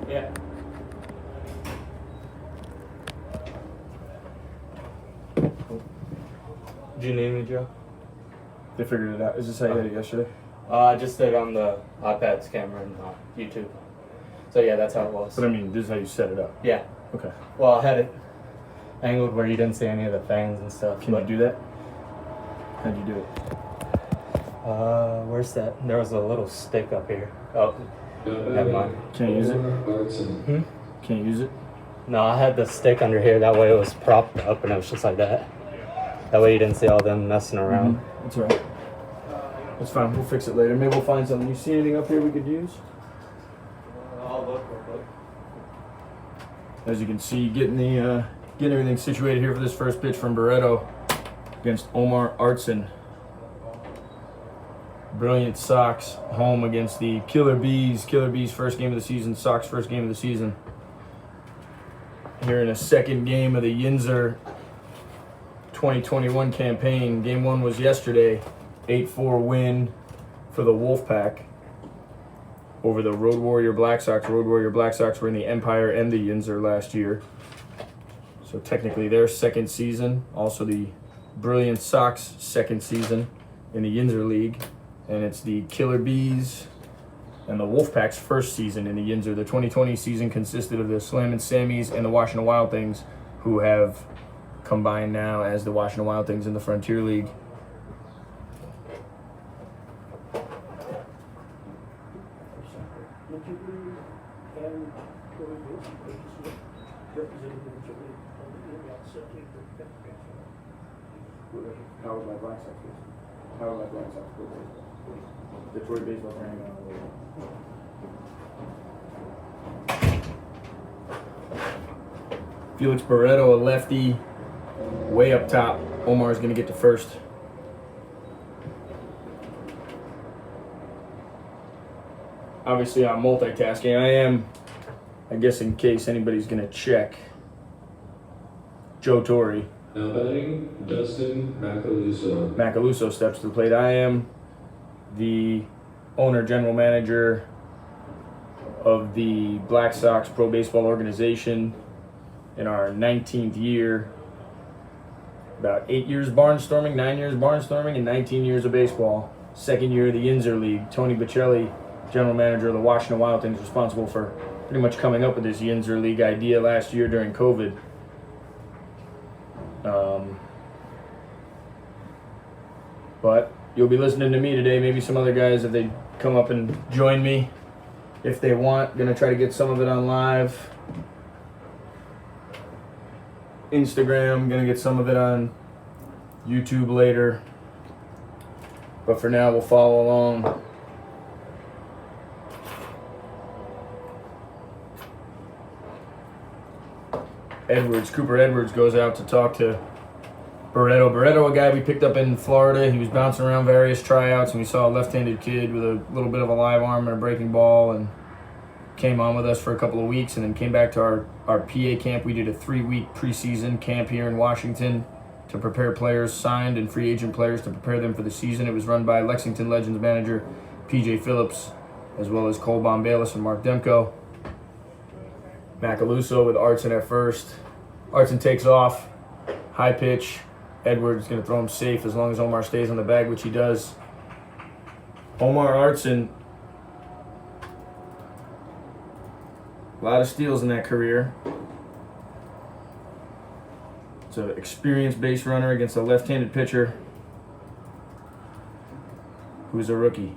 Yeah. Did you name it, Joe? They figured it out. Is this how you did it yesterday? I just did it on the iPad's camera and YouTube. So yeah, that's how it was. But I mean, this is how you set it up. Yeah. Okay. Well, I had it angled where you didn't see any of the fangs and stuff. Can you do that? How'd you do it? Where's that? There was a little stick up here. Oh, never mind. Can't use it? Hmm? Can't use it? No, I had the stick under here. That way it was propped up and it was just like that. That way you didn't see all them messing around. Mm-hmm. That's all right. That's fine. We'll fix it later. Maybe we'll find something. You see anything up here we could use? I'll look real quick. As you can see, getting everything situated here for this first pitch from Barreto against Omar Artson. Brilliant Sox home against the Killer Bees. Killer Bees first game of the season. Sox first game of the season. Here in a second game of the Yinzer 2021 campaign. Game 1 was yesterday. 8-4 win for the Wolfpack over the Road Warrior Black Sox. Road Warrior Black Sox were in the Empire and the Yinzer last year. So technically their second season. Also the Brilliant Sox second season in the Yinzer League. And it's the Killer Bees and the Wolfpack's first season in the Yinzer. The 2020 season consisted of the Slammin' Sammies and the Washington Wild Things, who have combined now as the Washington Wild Things in the Frontier League. Powered by Black Sox. Powered by Black Sox. Detroit baseball training on the way. Felix Barreto, a lefty, way up top. Omar's going to get to first. Obviously, I'm multitasking. I guess in case anybody's going to check, Joe Torre. Now batting, Dustin Macaluso. Macaluso steps to the plate. I am the owner, general manager of the Black Sox Pro Baseball Organization in our 19th year. About 8 years barnstorming, 9 years barnstorming, and 19 years of baseball. Second year of the Yinzer League. Tony Bocelli, general manager of the Washington Wild Things, responsible for pretty much coming up with this Yinzer League idea last year during COVID. But you'll be listening to me today. Maybe some other guys, if they come up and join me, if they want. Gonna try to get some of it on live. Instagram, gonna get some of it on YouTube later. But for now, we'll follow along. Cooper Edwards goes out to talk to Barreto. Barreto, a guy we picked up in Florida. He was bouncing around various tryouts, and we saw a left-handed kid with a little bit of a live arm and a breaking ball, and came on with us for a couple of weeks, and then came back to our PA camp. We did a 3-week preseason camp here in Washington to prepare players, signed and free agent players, to prepare them for the season. It was run by Lexington Legends manager PJ Phillips, as well as Cole Bombalis and Mark Demko. Macaluso with Artson at first. Artson takes off, high pitch. Edwards going to throw him safe as long as Omar stays on the bag, which he does. Omar Artson, a lot of steals in that career. It's an experienced base runner against a left-handed pitcher who's a rookie.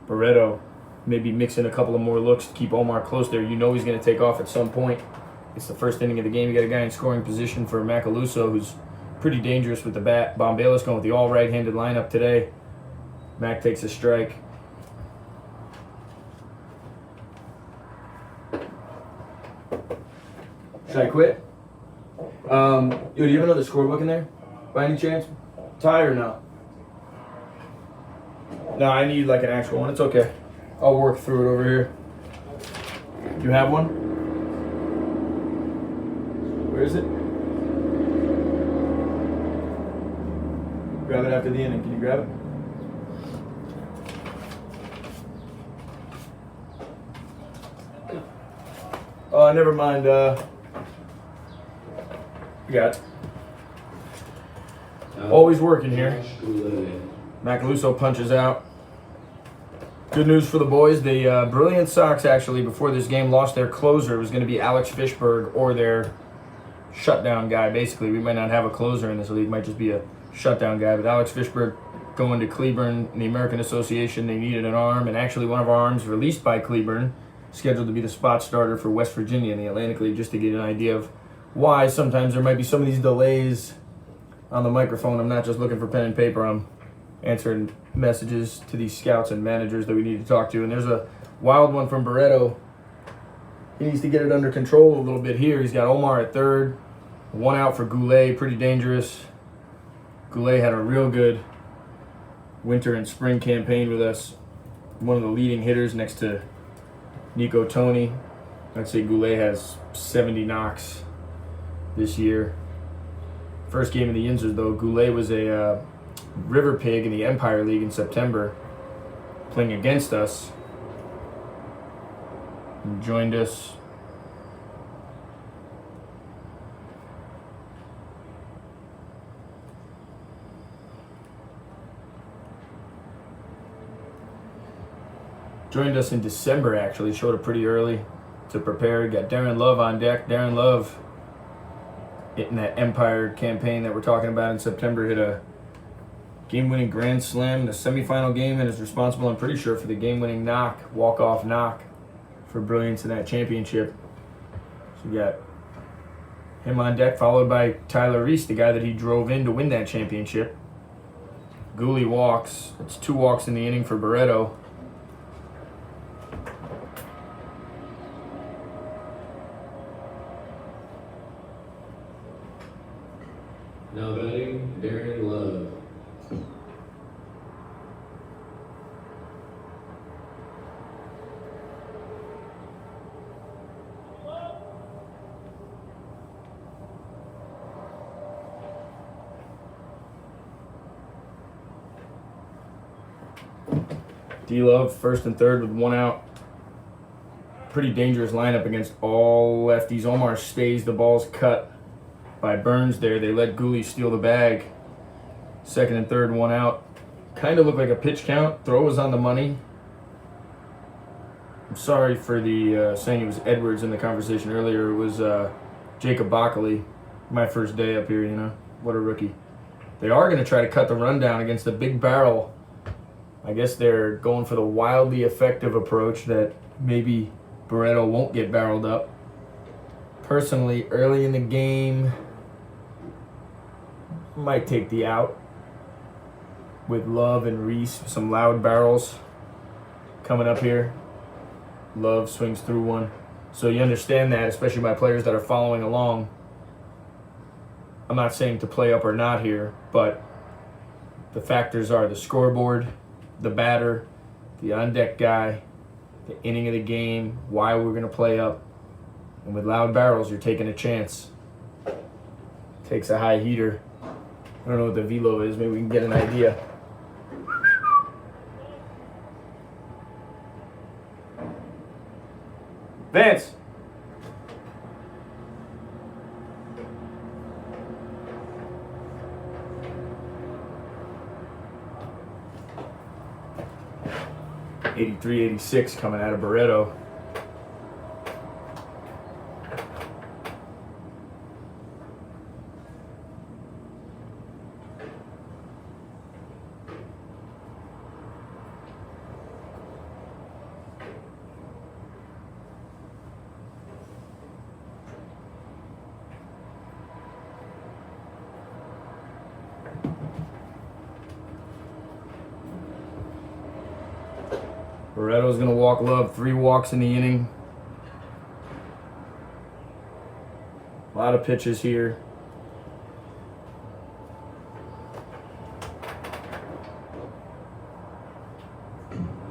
Barreto maybe mixing a couple of more looks to keep Omar close there. You know he's going to take off at some point. It's the first inning of the game. You got a guy in scoring position for Macaluso, who's pretty dangerous with the bat. Bombalis going with the all right-handed lineup today. Mac takes a strike. Should I quit? Do you have another scorebook in there, by any chance? Ty or no? No, I need like an actual one. It's okay. I'll work through it over here. You have one? Where is it? Grab it after the inning. Can you grab it? Never mind. We got it. Always working here. Macaluso punches out. Good news for the boys. The Brilliance Sox actually, before this game, lost their closer. It was going to be Alex Fishberg or their shutdown guy. Basically, we might not have a closer in this league. It might just be a shutdown guy. But Alex Fishberg going to Cleburne in the American Association. They needed an arm, and actually one of our arms released by Cleburne, scheduled to be the spot starter for West Virginia in the Atlantic League, just to get an idea of why sometimes there might be some of these delays on the microphone. I'm not just looking for pen and paper. I'm answering messages to these scouts and managers that we need to talk to. And there's a wild one from Barreto. He needs to get it under control a little bit here. He's got Omar at third. One out for Goulet, pretty dangerous. Goulet had a real good winter and spring campaign with us. One of the leading hitters next to Nico Tony. I'd say Goulet has 70 knocks this year. First game in the Yinzers, though, Goulet was a River Pig in the Empire League in September, playing against us. He joined us. Joined us in December, actually. Showed up pretty early to prepare. Got Darren Love on deck. Darren Love, in that Empire campaign that we're talking about in September, hit a game-winning grand slam in the semifinal game and is responsible, I'm pretty sure, for the game-winning knock, walk-off knock for Brilliance in that championship. So you got him on deck, followed by Tyler Reese, the guy that he drove in to win that championship. Gooley walks. It's 2 walks in the inning for Barreto. Now batting, Darren Love. D-Love, first and third with 1 out. Pretty dangerous lineup against all lefties. Omar stays. The ball's cut by Burns there. They let Gooley steal the bag. Second and third, 1 out. Kind of looked like a pitch count. Throw was on the money. I'm sorry for the saying it was Edwards in the conversation earlier. It was Jacob Bockley. My first day up here, you know. What a rookie. They are going to try to cut the run down against the big barrel. I guess they're going for the wildly effective approach that maybe Barreto won't get barreled up. Personally, early in the game, might take the out with Love and Reese. Some loud barrels coming up here. Love swings through one. So you understand that, especially by players that are following along. I'm not saying to play up or not here, but the factors are the scoreboard, the batter, the on-deck guy, the inning of the game, why we're going to play up. And with loud barrels, you're taking a chance. Takes a high heater. I don't know what the velo is. Maybe we can get an idea. Vance. .83-86 coming out of Barreto. Barreto's going to walk Love. 3 walks in the inning. A lot of pitches here.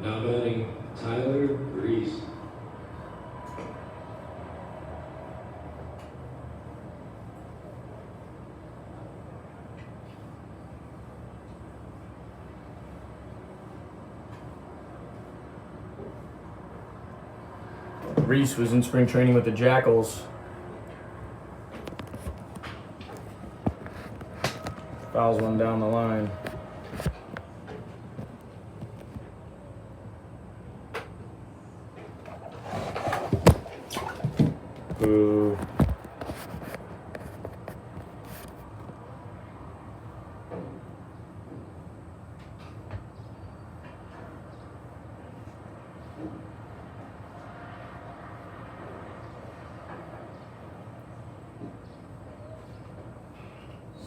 Now batting, Tyler Reese was in spring training with the Jackals. Fouls one down the line. Boo.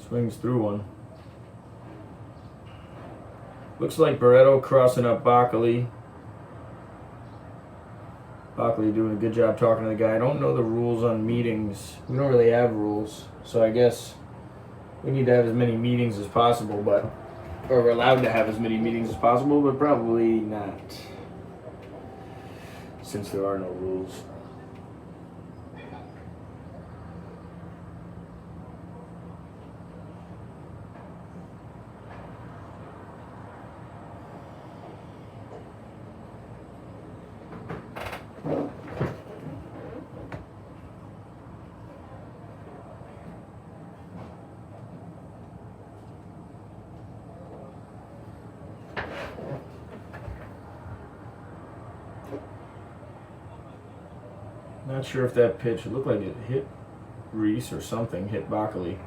Swings through one. Looks like Barreto crossing up Bockley. Bockley doing a good job talking to the guy. I don't know the rules on meetings. We don't really have rules, so I guess we need to have as many meetings as possible, but or we're allowed to have as many meetings as possible, but probably not, since there are no rules. Not sure if that pitch, it looked like it hit Reese or something, hit Bockley.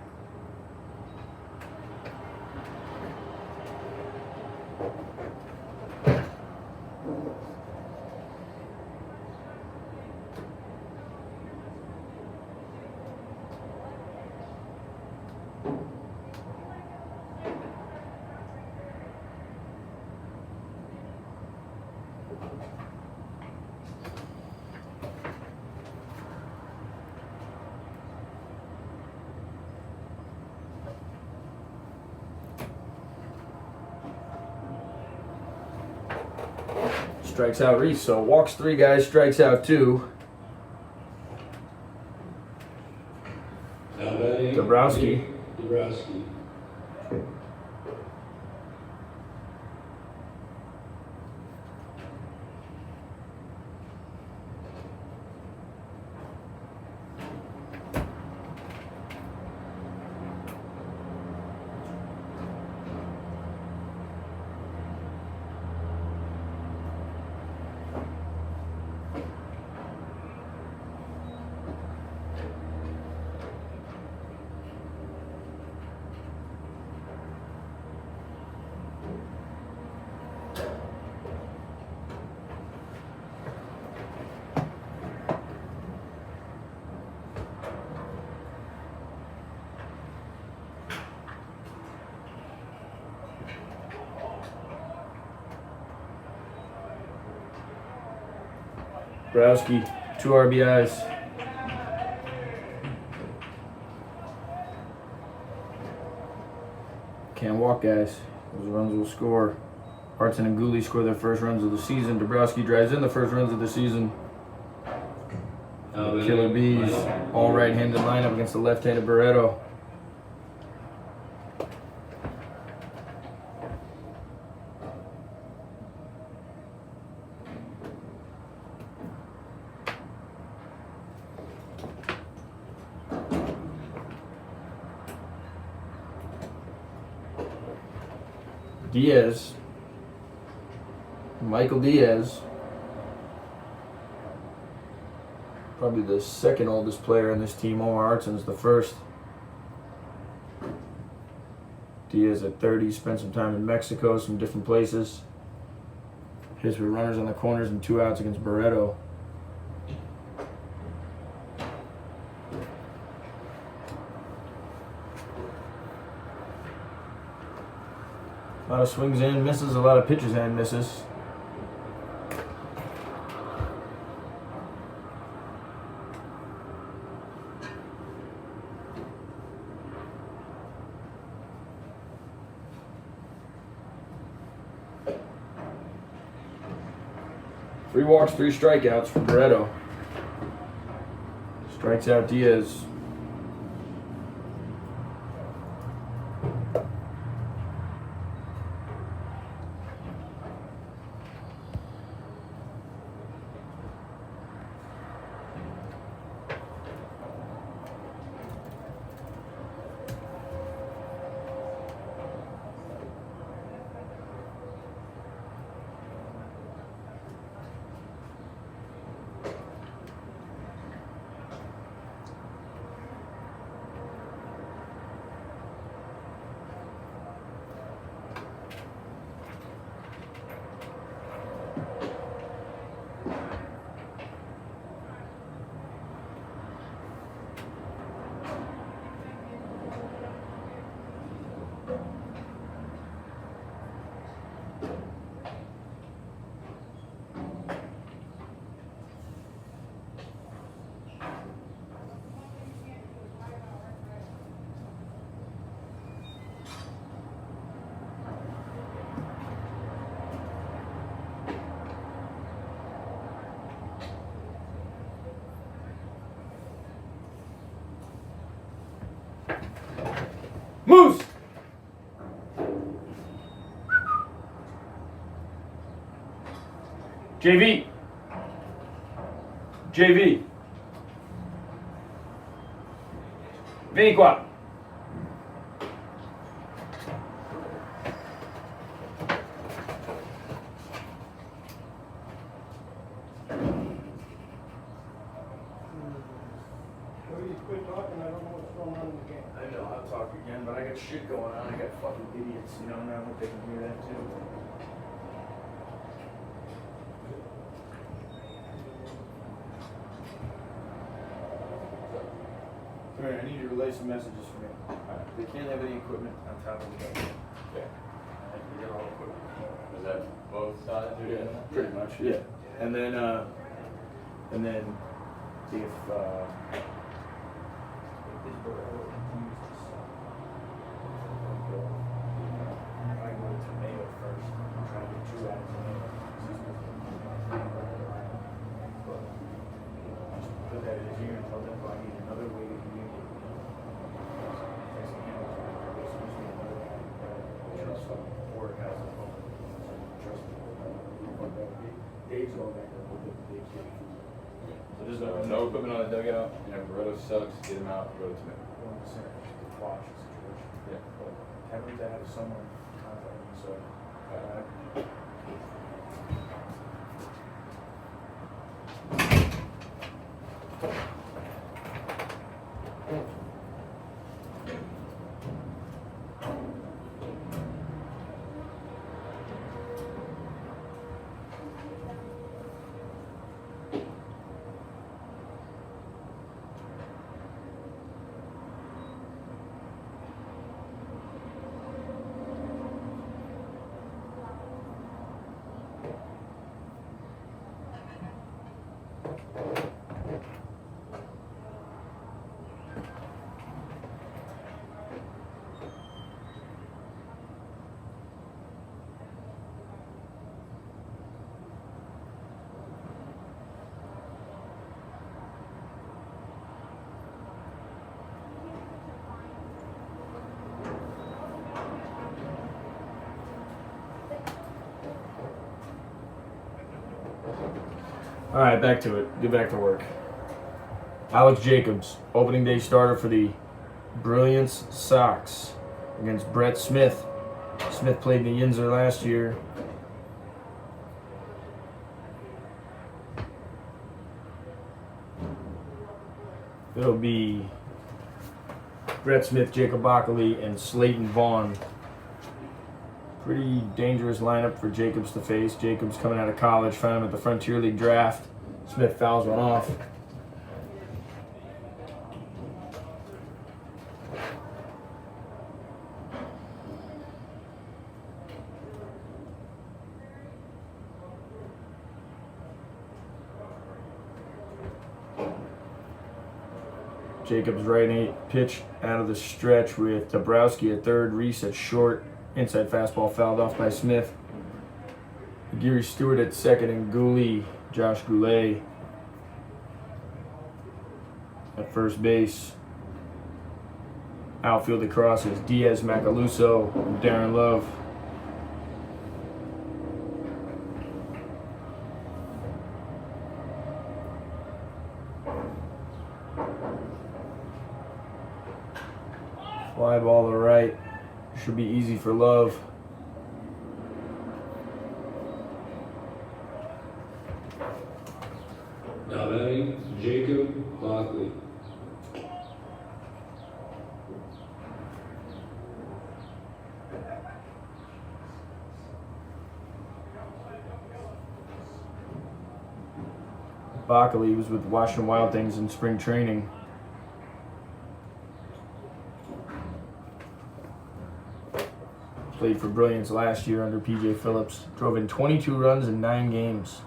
Strikes out Reese, so walks 3 guys, strikes out 2. Now batting, Dabrowski. Dabrowski. Dabrowski, 2 RBIs. Can't walk, guys. Those runs will score. Hartson and Gooley score their first runs of the season. Dabrowski drives in the first runs of the season. Killer Bees, all right-handed lineup against the left-handed Barreto. Diaz, Michael Diaz, probably the second oldest player in this team. Omar Hartson's the first. Diaz at 30, spent some time in Mexico, some different places. Hits with runners on the corners and 2 outs against Barreto. A lot of swings and misses, a lot of pitches and misses. Three walks, 3 strikeouts for Barreto. Strikes out Diaz. JV. JV. Vieni qua. Quit talking, I don't know what's going on in the game. I know, I'll talk again, but I got shit going on. I got fucking idiots, you know, and I hope they can hear that too. Alright, I need you to relay some messages for me. They can't have any equipment on top of the building. Okay. We get all equipment. Is that both sides? Or Yeah, pretty much, yeah. And then if I go to Mayo first. I'm trying to get Drew out of Mayo. Just put that in his ear and tell them I need another way to communicate. Trust work has a phone. Trust Dave's going back there. Dave's getting So there's no equipment on the dugout. You know, Barreto sucks. Get him out. Go to Smith. 100% the watch situation. Yeah. But having to have someone contact me, so all right, back to it. Get back to work. Alex Jacobs, opening day starter for the Brilliance Sox against Brett Smith. Smith played in the Yinzer last year. It'll be Brett Smith, Jacob Ockley, and Slayton Vaughn. Pretty dangerous lineup for Jacobs to face. Jacobs coming out of college, found him at the Frontier League draft. Smith fouls one off. Jacobs right pitch out of the stretch with Dabrowski at third, Reese at short. Inside fastball fouled off by Smith. Geary Stewart at second and Gooley, Josh Goulet at first base. Outfield across is Diaz, Macaluso, and Darren Love. Fly ball to right. Should be easy for Love. Now batting, Jacob Lockley. Bockley was with Washington Wild Things in spring training. Played for Brilliance last year under PJ Phillips. Drove in 22 runs in 9 games.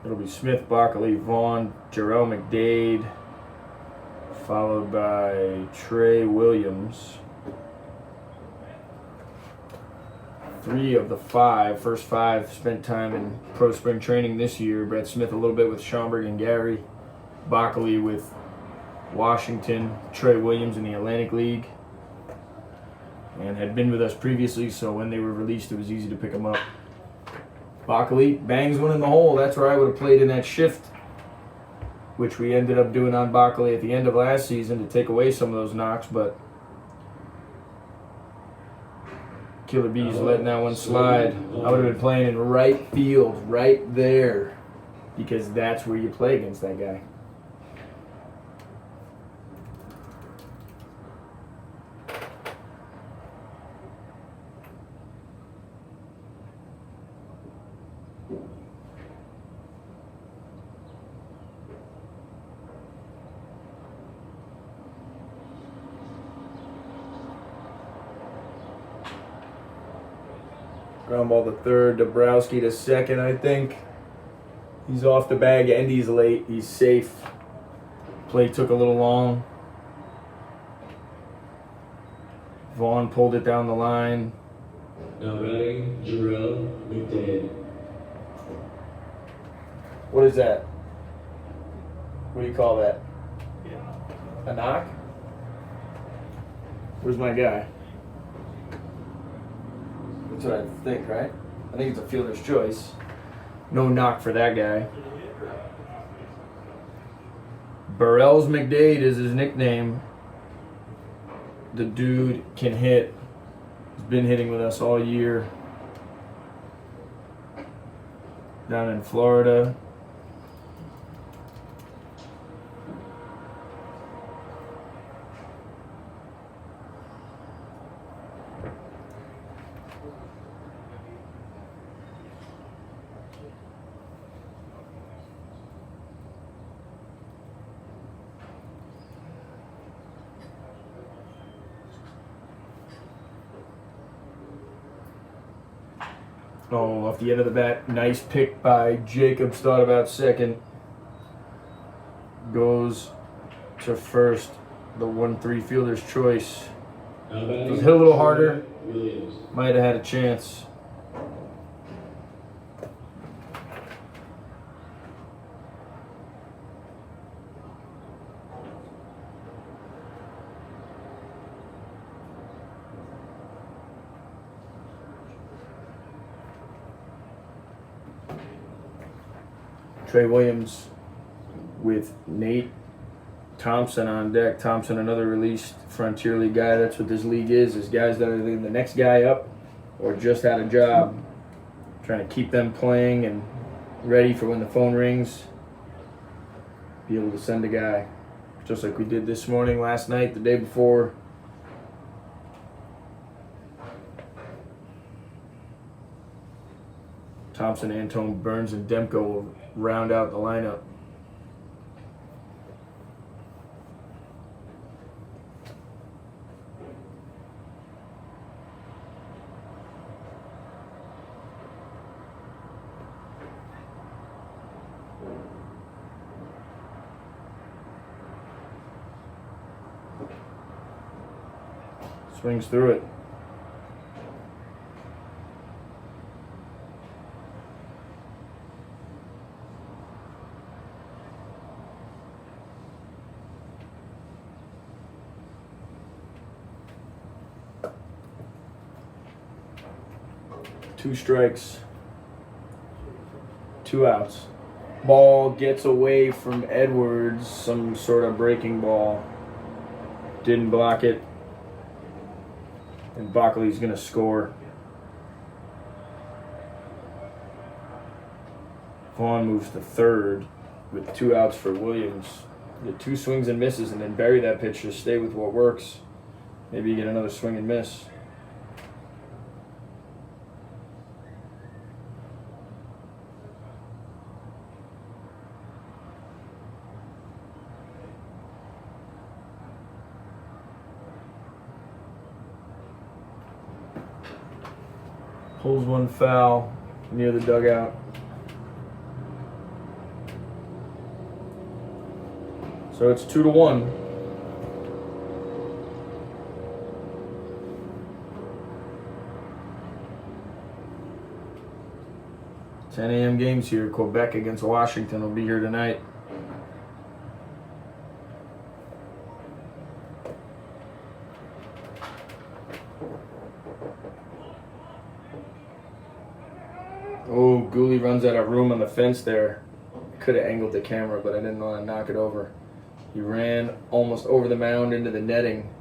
It'll be Smith, Bockley, Vaughn, Jarrell McDade, followed by Trey Williams. 3 of the first five spent time in pro spring training this year. Brett Smith a little bit with Schaumburg and Gary. Bockley with Washington. Trey Williams in the Atlantic League. And had been with us previously, so when they were released, it was easy to pick them up. Bockley bangs one in the hole. That's where I would have played in that shift, which we ended up doing on Bockley at the end of last season to take away some of those knocks, but Killer Bees letting that one slide. I would have been playing in right field, right there, because that's where you play against that guy. Ground ball to third, Dabrowski to second, I think. He's off the bag and he's late. He's safe. Play took a little long. Vaughn pulled it down the line. Now batting, Jarrell McDade. What is that? What do you call that? A knock? Where's my guy? That's what I think, right? I think it's a fielder's choice. No knock for that guy. Burrell's McDade is his nickname. The dude can hit. He's been hitting with us all year. Down in Florida. Oh, off the end of the bat, nice pick by Jacobs. Thought about second. Goes to first. The 1-3 fielder's choice. Now batting, Hit a little harder. Williams. Might have had a chance. Trey Williams with Nate Thompson on deck. Thompson, another released Frontier League guy. That's what this league is guys that are either the next guy up or just had a job. Trying to keep them playing and ready for when the phone rings. Be able to send a guy. Just like we did this morning, last night, the day before. Thompson, Antone, Burns, and Demko will round out the lineup. Swings through it. Two strikes, 2 outs. Ball gets away from Edwards, some sort of breaking ball. Didn't block it. And Bockley's going to score. Vaughn moves to third with 2 outs for Williams. Get 2 swings and misses and then bury that pitch. Just stay with what works. Maybe you get another swing and miss. Pulls one foul near the dugout. So it's 2-1. $10 a.m. games here. Quebec against Washington will be here tonight. Oh, Gooley runs out of room on the fence there. Could have angled the camera, but I didn't want to knock it over. He ran almost over the mound into the netting.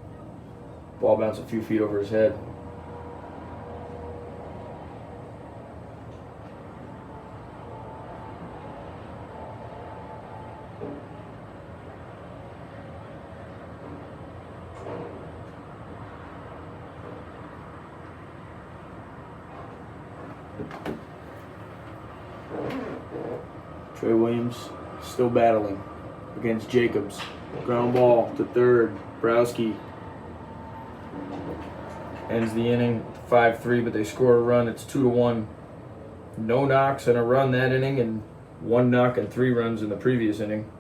Ball bounced a few feet over his head. Trey Williams still battling against Jacobs. Ground ball to third. Browski ends the inning 5-3, but they score a run. It's 2-1. No knocks and a run that inning, and 1 knock and 3 runs in the previous inning.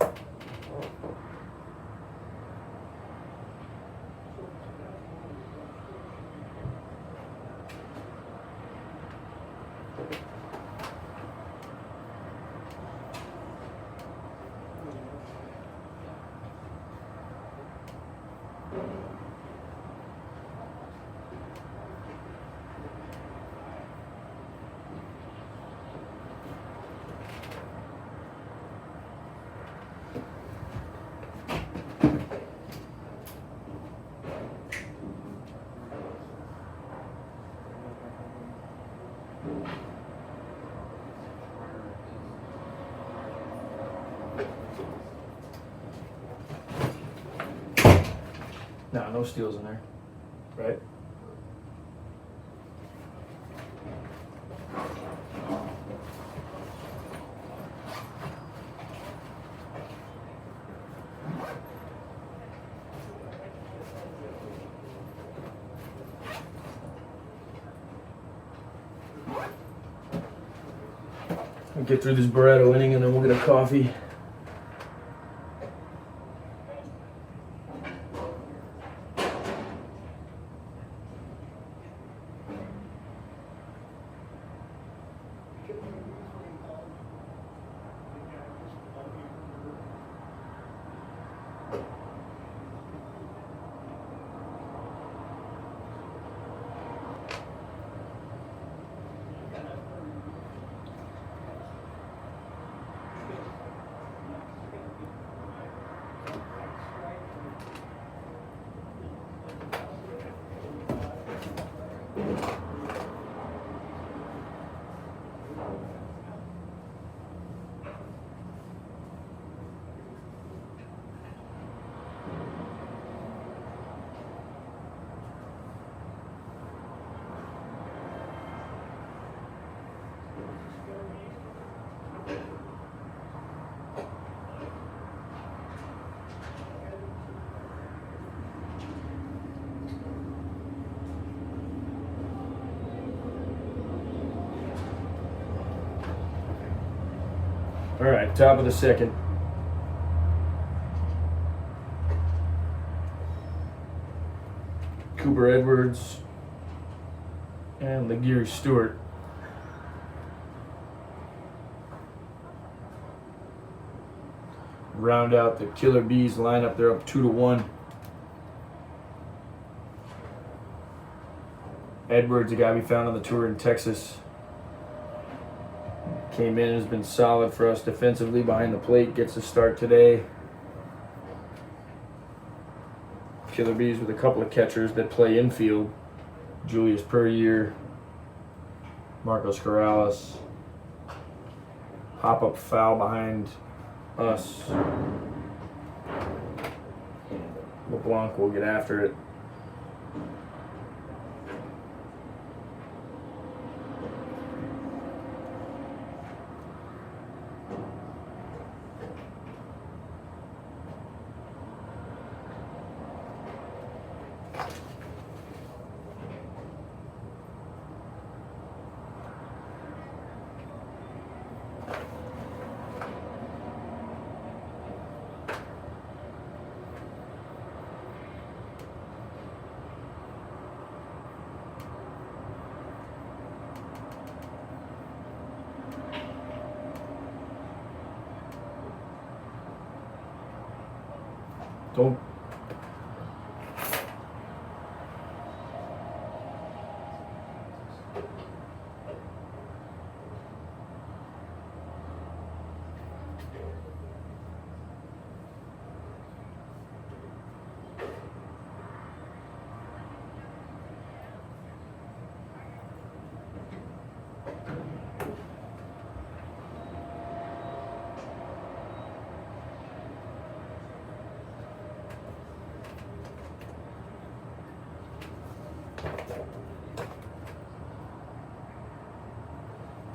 Nah, no steals in there. Right? We'll get through this Barretto inning and then we'll get a coffee. All right, top of the second. Cooper Edwards and Laguerre Stewart. Round out the Killer Bees lineup. They're up 2-1. Edwards, a guy we found on the tour in Texas. Came in, has been solid for us defensively behind the plate. Gets a start today. Killer Bees with a couple of catchers that play infield. Julius Puryear, Marcos Corrales. Hop up foul behind us. LeBlanc will get after it. Don't.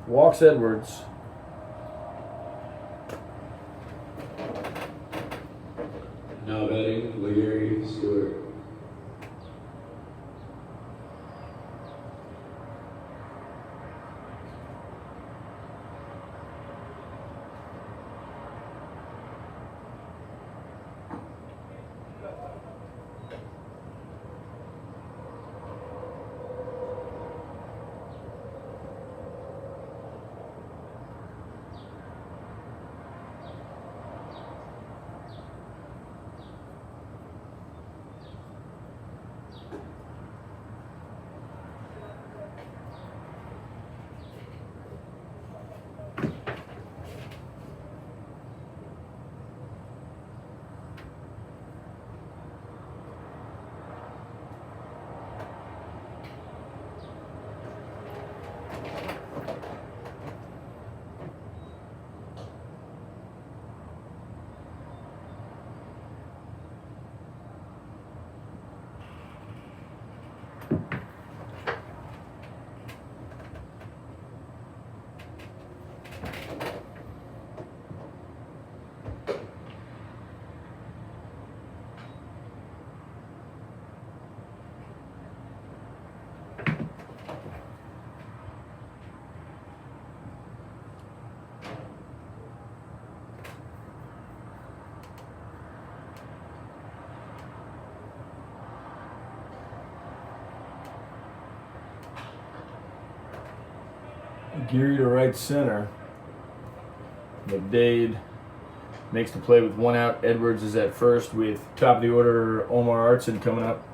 Walks Edwards. Now batting, Larry Stewart. Geary to right center. McDade makes the play with one out. Edwards is at first with top of the order Omar Artson coming up.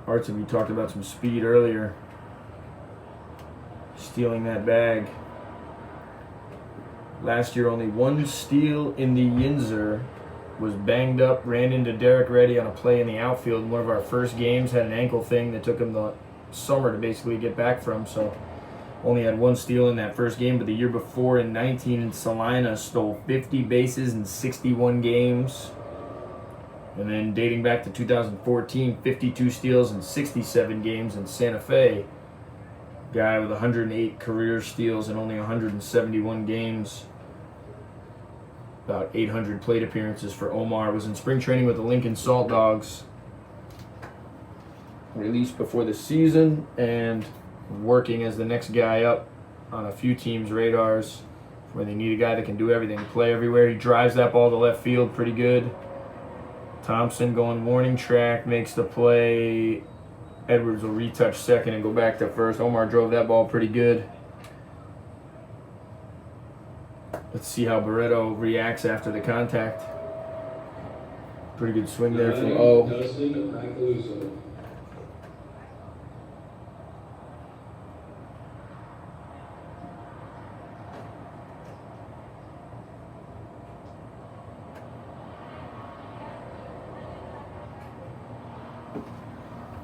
Artson, we talked about some speed earlier. Stealing that bag. Last year, only one steal in the Yinzer. Was banged up, ran into Derek Reddy on a play in the outfield. One of our first games had an ankle thing that took him the summer to basically get back from. So only had one steal in that first game. But the year before, in 19 in Salina, stole 50 bases in 61 games. And then dating back to 2014, 52 steals in 67 games in Santa Fe. Guy with 108 career steals in only 171 games. About 800 plate appearances for Omar. Was in spring training with the Lincoln Salt Dogs. Released before the season and working as the next guy up on a few teams' radars where they need a guy that can do everything, play everywhere. He drives that ball to left field pretty good. Thompson going warning track, makes the play. Edwards will retouch second and go back to first. Omar drove that ball pretty good. Let's see how Barreto reacts after the contact. Pretty good swing there from O. Dustin Macaluso.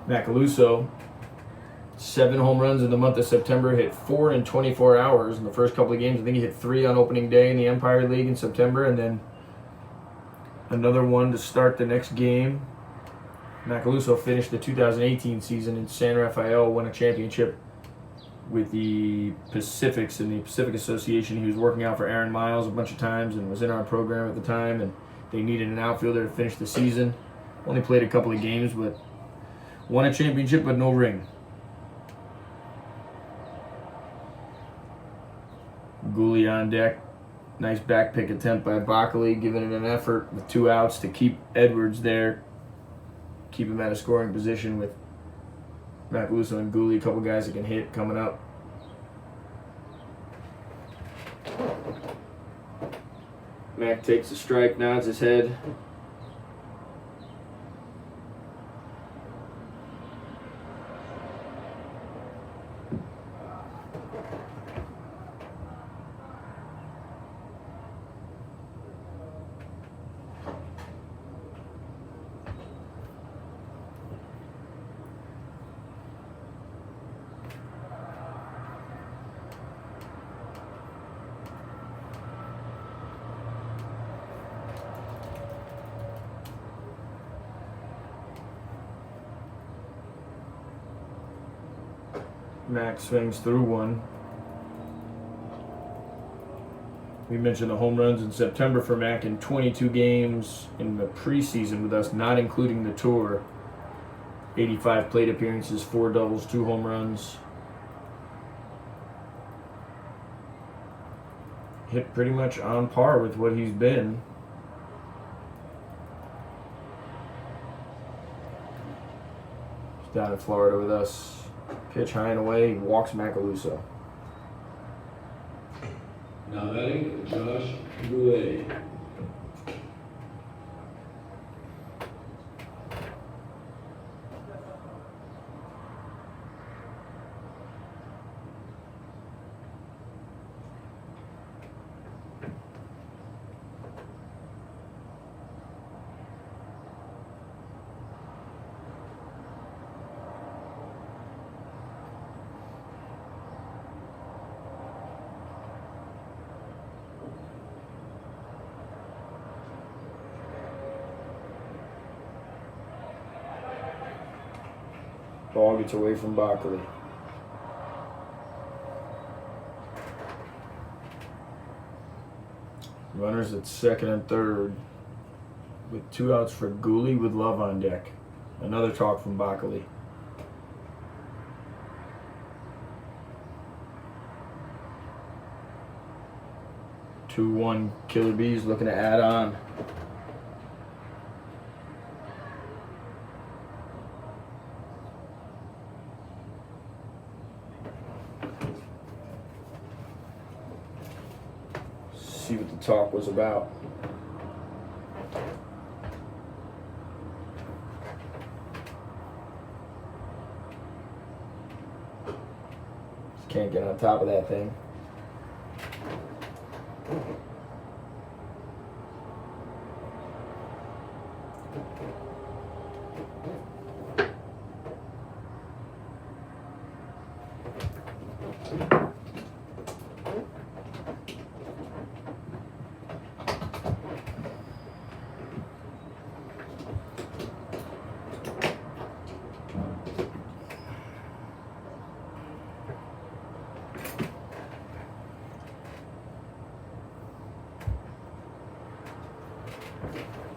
Macaluso, 7 home runs in the month of September, hit 4 in 24 hours in the first couple of games. I think he hit 3 on opening day in the Empire League in September, and then another one to start the next game. Macaluso finished the 2018 season in San Rafael, won a championship with the Pacifics in the Pacific Association. He was working out for Aaron Miles a bunch of times and was in our program at the time, and they needed an outfielder to finish the season. Only played a couple of games, but won a championship, but no ring. Gooley on deck. Nice back pick attempt by Bacali, giving it an effort with 2 outs to keep Edwards there. Keep him at a scoring position with Macaluso and Gooley, a couple guys that can hit coming up. Mac takes a strike, nods his head. Mac swings through one. We mentioned the home runs in September for Mac in 22 games in the preseason with us, not including the tour. 85 plate appearances, 4 doubles, 2 home runs. Hit pretty much on par with what he's been. He's down in Florida with us. Pitch high and away, walks Macaluso. Now batting, Josh Goulet. Ball gets away from Bockley. Runners at second and third with 2 outs for Gooley with Love on deck. Another talk from Bockley. Two one Killer Bees looking to add on. See what the talk was about. Just can't get on top of that thing.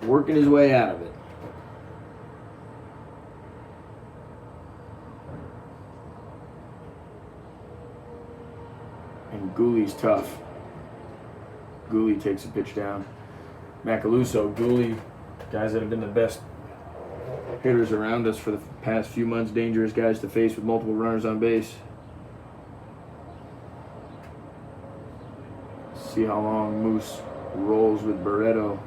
Working his way out of it. And Gooley's tough. Gooley takes a pitch down. Macaluso, Gooley, guys that have been the best hitters around us for the past few months, dangerous guys to face with multiple runners on base. See how long Moose rolls with Barreto.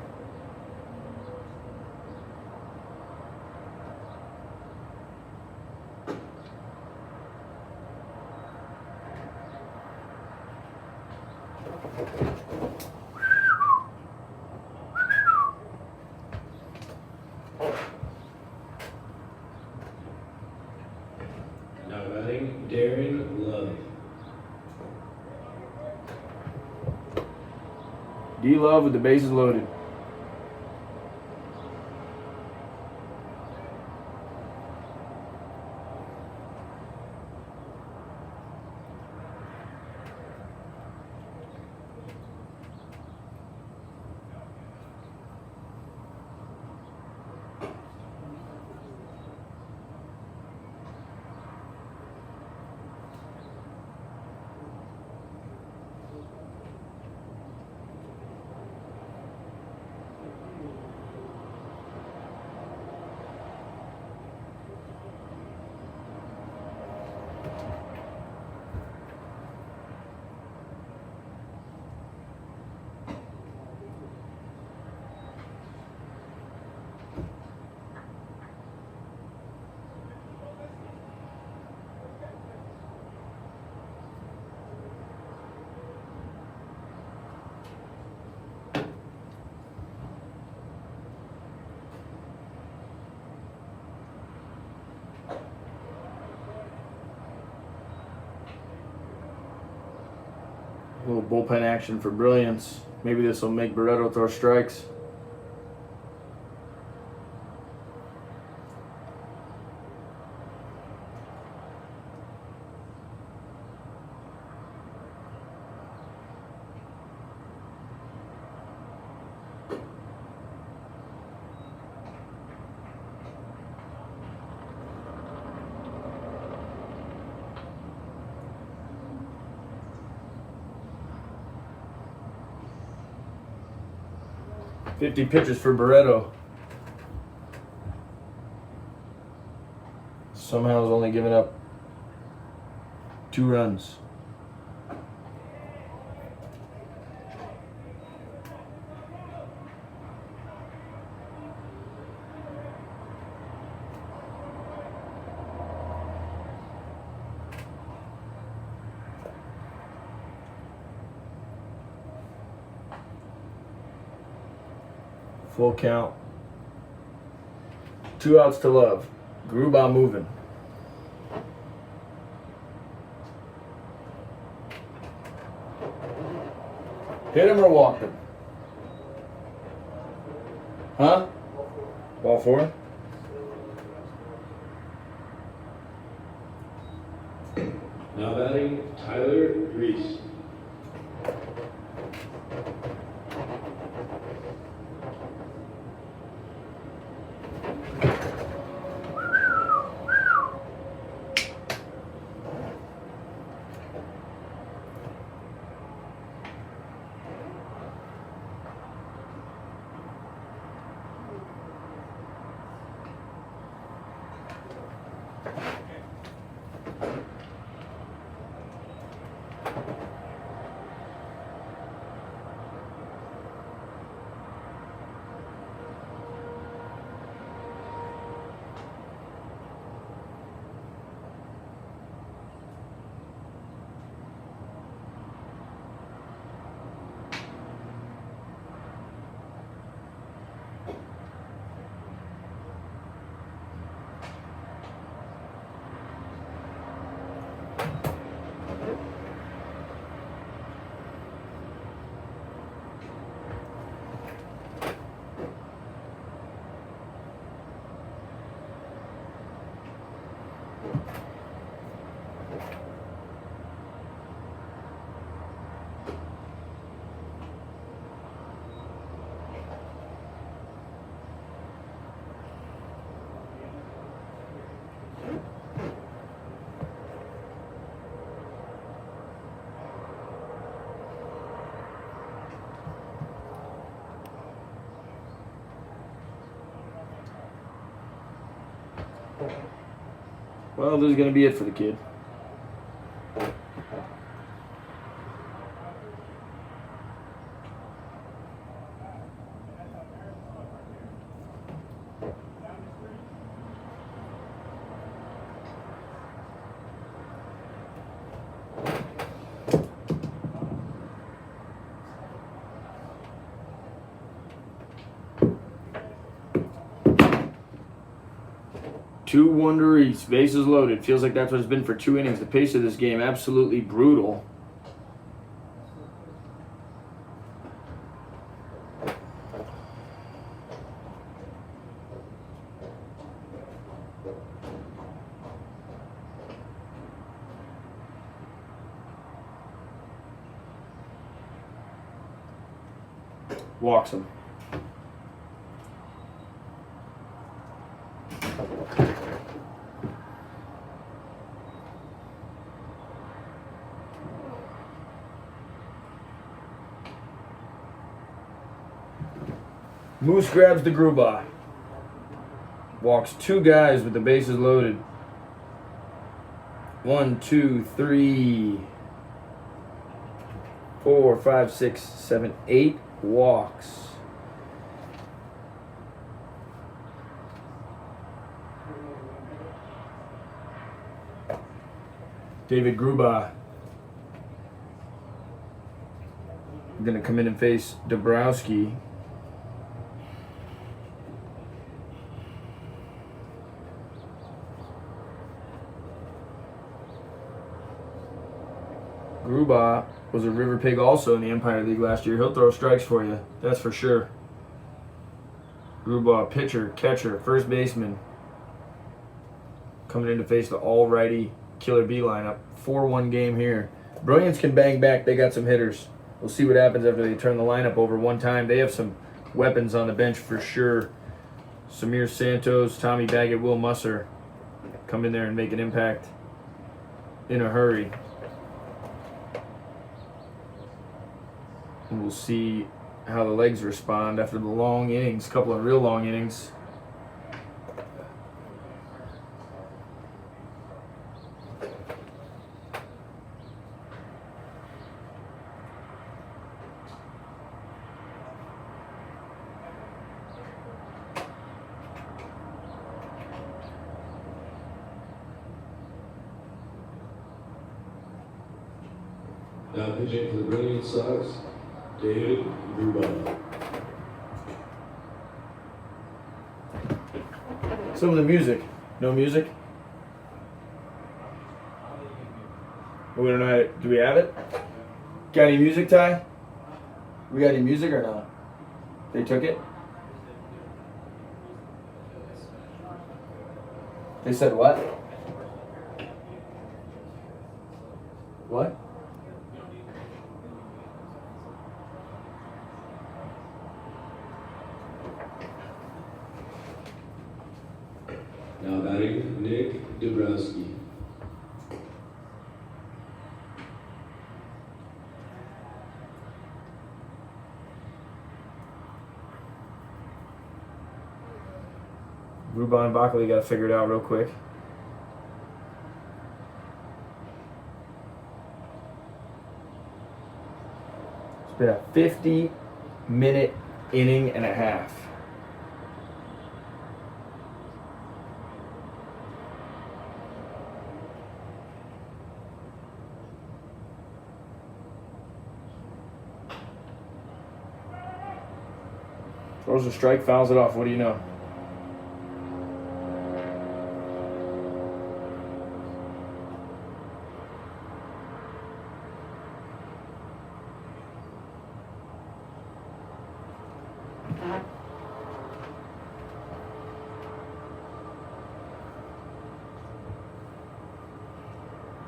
Now batting, Darren Love. D Love with the bases loaded. little bullpen action for Brilliance. Maybe this will make Barreto throw strikes. $50 pitches for Barreto. Somehow has only given up 2 runs. Full count. 2 outs to Love. Gruba moving. Hit him or walked him? Huh? Ball 4? Now batting, Tyler Reese. Well, this is going to be it for the kid. Two Wonder East, bases loaded. Feels like that's what it's been for 2 innings. The pace of this game, absolutely brutal. Walks him. Moose grabs the Gruba. Walks 2 guys with the bases loaded. 1, 2, 3, 4, 5, 6, 7, 8 walks. David Gruba going to come in and face Dabrowski. Gruba was a River Pig also in the Empire League last year. He'll throw strikes for you, that's for sure. Gruba, pitcher, catcher, first baseman, coming in to face the all-righty Killer B lineup. 4-1 game here. Brilliance can bang back. They got some hitters. We'll see what happens after they turn the lineup over one time. They have some weapons on the bench for sure. Samir Santos, Tommy Baggett, Will Musser come in there and make an impact in a hurry. And we'll see how the legs respond after the long innings, couple of real long innings. Now pitching for the Brilliance Sox, David Gruba. Some of the music. No music? We don't know how to, do we have it? Got any music, Ty? We got any music or not? They took it? They said what? What? Now batting, Nick Dabrowski. Ruban and Backley got to figure it out real quick. It's been a 50-minute inning and a half. Throws a strike, fouls it off. What do you know?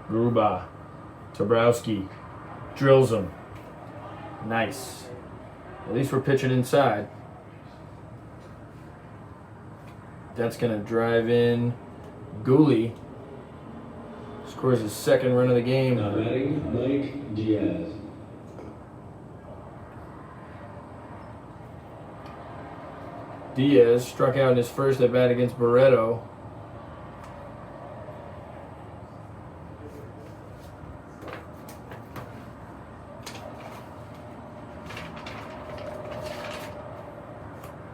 Gruba, Dabrowski, drills him. Nice. At least we're pitching inside. That's going to drive in Gooley. Scores his second run of the game. Now batting, Mike Diaz. Diaz struck out in his first at bat against Barreto.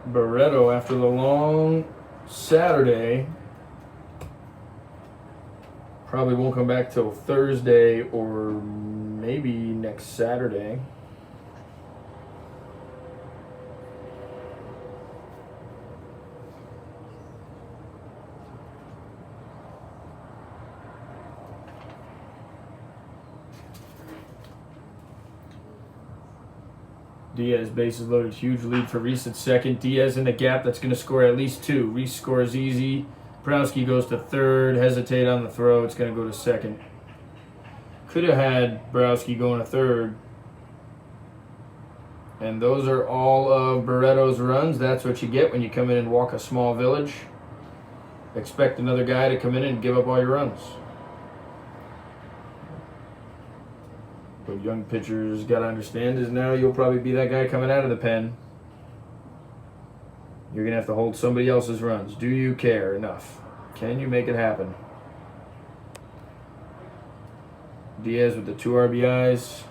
Barreto, after the long Saturday, probably won't come back till Thursday or maybe next Saturday. Diaz, bases loaded, huge lead for Reese at second. Diaz in the gap, that's going to score at least two. Reese scores easy. Prowski goes to third, hesitate on the throw, it's going to go to second. Could have had Browski going to third. And those are all of Barreto's runs. That's what you get when you come in and walk a small village. Expect another guy to come in and give up all your runs. What young pitchers got to understand is now you'll probably be that guy coming out of the pen. You're going to have to hold somebody else's runs. Do you care enough? Can you make it happen? Diaz with the 2 RBIs.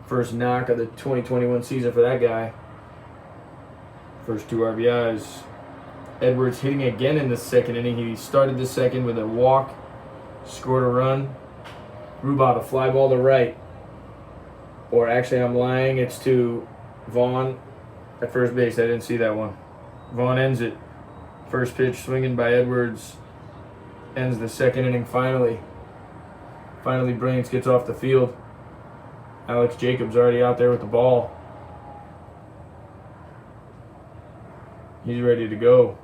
First knock of the 2021 season for that guy. First 2 RBIs. Edwards hitting again in the second inning. He started the second with a walk. Scored a run. Rubot, a fly ball to right. Or actually, I'm lying. It's to Vaughn at first base. I didn't see that one. Vaughn ends it. First pitch swinging by Edwards. Ends the second inning finally. Finally, Brilliance gets off the field. Alex Jacobs already out there with the ball. He's ready to go.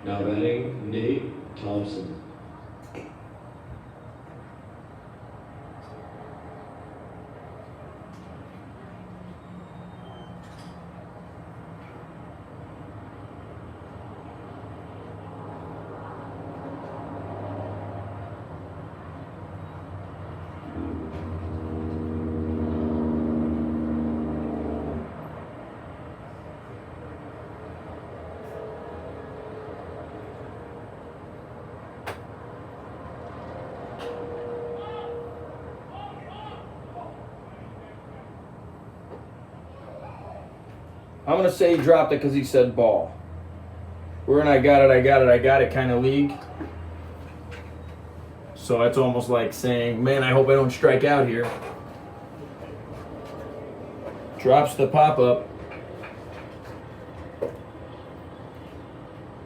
Now batting, Nate Thompson. I'm going to say he dropped it because he said ball. We're in I got it kind of league. So that's almost like saying, man, I hope I don't strike out here. Drops the pop-up.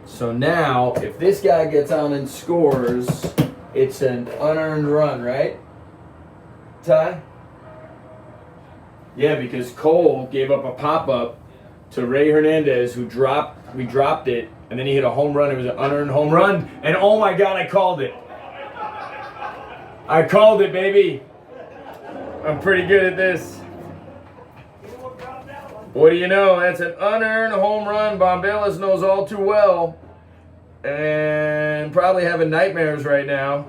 So now, if this guy gets on and scores, it's an unearned run, right? Ty? Yeah, because Cole gave up a pop-up to Ray Hernandez, we dropped it, and then he hit a home run. It was an unearned home run, and oh my God, I called it. I called it, baby. I'm pretty good at this. What do you know? That's an unearned home run. Bombalis knows all too well, and probably having nightmares right now.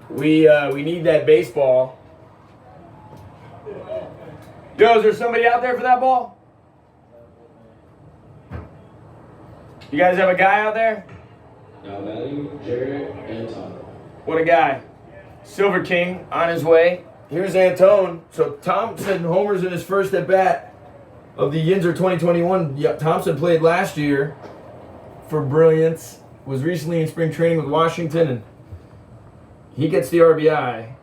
We need that baseball. Yo, is there somebody out there for that ball? You guys have a guy out there? Now batting, Jared Anton. What a guy. Silver King on his way. Here's Antone. So Thompson homers in his first at bat of the Yinzer 2021. Yeah, Thompson played last year for Brilliance. Was recently in spring training with Washington, and he gets the RBI,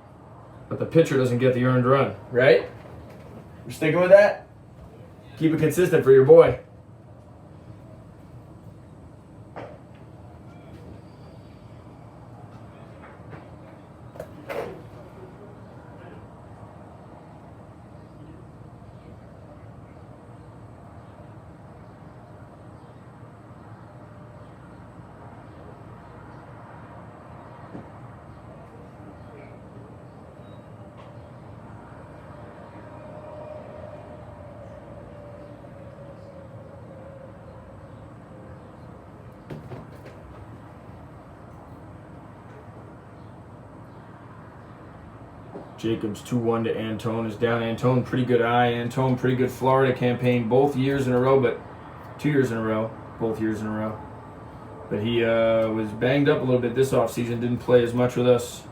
but the pitcher doesn't get the earned run, right? You're sticking with that? Keep it consistent for your boy. Jacobs 2-1 to Antone is down. Antone, pretty good eye. Antone, pretty good Florida campaign both years in a row, but 2 years in a row. Both years in a row. But he was banged up a little bit this offseason, didn't play as much with us.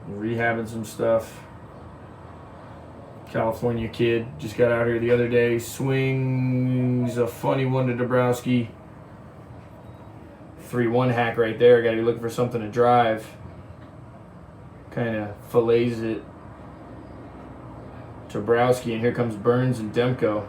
Rehabbing some stuff. California kid, just got out here the other day. Swings a funny one to Dabrowski. 3-1 hack right there. Got to be looking for something to drive. Kind of fillets it to Dabrowski, and here comes Burns and Demko.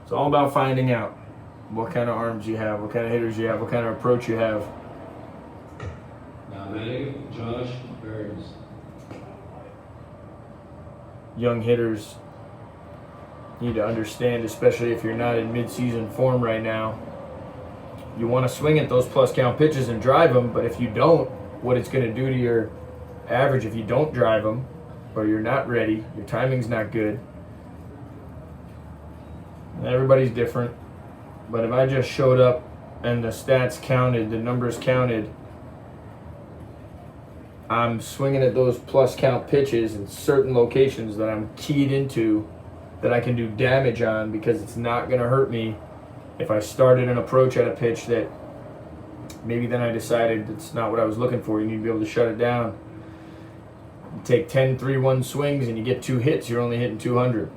It's all about finding out what kind of arms you have, what kind of hitters you have, what kind of approach you have. Now batting, Josh Burns. Young hitters need to understand, especially if you're not in mid-season form right now. You want to swing at those plus count pitches and drive them, but if you don't, what it's going to do to your average if you don't drive them, or you're not ready, your timing's not good. Everybody's different, but if I just showed up and the stats counted, the numbers counted, I'm swinging at those plus count pitches in certain locations that I'm keyed into that I can do damage on, because it's not going to hurt me if I started an approach at a pitch that maybe then I decided it's not what I was looking for. You need to be able to shut it down. You take 10 3-1 swings and you get 2 hits, you're only hitting 200.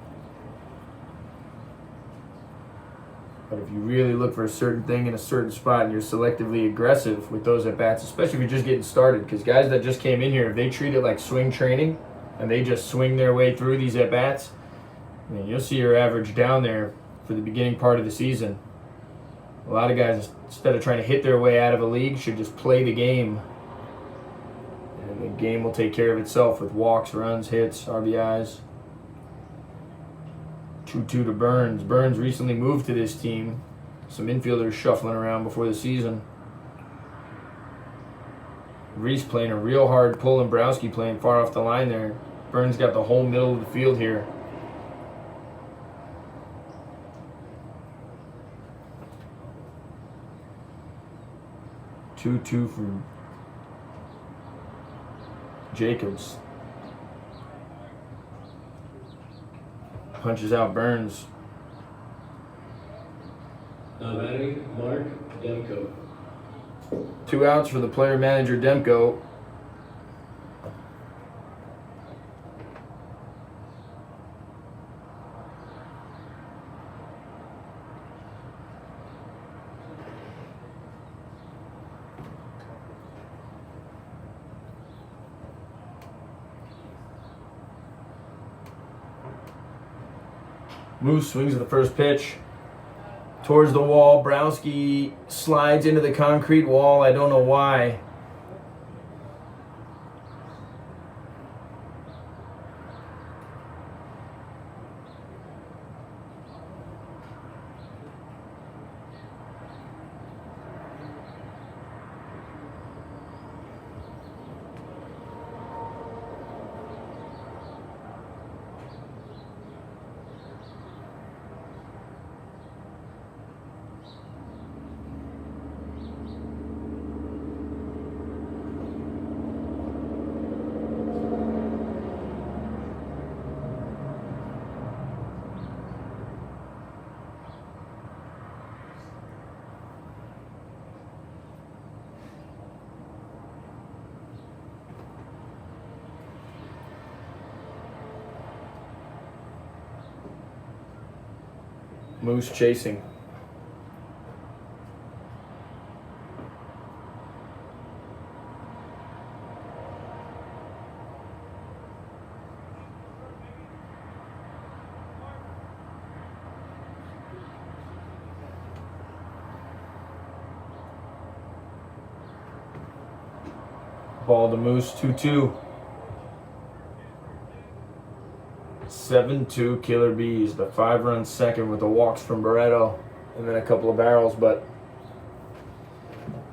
But if you really look for a certain thing in a certain spot and you're selectively aggressive with those at-bats, especially if you're just getting started, because guys that just came in here, if they treat it like swing training and they just swing their way through these at-bats, I mean, you'll see your average down there for the beginning part of the season. A lot of guys, instead of trying to hit their way out of a league, should just play the game. And the game will take care of itself with walks, runs, hits, RBIs. 2-2 to Burns. Burns recently moved to this team. Some infielders shuffling around before the season. Reese playing a real hard pull and Browski playing far off the line there. Burns got the whole middle of the field here. Two from Jacobs. Punches out Burns. Now batting, Mark Demko. 2 outs for the player manager Demko. Moose swings at the first pitch. Towards the wall. Browski slides into the concrete wall. I don't know why. Moose chasing. Ball to Moose, 2-2. 7-2 Killer Bees, the 5-run second with the walks from Barreto and then a couple of barrels, but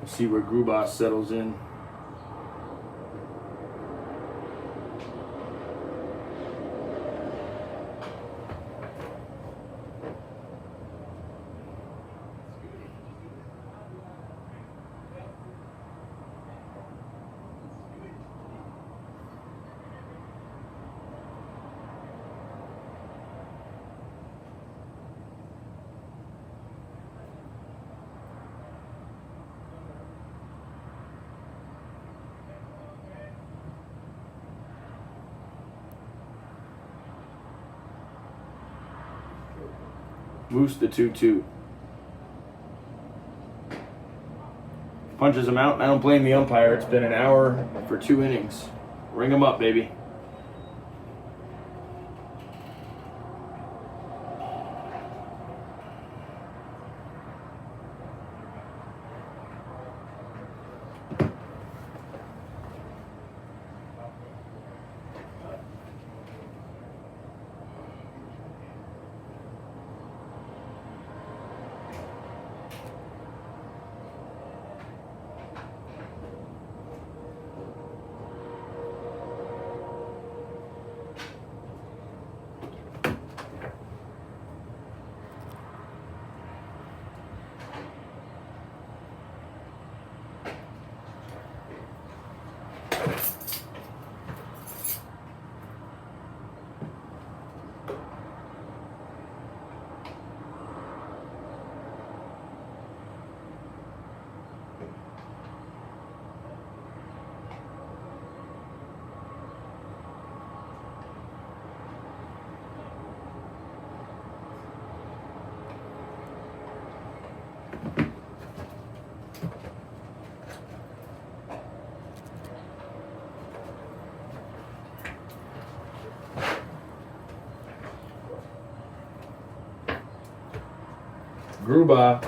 we'll see where Grubas settles in. Moose the 2-2. Punches him out, and I don't blame the umpire. It's been an hour for 2 innings. Ring him up, baby. Gruba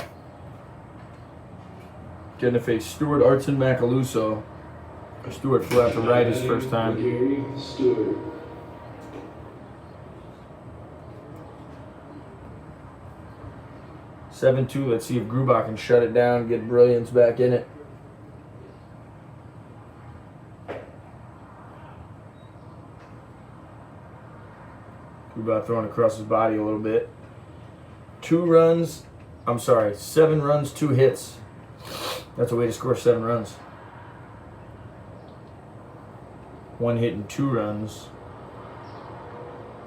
getting to face Stuart Artson Macaluso. Stuart flew out to right his first time. Gary Stewart. (7-2). Let's see if Gruba can shut it down, get Brilliance back in it. Gruba throwing across his body a little bit. 7 runs, 2 hits. That's a way to score 7 runs. 1 hit and 2 runs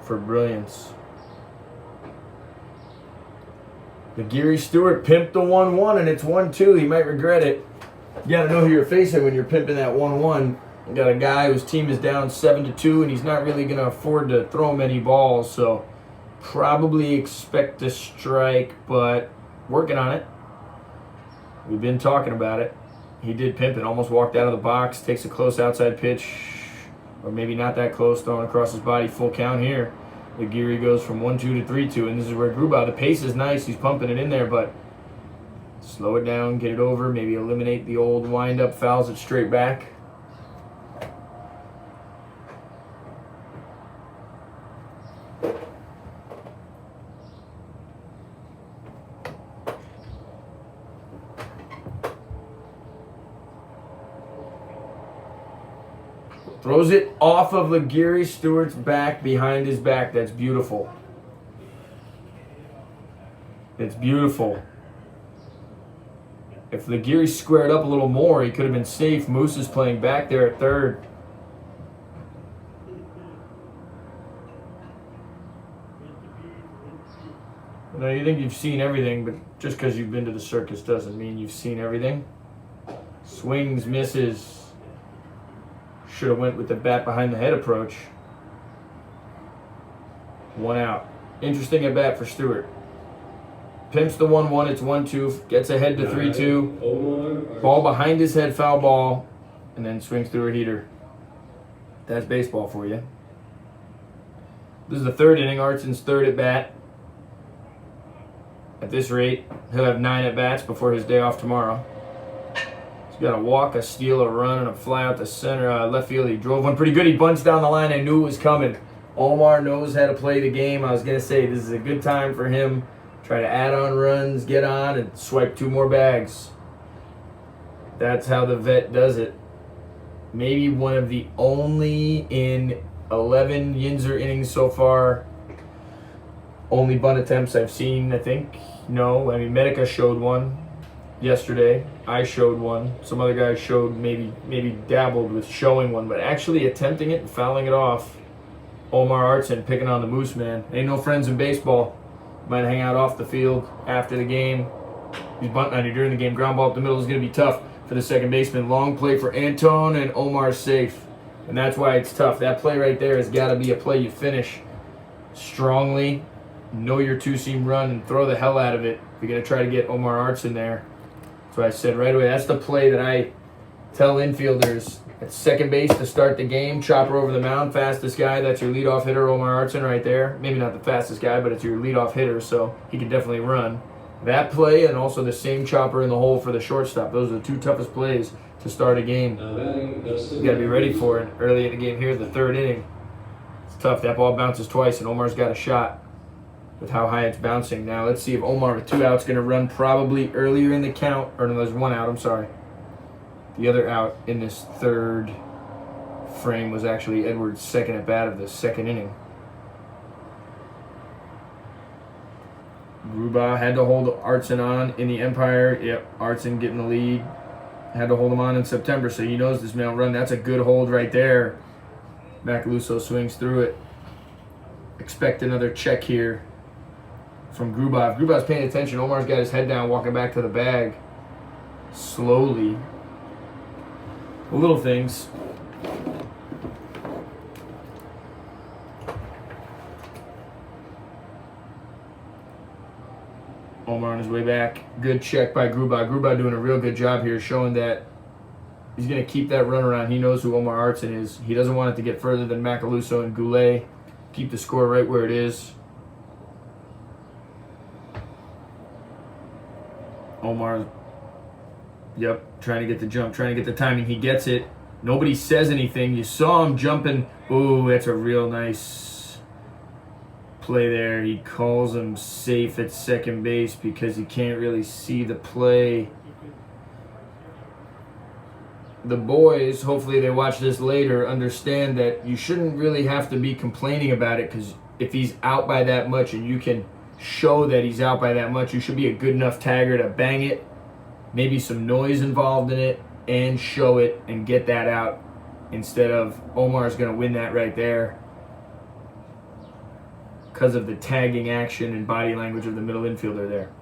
for Brilliance. The Gary Stewart pimped the 1-1, and it's 1-2. He might regret it. You gotta know who you're facing when you're pimping that 1-1. You got a guy whose team is down 7-2, and he's not really gonna afford to throw many balls, so probably expect a strike, but working on it. We've been talking about it. He did pimp it, almost walked out of the box, takes a close outside pitch, or maybe not that close, throwing across his body, full count here. The Geary goes from 1-2 to 3-2, and this is where Gruba, the pace is nice, he's pumping it in there, but slow it down, get it over, maybe eliminate the old wind-up, fouls it straight back. Throws it off of Gary Stewart's back, behind his back. That's beautiful. It's beautiful. If Gary squared up a little more, he could have been safe. Moose is playing back there at third. Now you think you've seen everything, but just because you've been to the circus doesn't mean you've seen everything. Swings, misses. Should have went with the bat behind the head approach. 1 out. Interesting at bat for Stewart. Pimps the 1-1, it's 1-2, gets ahead to 3-2. Ball behind his head, foul ball, and then swings through a heater. That's baseball for you. This is the 3rd inning, Artson's 3rd at bat. At this rate, he'll have 9 at bats before his day off tomorrow. He's got a walk, a steal, a run, and a fly out to center, left field. He drove one pretty good. He bunched down the line. I knew it was coming. Omar knows how to play the game. I was going to say this is a good time for him. Try to add on runs, get on, and swipe 2 more bags. That's how the vet does it. Maybe one of the only in 11 Yinzer innings so far. Only bunt attempts I've seen, I think. No, I mean, Medica showed one yesterday. I showed one. Some other guys showed, maybe dabbled with showing one, but actually attempting it and fouling it off. Omar Artson picking on the Moose, man. Ain't no friends in baseball. Might hang out off the field after the game. He's bunting on you during the game. Ground ball up the middle is going to be tough for the second baseman. Long play for Antone, and Omar's safe. And that's why it's tough. That play right there has got to be a play you finish strongly. know your two-seam run and throw the hell out of it. You're going to try to get Omar Arts in there. That's what I said right away. That's the play that I tell infielders at second base to start the game. Chopper over the mound, fastest guy. That's your leadoff hitter, Omar Artson, right there. Maybe not the fastest guy, but it's your leadoff hitter, so he can definitely run. That play and also the same chopper in the hole for the shortstop. Those are the two toughest plays to start a game. You got to be ready for it early in the game here, the third inning. It's tough. That ball bounces twice, and Omar's got a shot with how high it's bouncing. Now let's see if Omar with 2 outs going to run probably earlier in the count. Or no, there's 1 out, I'm sorry. The other out in this third frame was actually Edwards' second at bat of the second inning. Gruba had to hold Artson on in the Empire. Yep, Artson getting the lead. Had to hold him on in September, so he knows this man will run. That's a good hold right there. Macaluso swings through it. Expect another check here from Gruba. If Gruba's paying attention, Omar's got his head down, walking back to the bag. Slowly. Little things. Omar on his way back. Good check by Gruba. Gruba doing a real good job here, showing that he's going to keep that run around. He knows who Omar Artson is. He doesn't want it to get further than Macaluso and Goulet. Keep the score right where it is. Omar, yep, trying to get the jump, trying to get the timing. He gets it. Nobody says anything. You saw him jumping. Ooh, that's a real nice play there. He calls him safe at second base because he can't really see the play. The boys, hopefully they watch this later, understand that you shouldn't really have to be complaining about it, because if he's out by that much and you can show that he's out by that much, you should be a good enough tagger to bang it, maybe some noise involved in it, and show it and get that out, instead of Omar's going to win that right there because of the tagging action and body language of the middle infielder there.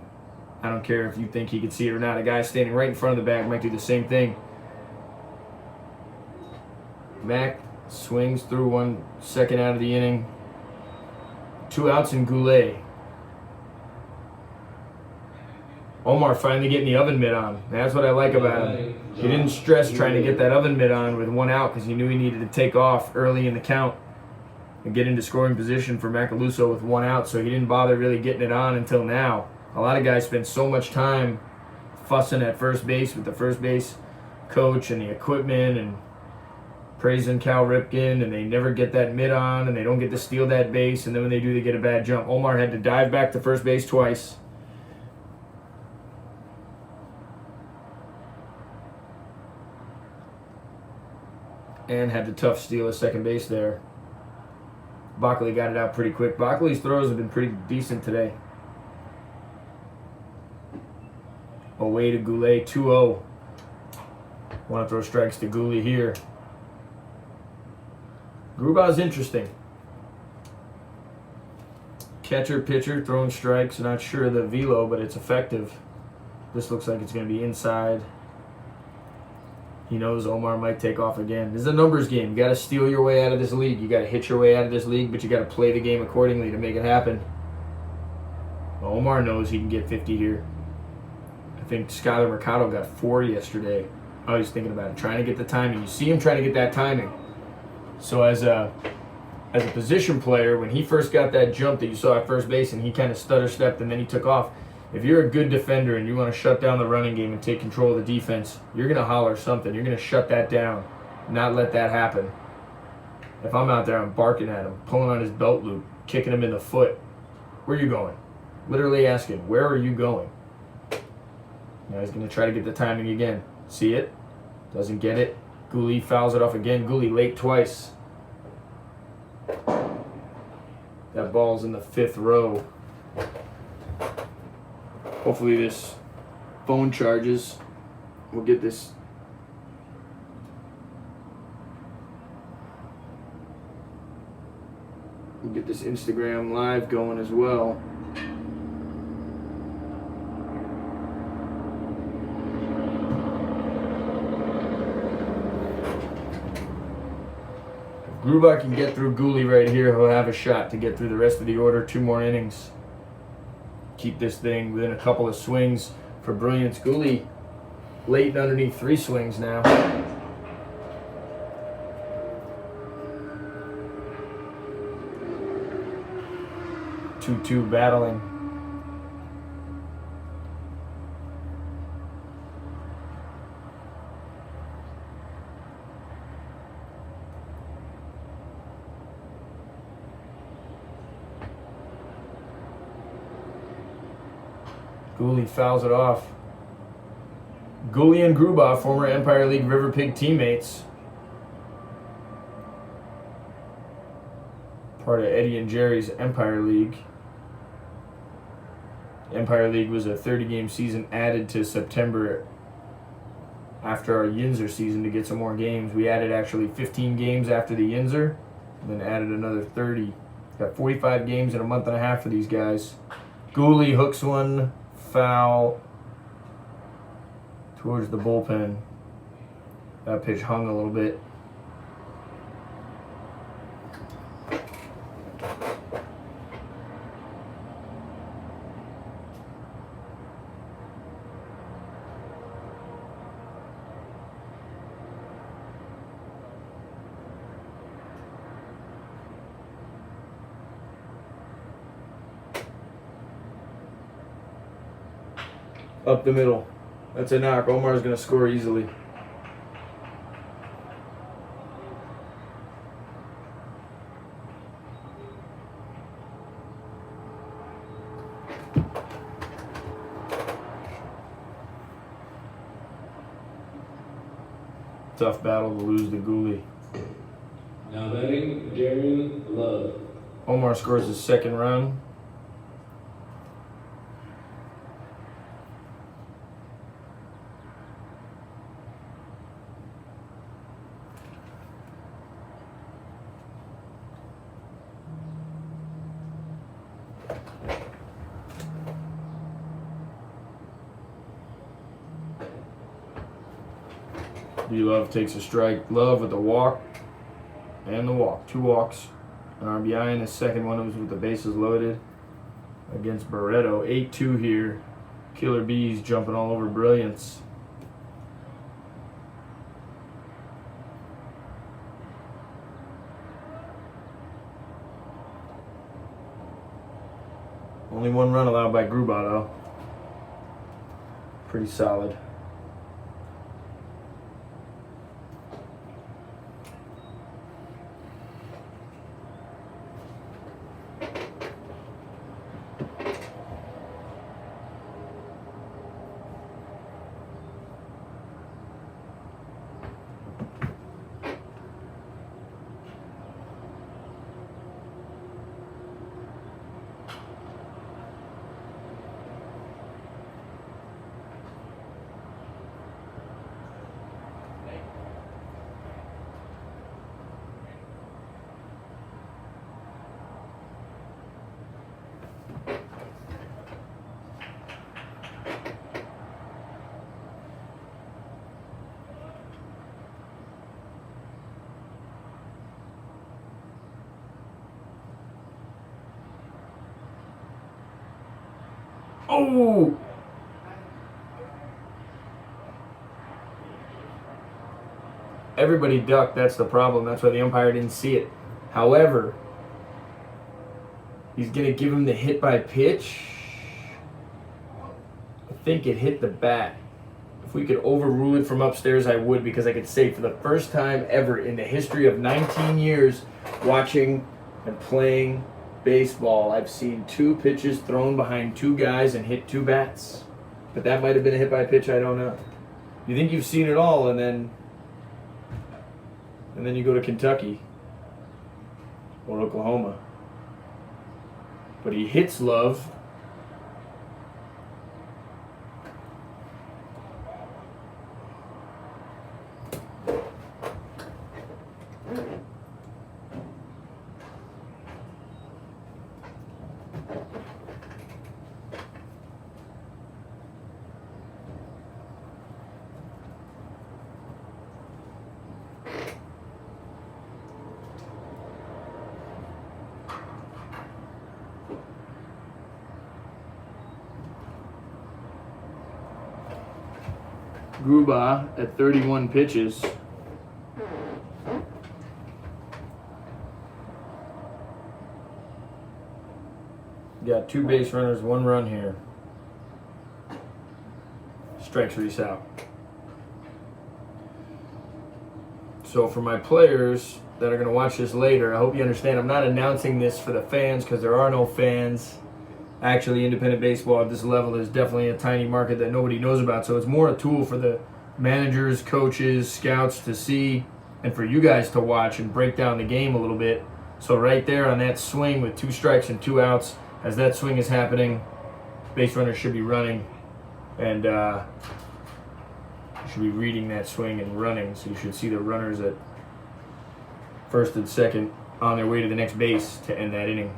I don't care if you think he could see it or not. A guy standing right in front of the bag might do the same thing. Mac swings through 1 second out of the inning. 2 outs in Goulet. Omar finally getting the oven mitt on. That's what I like about him. He didn't stress trying to get that oven mitt on with 1 out because he knew he needed to take off early in the count and get into scoring position for Macaluso with 1 out, so he didn't bother really getting it on until now. A lot of guys spend so much time fussing at first base with the first base coach and the equipment and praising Cal Ripken, and they never get that mitt on, and they don't get to steal that base, and then when they do, they get a bad jump. Omar had to dive back to first base twice. And had the tough steal at second base there. Bockley got it out pretty quick. Bockley's throws have been pretty decent today. Away to Goulet, 2-0. Want to throw strikes to Goulet here. Gruba's interesting. Catcher, pitcher, throwing strikes. Not sure of the velo, but it's effective. This looks like it's going to be inside. He knows Omar might take off again. This is a numbers game. You got to steal your way out of this league. You got to hit your way out of this league, but you got to play the game accordingly to make it happen. Well, Omar knows he can get 50 here. I think Skyler Mercado got 4 yesterday. Oh, he's thinking about it, trying to get the timing. You see him trying to get that timing. So as a position player, when he first got that jump that you saw at first base and he kind of stutter-stepped and then he took off, if you're a good defender and you want to shut down the running game and take control of the defense, you're going to holler something. You're going to shut that down, not let that happen. If I'm out there, I'm barking at him, pulling on his belt loop, kicking him in the foot. Where are you going? Literally asking, where are you going? Now he's going to try to get the timing again. See it? Doesn't get it. Goulet fouls it off again. Goulet late twice. That ball's in the 5th row. Hopefully this phone charges. We'll get this. We'll get this Instagram live going as well. If Gruba can get through Goulet right here, he'll have a shot to get through the rest of the order. 2 more innings. keep this thing within a couple of swings for Brilliance. Gooley late and underneath 3 swings now. 2-2 battling. Gooley fouls it off. Gooley and Gruba, former Empire League River Pig teammates. Part of Eddie and Jerry's Empire League. Empire League was a 30-game season added to September after our Yinzer season to get some more games. We added actually 15 games after the Yinzer, and then added another 30. Got 45 games in a month and a half for these guys. Gooley hooks one, foul towards the bullpen. That pitch hung a little bit. Up the middle. That's a knock. Omar's going to score easily. Tough battle to lose to Gooley. Now batting, Darian Love. Omar scores his second run. D-Love takes a strike. Love with the walk and the walk. 2 walks. An RBI, and his second one was with the bases loaded against Barreto. 8-2 here. Killer Bees jumping all over Brilliance. Only 1 run allowed by Gruba, though. Pretty solid. Oh! Everybody ducked. That's the problem. That's why the umpire didn't see it. However, he's going to give him the hit by pitch. I think it hit the bat. If we could overrule it from upstairs, I would, because I could say for the first time ever in the history of 19 years watching and playing baseball, I've seen 2 pitches thrown behind 2 guys and hit 2 bats. But that might have been a hit by pitch, I don't know. You think you've seen it all, and then you go to Kentucky or Oklahoma. But he hits Love. Gruba at 31 pitches. Got 2 base runners, 1 run here. Strikes Reese out. So for my players that are going to watch this later, I hope you understand I'm not announcing this for the fans because there are no fans. Actually, independent baseball at this level is definitely a tiny market that nobody knows about. So it's more a tool for the managers, coaches, scouts to see and for you guys to watch and break down the game a little bit. So right there on that swing with 2 strikes and 2 outs, as that swing is happening, base runner should be running and you should be reading that swing and running. So you should see the runners at first and second on their way to the next base to end that inning.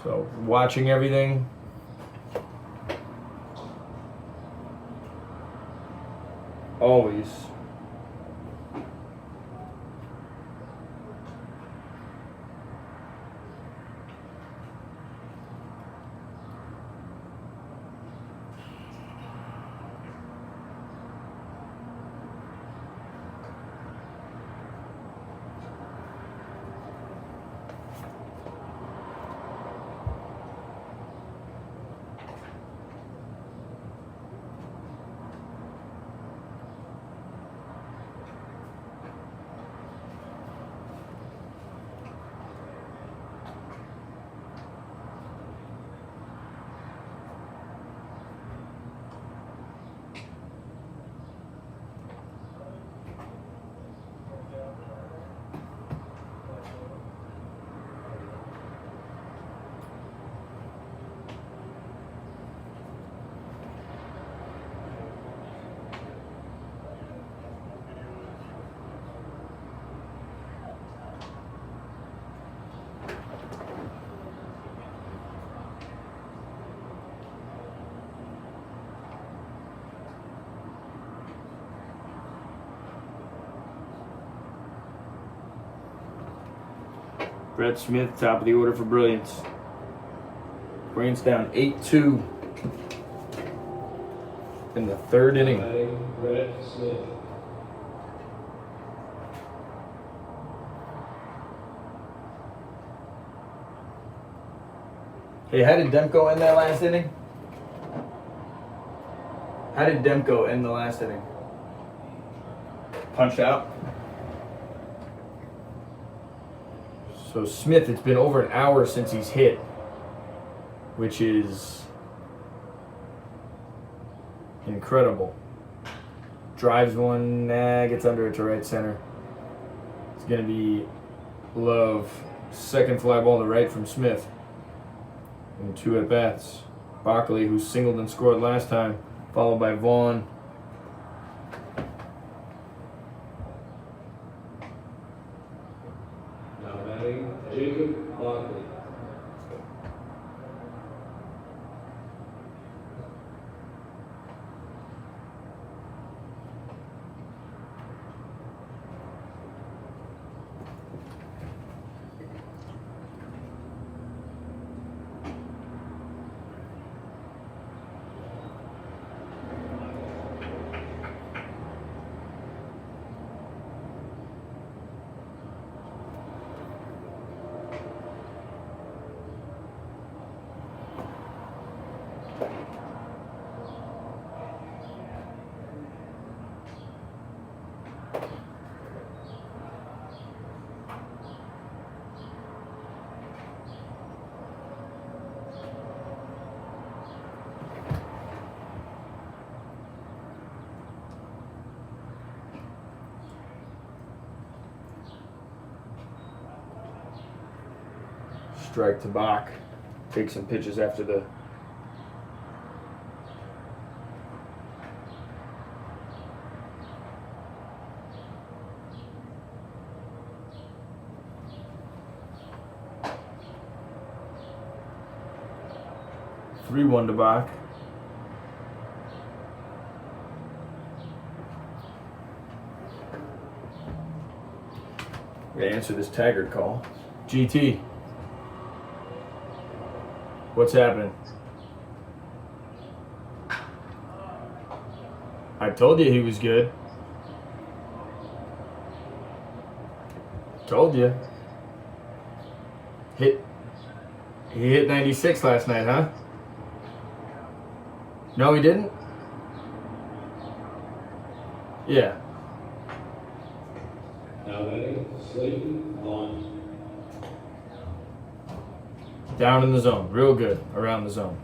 So watching everything. Always. Brett Smith, top of the order for Brilliance. Brilliance down 8-2 in the 3rd inning. Batting, Brett Smith. Hey, how did Demko end that last inning? How did Demko end the last inning? Punched out? So Smith, it's been over an hour since he's hit, which is incredible. Drives one, gets under it to right center. It's going to be Love. Second fly ball to right from Smith. And 2 at bats. Bockley, who singled and scored last time, followed by Vaughn. Now batting, Jacob Bockley. Strike to Bach. Take some pitches after the (3-1) to Bach. We gotta answer this Taggart call. GT. What's happening? told you he was good. Told you. He hit 96 last night, huh? No, he didn't? Yeah. Now batting, Slayton Vaughn. Down in the zone. Real good around the zone.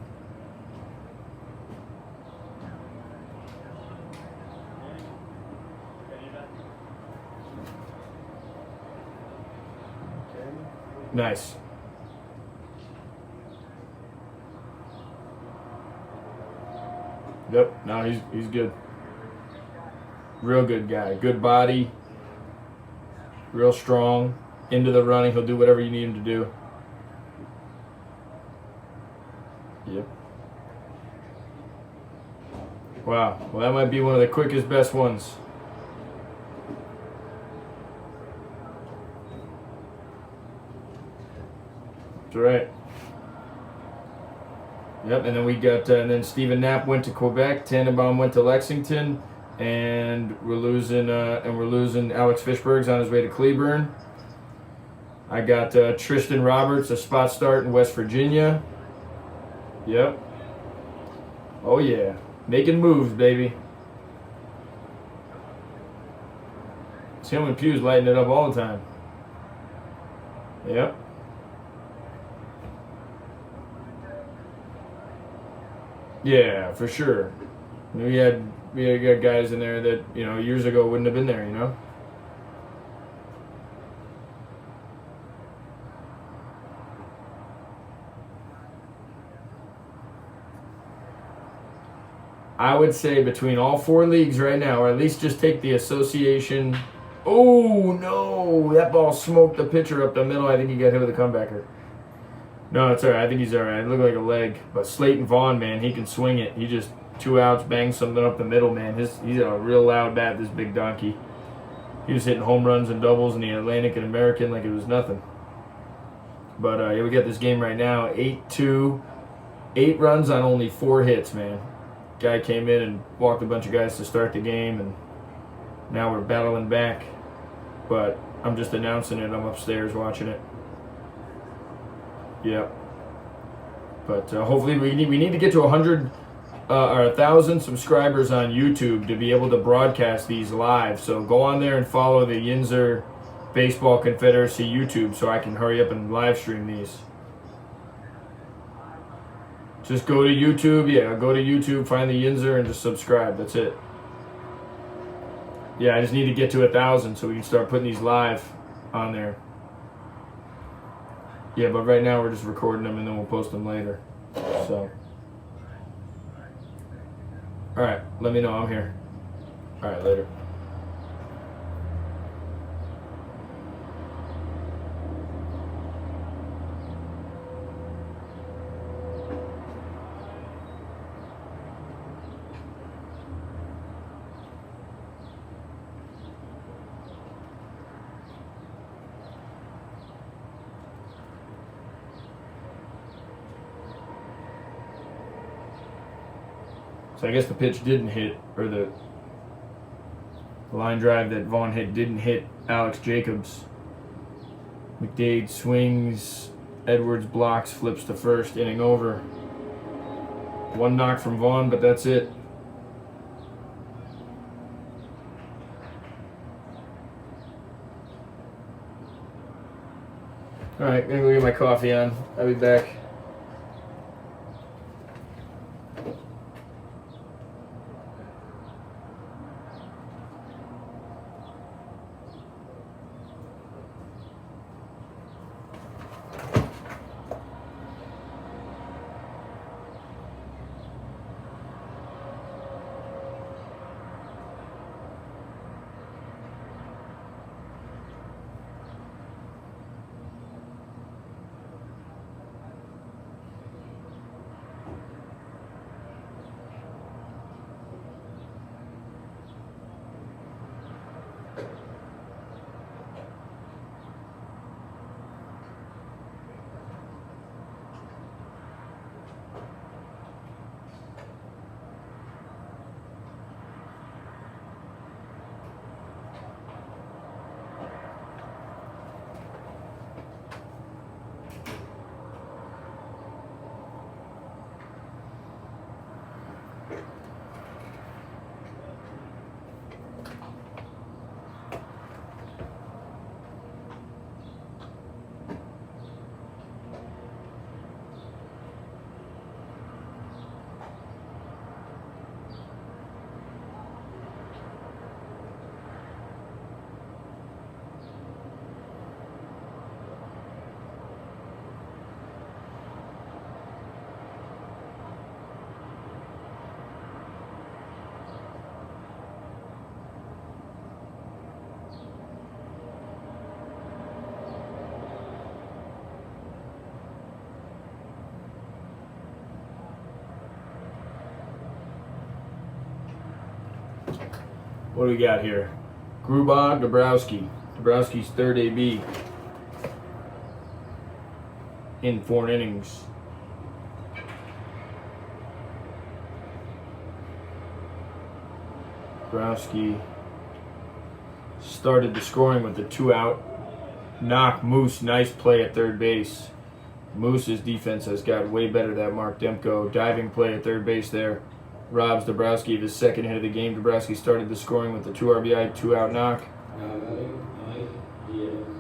Nice. Yep, no, he's good. Real good guy. Good body. Real strong. Into the running. He'll do whatever you need him to do. Yep. Wow. Well, that might be one of the quickest, best ones. That's right. Yep, and then we got, and then Stephen Knapp went to Quebec, Tannenbaum went to Lexington, and we're losing Alex Fishberg's on his way to Cleburne. I got Tristan Roberts, a spot start in West Virginia. Yep. Oh yeah, making moves, baby. It's him and Pugh's lighting it up all the time. Yep. Yeah, for sure. We had got guys in there that, you know, years ago wouldn't have been there, you know. I would say between all four leagues right now, or at least just take the association. Oh no, that ball smoked the pitcher up the middle. I think he got hit with a comebacker. No, it's all right. I think he's all right. It looked like a leg. But Slayton Vaughn, man, he can swing it. He just 2 outs, bangs something up the middle, man. He's a real loud bat, this big donkey. He was hitting home runs and doubles in the Atlantic and American like it was nothing. But yeah, we got this game right now, 8-2. 8 runs on only 4 hits, man. Guy came in and walked a bunch of guys to start the game, and now we're battling back. But I'm just announcing it. I'm upstairs watching it. Yeah, but hopefully we need to get to 100 or 1,000 subscribers on YouTube to be able to broadcast these live. So go on there and follow the Yinzer Baseball Confederacy YouTube so I can hurry up and live stream these. Just go to YouTube. Yeah, go to YouTube, find the Yinzer, and just subscribe. That's it. Yeah, I just need to get to 1,000 so we can start putting these live on there. Yeah, but right now we're just recording them and then we'll post them later. So, all right, let me know. I'm here. All right, later. So I guess the pitch didn't hit, or the line drive that Vaughn hit didn't hit Alex Jacobs. McDade swings, Edwards blocks, flips to first, inning over. 1 knock from Vaughn, but that's it. All right, I'm gonna go get my coffee on. I'll be back. What do we got here? Grubauer, Dabrowski. Dabrowski's third AB in 4 innings. Dabrowski started the scoring with the 2-out knock. Moose, nice play at third base. Moose's defense has got way better than Mark Demko. Diving play at third base there. Robs Dabrowski of his second hit of the game. Dabrowski started the scoring with the 2 RBI, 2-out knock.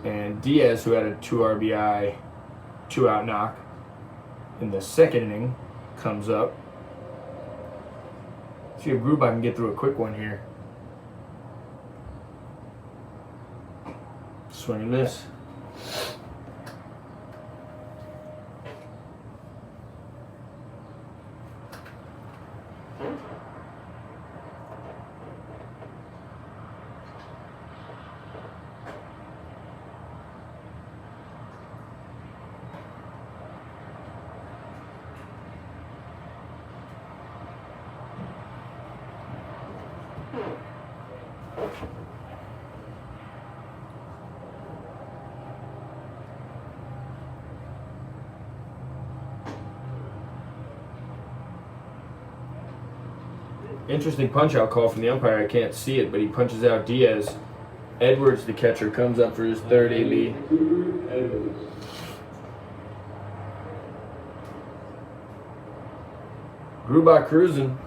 And Diaz, who had a 2 RBI, 2-out knock in the second inning, comes up. See if Grubauer can get through a quick one here. Swing and miss. Interesting punch-out call from the umpire. I can't see it, but he punches out Diaz. Edwards, the catcher, comes up for his third AB. Grubauer cruising.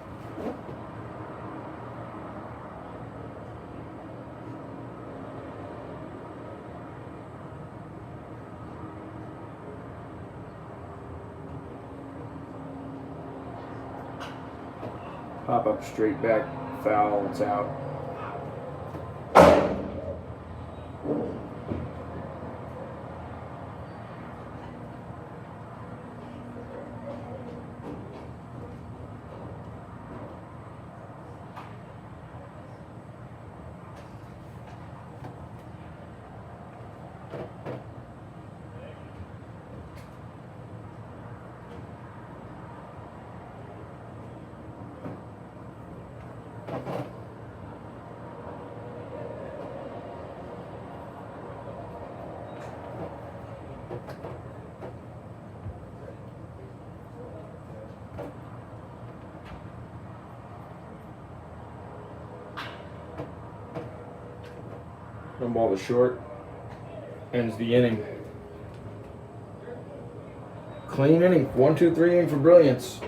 Pop up straight back, foul, it's out. One ball to short. Ends the inning. Clean inning. 1-2-3 inning for Brilliance.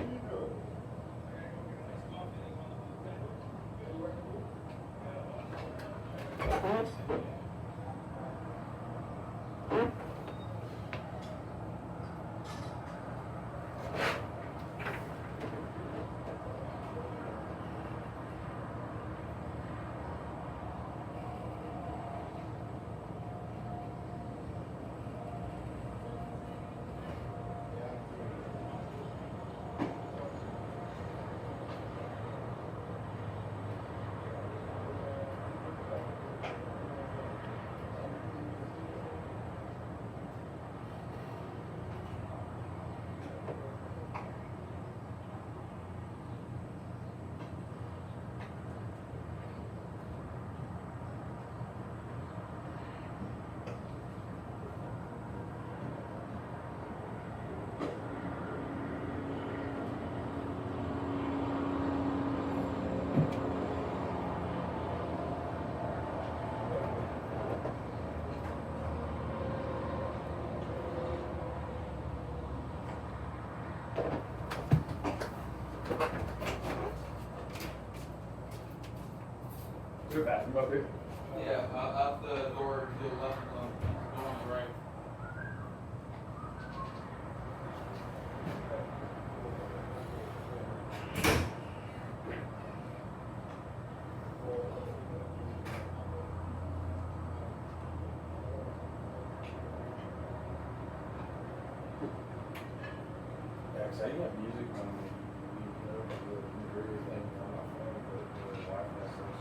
Is there a bathroom up here? Yeah, out the door to the left, the one on the right. Yeah, 'cause I didn't have music on the radio thing on my phone, but the Wi-Fi stuff.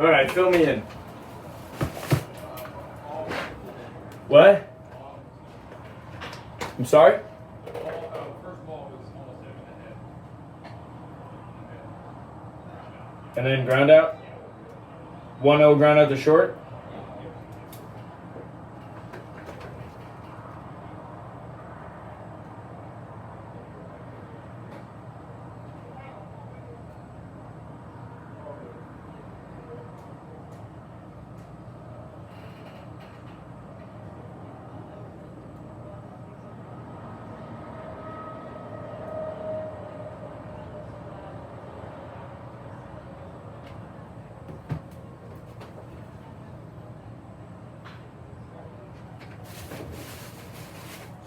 All right, fill me in. What? I'm sorry? And then ground out? 1-0 ground out to short?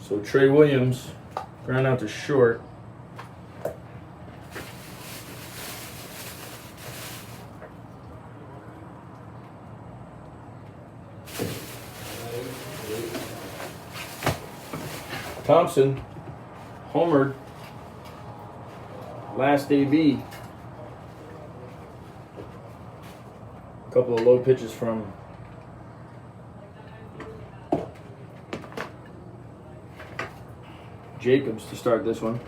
So Trey Williams, ground out to short. Thompson, homered. Last AB. A couple of low pitches from Jacobs to start this one.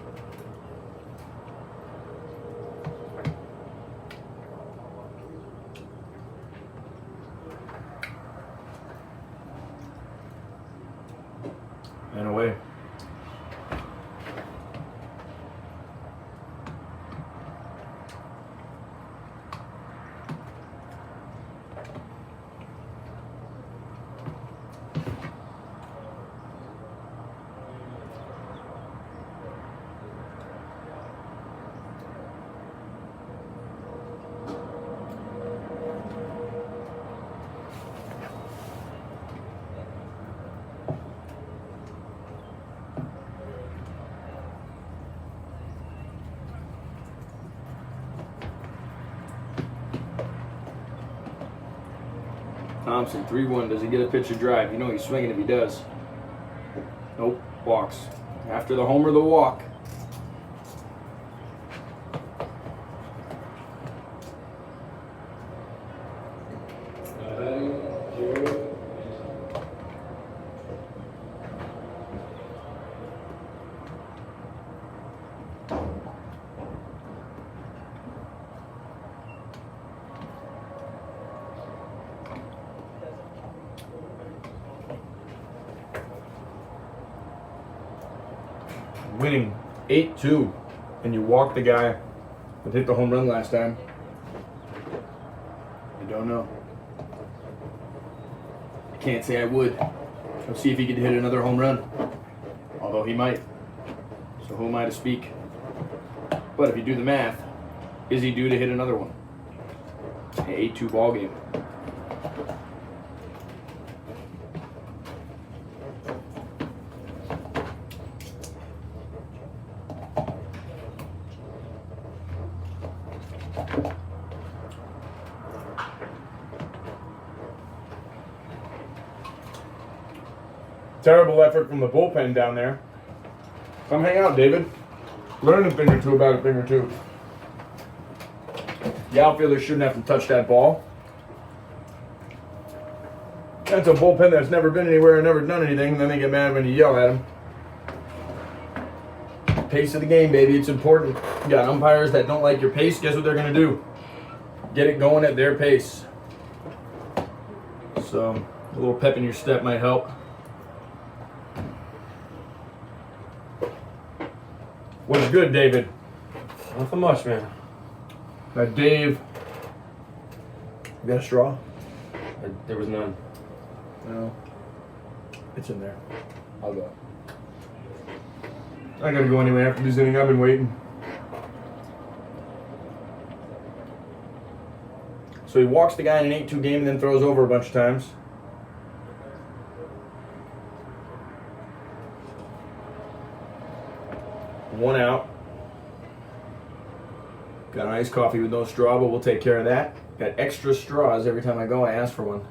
And away. Thompson, 3-1. Does he get a pitch or drive? You know he's swinging if he does. Nope, walks. After the homer, the walk. Winning 8-2, and you walk the guy that hit the home run last time. You don't know. Can't say I would. Let's see if he could hit another home run. Although he might. So who am I to speak? But if you do the math, is he due to hit another one? An 8-2 ball game. Terrible effort from the bullpen down there. Come hang out, David. Learn a thing or two about a thing or two. The outfielder shouldn't have to touch that ball. That's a bullpen that's never been anywhere and never done anything, and then they get mad when you yell at them. Pace of the game, baby. It's important. You got umpires that don't like your pace. Guess what they're going to do? Get it going at their pace. So, a little pep in your step might help. What's good, David? Nothing much, man. Dave. You got a straw? There was none. No. It's in there. I'll go. I gotta go anyway after this inning. I've been waiting. So he walks the guy in an 8-2 game and then throws over a bunch of times. One out. Got an iced coffee with no straw, but we'll take care of that. Got extra straws every time I go. I ask for one.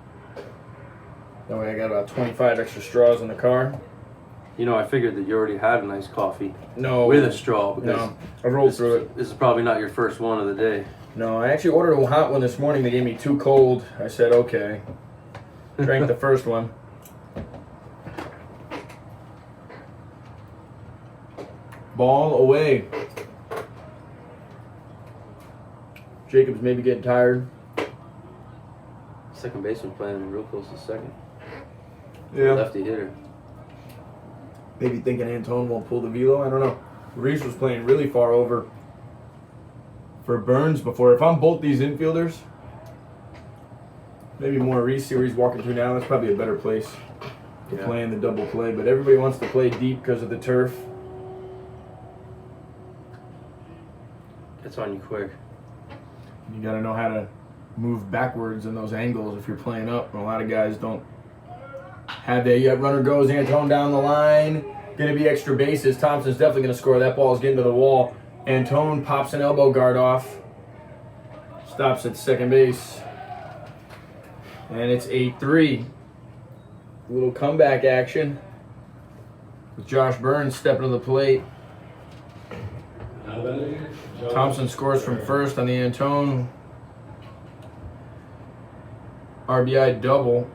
That way I got about 25 extra straws in the car. You know, I figured that you already had a nice coffee No. with a straw because No. I rolled through it. this is probably not your first one of the day. No, I actually ordered a hot one this morning. They gave me 2 cold. I said, okay. Drank the first one. Ball away. Jacob's maybe getting tired. Second baseman playing real close to second. Yeah. Lefty hitter. Maybe thinking Antone won't pull the velo. I don't know. Reese was playing really far over for Burns before. If I'm both these infielders, maybe more Reese series walking through now. That's probably a better place to play in the double play. But everybody wants to play deep because of the turf. Gets on you quick. You got to know how to move backwards in those angles if you're playing up. And a lot of guys don't have that yet. Runner goes, Antone down the line. Going to be extra bases. Thompson's definitely going to score. That ball's getting to the wall. Antone pops an elbow guard off. Stops at second base. And it's 8-3. A little comeback action with Josh Burns stepping to the plate. Thompson scores from first on the Antone RBI double.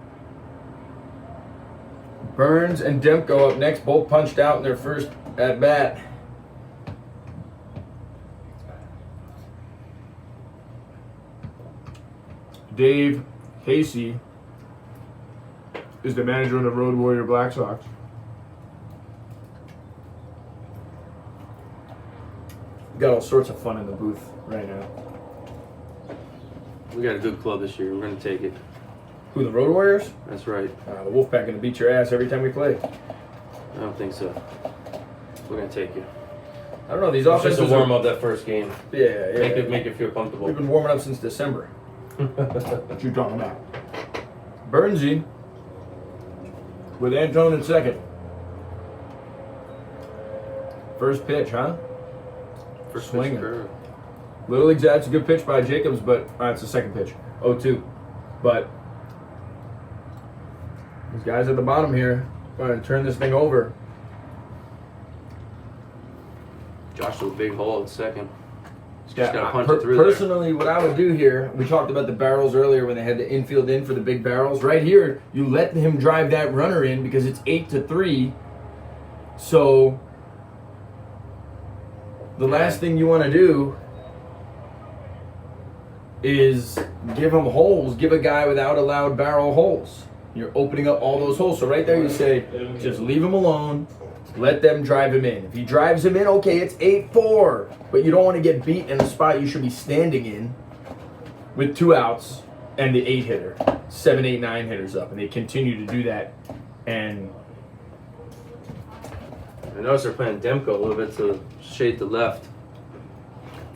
Burns and Demko up next, both punched out in their first at bat. Dave Hasey is the manager of the Road Warrior Black Sox. Got all sorts of fun in the booth right now. We got a good club this year. We're going to take it. Who, the Road Warriors? That's right. The Wolfpack gonna beat your ass every time we play. I don't think so. We're going to take it. I don't know, these It's offenses just a warm up that first game. Yeah. Make it feel comfortable. We've been warming up since December. What you talking about? Burnsy with Antone in second. First pitch, huh? First Swinging. curve. Little exact. It's a good pitch by Jacobs, but it's the second pitch. 0-2. But these guys at the bottom here trying to turn this thing over. Josh to a big hole at second. Yeah, gotta punch it through there. personally, what I would do here, we talked about the barrels earlier when they had the infield in for the big barrels. Right here, you let him drive that runner in because it's 8-3. So the last thing you want to do is give him holes. Give a guy without allowed barrel holes. You're opening up all those holes. So right there you say, just leave him alone. Let them drive him in. If he drives him in, okay, it's 8-4. But you don't want to get beat in a spot you should be standing in with 2 outs and the 8 hitter. 7, 8, 9 hitters up. And they continue to do that. And I notice they're playing Demko a little bit to shade the left,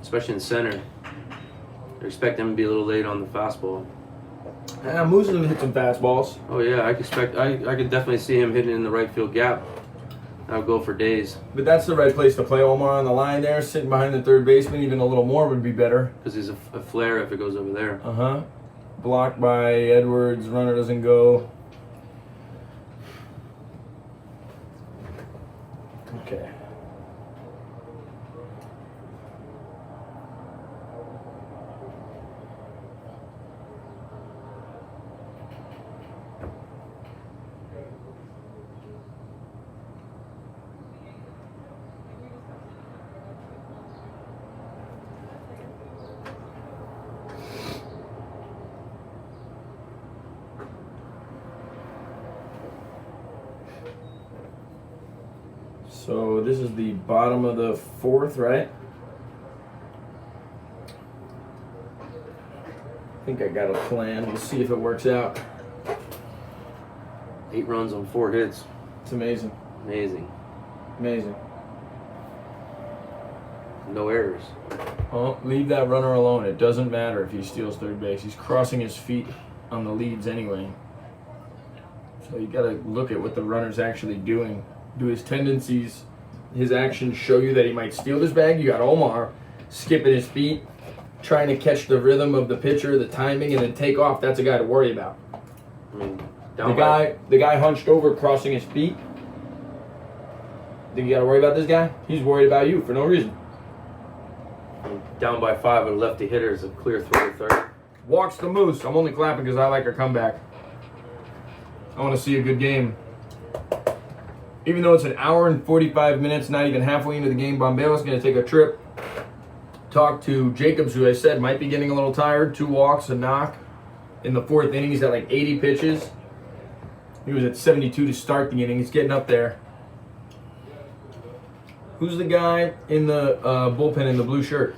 especially in center. I expect them to be a little late on the fastball. Moose is going to hit some fastballs. Oh yeah, I could definitely see him hitting in the right field gap. I'll go for days. But that's the right place to play. Omar on the line there, sitting behind the third baseman. Even a little more would be better. Because he's a flare if it goes over there. Blocked by Edwards. Runner doesn't go. Okay. So this is the bottom of the fourth, right? I think I got a plan. We'll see if it works out. 8 runs on 4 hits. It's amazing. Amazing. Amazing. No errors. Oh, leave that runner alone. It doesn't matter if he steals third base. He's crossing his feet on the leads anyway. So you got to look at what the runner's actually doing. Do his tendencies, his actions show you that he might steal this bag? You got Omar skipping his feet, trying to catch the rhythm of the pitcher, the timing, and then take off. That's a guy to worry about. I mean, The guy hunched over, crossing his feet. Think you got to worry about this guy? He's worried about you for no reason. down by 5 and lefty hitters, a clear throw to third. Walks the Moose. I'm only clapping because I like her comeback. I want to see a good game. Even though it's an hour and 45 minutes, not even halfway into the game, Bombero's going to take a trip. Talk to Jacobs, who I said might be getting a little tired. 2 walks, a knock. In the 4th inning, he's at like 80 pitches. He was at 72 to start the inning. He's getting up there. Who's the guy in the bullpen in the blue shirt?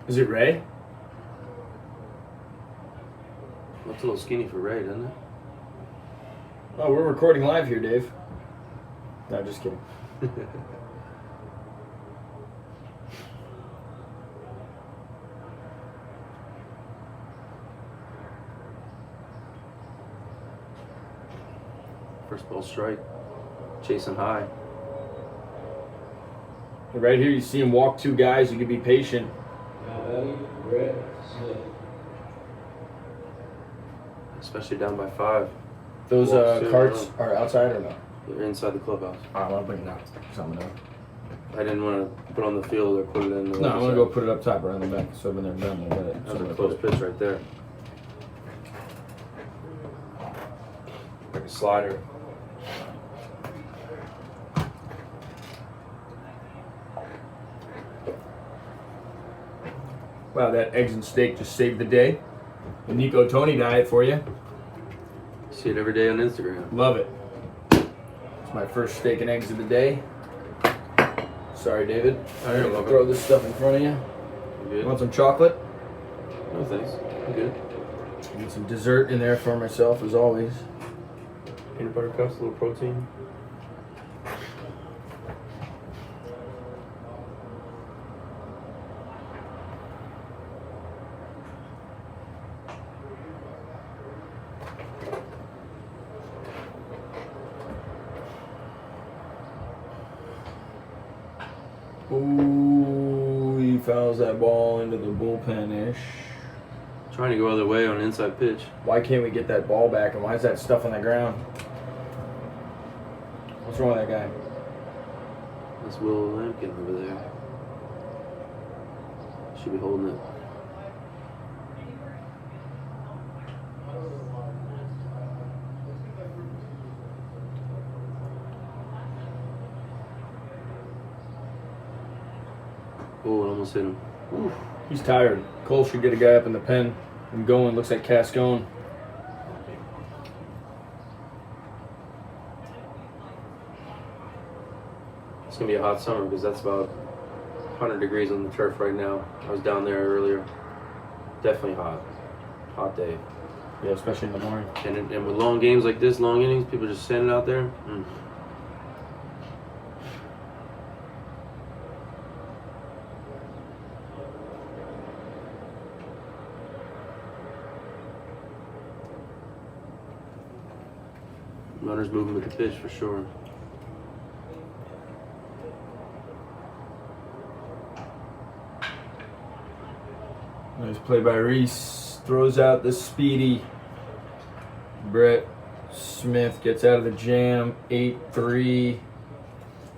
Is it Ray? Looks a little skinny for Ray, doesn't it? Oh, we're recording live here, Dave. No, just kidding. First ball strike. Chasing high. Right here, you see him walk 2 guys. You can be patient. Now batting, Brett Smith. Especially down by 5. Those Walks too, carts yeah. are outside or no? They're inside the clubhouse. I want to bring it out. Something down. I didn't want to put on the field or put it in the No, I'm going to go put it up top around the back. So when they're done, they'll get it. That's So a close pitch right there. Like a slider. Wow, that eggs and steak just saved the day. The Nico Tony diet for you. See it every day on Instagram. Love it. It's my first steak and eggs of the day. Sorry, David. Oh, you're I'm gonna welcome. throw this stuff in front of you. You good? Want some chocolate? No thanks. I'm good. Need some dessert in there for myself, as always. Peanut butter cups, a little protein. Ooh, he fouls that ball into the bullpen-ish. Trying to go other way on an inside pitch. Why can't we get that ball back, and why is that stuff on the ground? What's wrong with that guy? That's Will Lampkin over there. Should be holding it. Oh, it almost hit him. Oof. He's tired. Cole should get a guy up in the pen and going. Looks like Cascone. It's gonna be a hot summer because that's about 100 degrees on the turf right now. I was down there earlier. Definitely hot. Hot day. Yeah, especially in the morning. And with long games like this, long innings, people just standing out there. Runners moving with the pitch for sure. Nice play by Reese. Throws out the speedy. Brett Smith gets out of the jam. 8-3.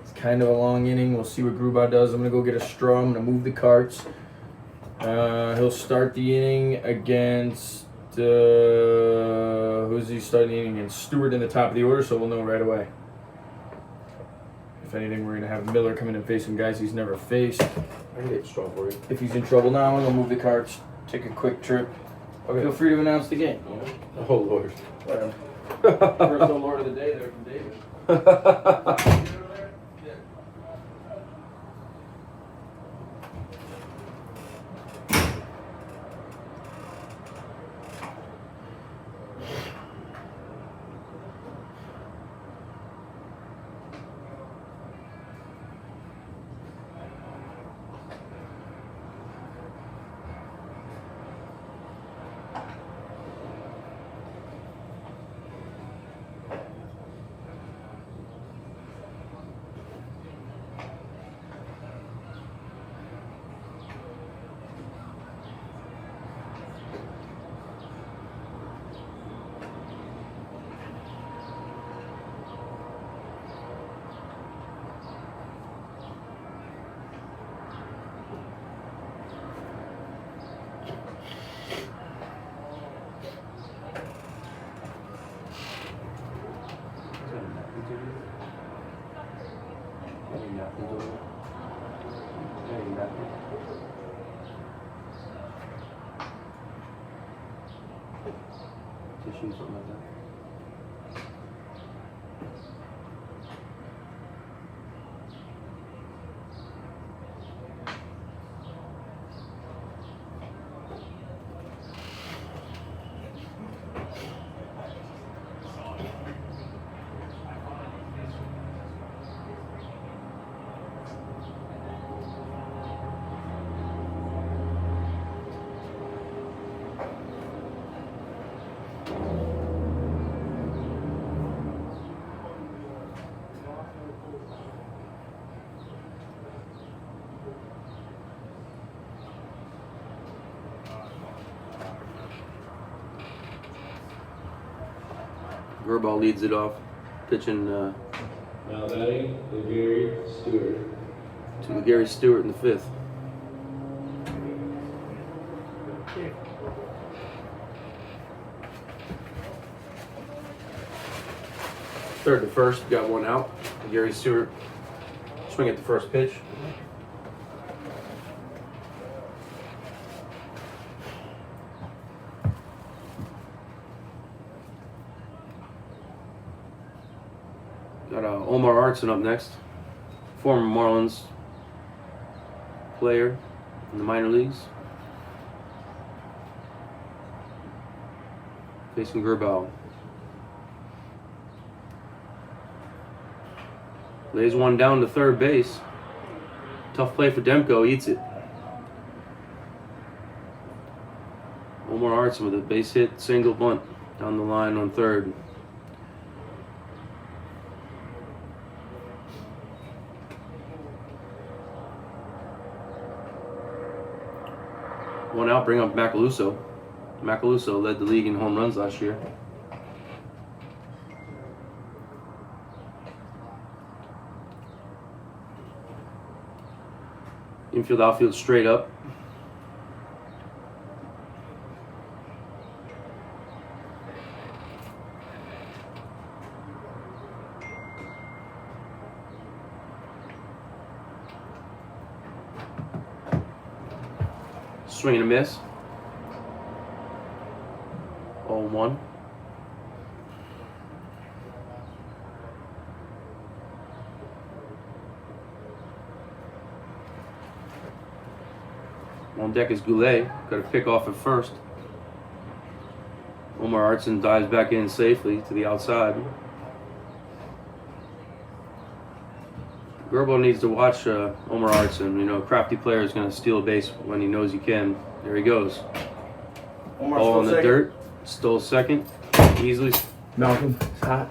It's kind of a long inning. We'll see what Grubauer does. I'm going to go get a straw. I'm going to move the carts. He'll start the inning against... who's he starting the inning against? Stewart in the top of the order, so we'll know right away. If anything, we're going to have Miller come in and face some guys he's never faced. I can get straw for you. If he's in trouble now, I'm going to move the carts, take a quick trip. Okay. Feel free to announce the game. You know? Oh Lord. Whatever. First old Lord of the day there from David. napkins over there? Yeah, you napkins. Tissue, something like that. Gerball leads it off, pitching Now batting, the Gary Stewart. to Gary Stewart in the 5th. Third to first, got one out. Gary Stewart swing at the first pitch. Got Omar Artson up next, former Marlins player in the minor leagues. Facing Gerbauer. Lays one down to third base. Tough play for Demko, eats it. Omar Artson with a base hit, single bunt down the line on third. One out, bring up Macaluso. Macaluso led the league in home runs last year. Infield, outfield straight up. Swing and a miss. 0-1. On deck is Goulet. Got a pick off at first. Omar Artson dives back in safely to the outside. Gerbo needs to watch Omar Artson. You know, a crafty player is going to steal a base when he knows he can. There he goes. Omar Ball stole in the second. dirt. Stole second. Easily. Malcolm, it's hot.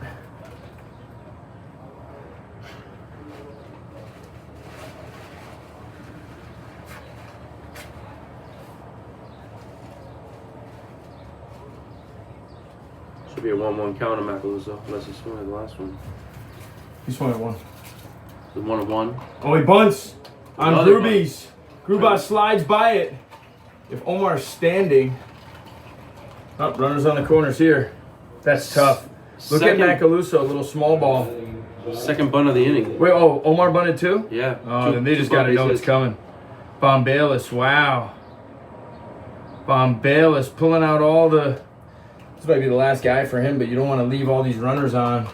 Should be a 1-1 count on Macaluso, unless he swung at the last one. He swung at one. The 1-1. Oh, he bunts on Another Gruby's. Grubauer slides by it. If Omar's standing. Oh, runners on the corners here. That's tough. Look Second- at Macaluso, a little small ball. Second bunt of the inning. Wait, oh, Omar bunted too? Yeah. Oh, then they just got to know it's coming. Bombalis, wow. Bombalis pulling out all the. This might be the last guy for him, but you don't want to leave all these runners on.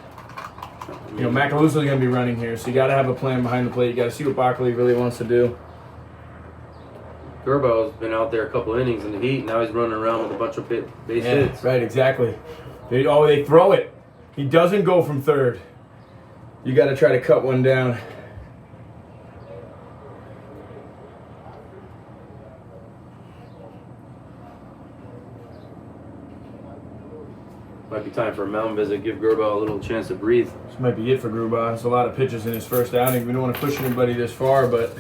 You know, Macaluso's going to be running here, so you got to have a plan behind the plate. You got to see what Barkley really wants to do. Gerbo's been out there a couple innings in the heat. Now he's running around with a bunch of base Yeah, hits. right, exactly. They throw it. He doesn't go from third. You got to try to cut one down. Might be time for a mound visit. Give Gerbo a little chance to breathe. This might be it for Grubauer. There's a lot of pitches in his first outing. We don't want to push anybody this far, but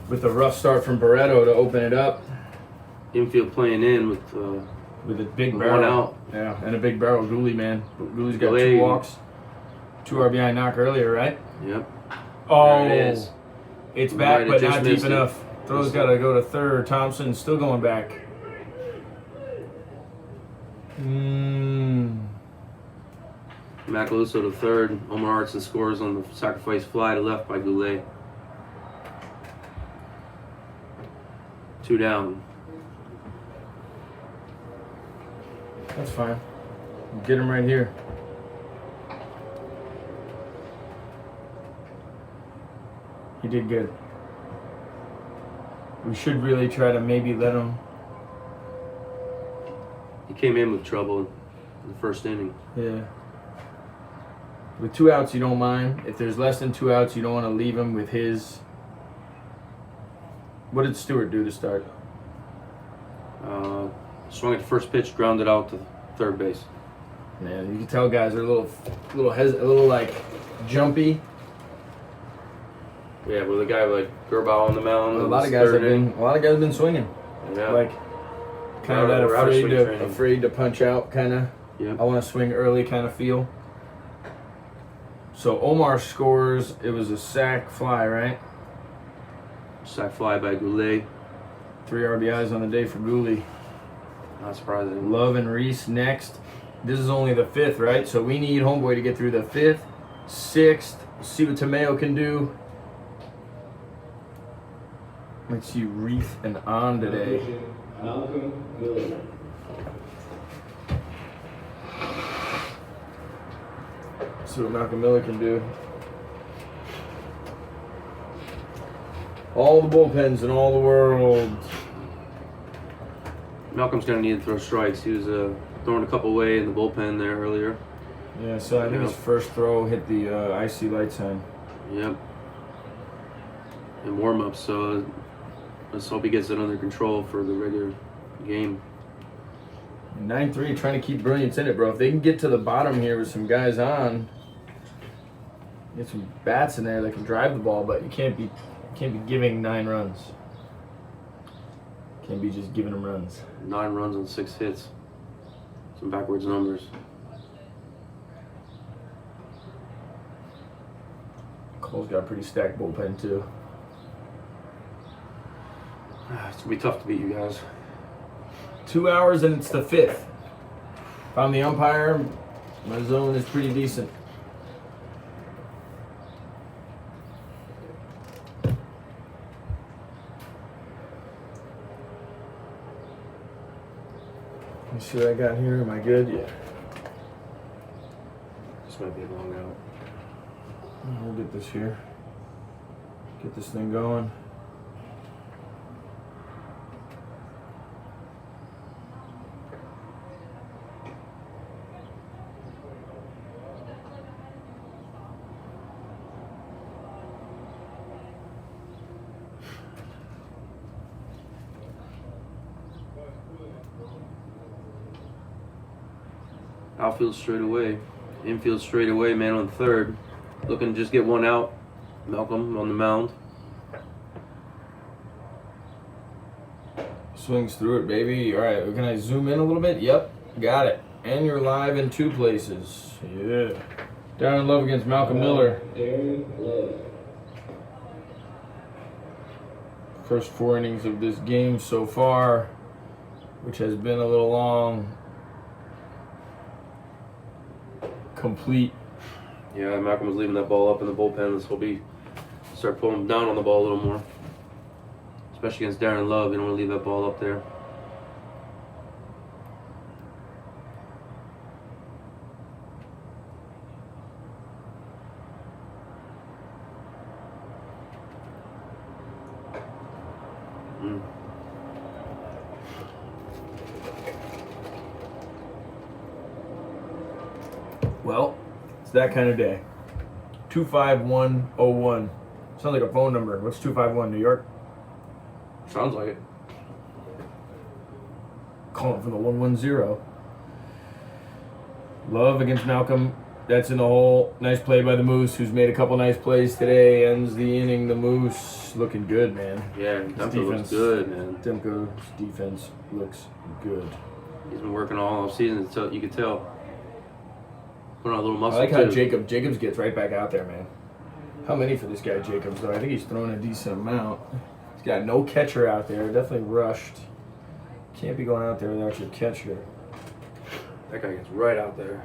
with the rough start from Barreto to open it up. Infield playing in with With a big one barrel. out. Yeah, and a big barrel. Gooley, man. Gooley's got Gooley. 2 walks. 2 RBI knock earlier, right? Yep. Oh, There it is. it's Might back, have but just not deep missed it. enough. Throw's got to go to third. Thompson still going back. Macaluso to third. Omar Artson scores on the sacrifice fly to left by Goulet. 2 down. That's fine. Get him right here. He did good. We should really try to maybe let him. He came in with trouble in the first inning. Yeah. With 2 outs, you don't mind. If there's less than 2 outs, you don't want to leave him with his. What did Stewart do to start? Swung at the first pitch, grounded out to third base. Man, you can tell guys are a little like jumpy. Yeah, with a guy like Gerbauer on the mound. A lot of guys have been swinging. Yeah. Like kind of that We're out of swing training. afraid to punch out kind of. Yeah. I want to swing early kind of feel. So Omar scores. It was a sac fly, right? Sac fly by Goulet. 3 RBIs on the day for Gooley. Not surprising. Love and Reese next. This is only the 5th, right? So we need Homeboy to get through the 5th, 6th. See what Tomeo can do. Let's see Reese and on today. Malcolm Miller. See what Malcolm Miller can do. All the bullpens in all the world. Malcolm's going to need to throw strikes. He was throwing a couple away in the bullpen there earlier. Yeah, so I think his first throw hit the icy light sign. Yep. And warm-ups, so let's hope he gets it under control for the regular game. 9-3, trying to keep Brilliance in it, bro. If they can get to the bottom here with some guys on, get some bats in there that can drive the ball, but you can't be giving 9 runs. Can't be just giving them runs. 9 runs on 6 hits. Some backwards numbers. Cole's got a pretty stacked bullpen too. It's going to be tough to beat you guys. 2 hours and it's the 5th. If I'm the umpire, my zone is pretty decent. Let me see what I got here. Am I good? Yeah. This might be a long out. We'll get this here. Get this thing going. Outfield straight away. Infield straight away, man on third. Looking to just get 1 out. Malcolm on the mound. Swings through it, baby. All right, can I zoom in a little bit? Yep, got it. And you're live in 2 places. Yeah. Darren Love against Malcolm Miller. Darren Love. First 4 innings of this game so far, which has been a little long. Complete. Yeah, Malcolm was leaving that ball up in the bullpen. Let's hope he start pulling down on the ball a little more. Especially against Darren Love. You don't want to leave that ball up there. Well, it's that kind of day. 25101. Sounds like a phone number. What's 251, New York? Sounds like it. Calling from the 110. Love against Malcolm. That's in the hole. Nice play by the Moose, who's made a couple nice plays today. Ends the inning. The Moose looking good, man. Yeah, Demko looks good, man. Demko's defense looks good. He's been working all off season, so you can tell. Put on a little I muscle like how too. Jacobs gets right back out there, man. How many for this guy, Jacobs, though? I think he's thrown a decent amount. He's got no catcher out there. Definitely rushed. Can't be going out there without your catcher. That guy gets right out there.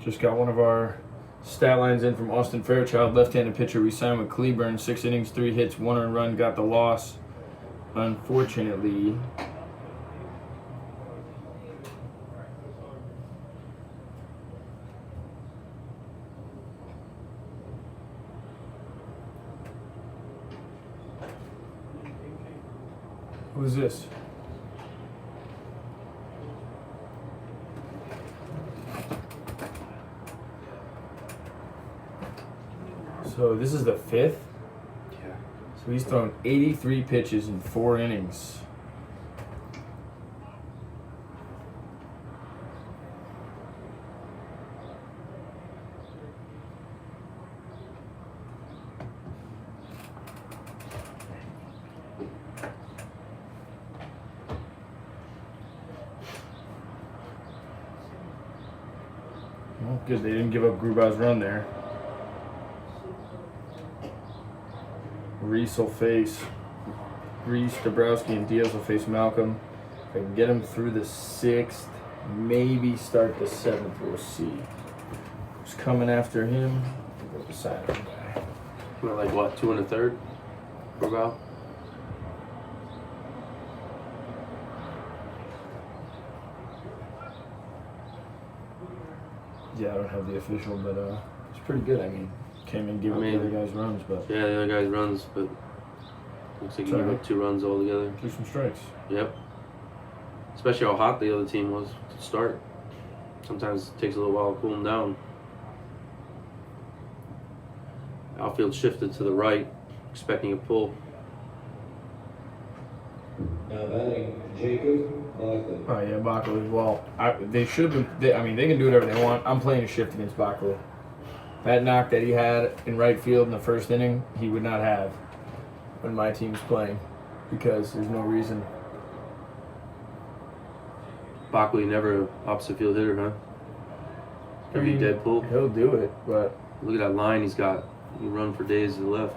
Just got one of our stat lines in from Austin Fairchild, left-handed pitcher. We signed with Cleburne. 6 innings, 3 hits, 1 earned run. Got the loss. Unfortunately. Who is this? So this is the 5th. Yeah. So he's thrown 83 pitches in 4 innings. Well, good. They didn't give up Grubau's run there. Reese will face Reese, Dabrowski, and Diaz will face Malcolm. If I can get him through the 6th, maybe start the 7th, we'll see. Who's coming after him? Go beside him. We're like what, 2 1/3? Grubau? Yeah, I don't have the official, but it's pretty good. I mean, came and gave up the other guys runs, but Yeah, the other guy's runs, but looks like he gave up 2 runs altogether. do some strikes. Yep. Especially how hot the other team was to start. Sometimes it takes a little while to cool them down. Outfield shifted to the right, expecting a pull. Now batting, Jacob Buckley. Oh yeah, Backley. Well, they should have been. I mean, they can do whatever they want. I'm playing a shift against Backley. That knock that he had in right field in the 1st inning, he would not have when my team's playing, because there's no reason. Backley never an opposite field hitter, huh? Every dead pull. He'll do it, but Look at that line he's got. He run for days to the left.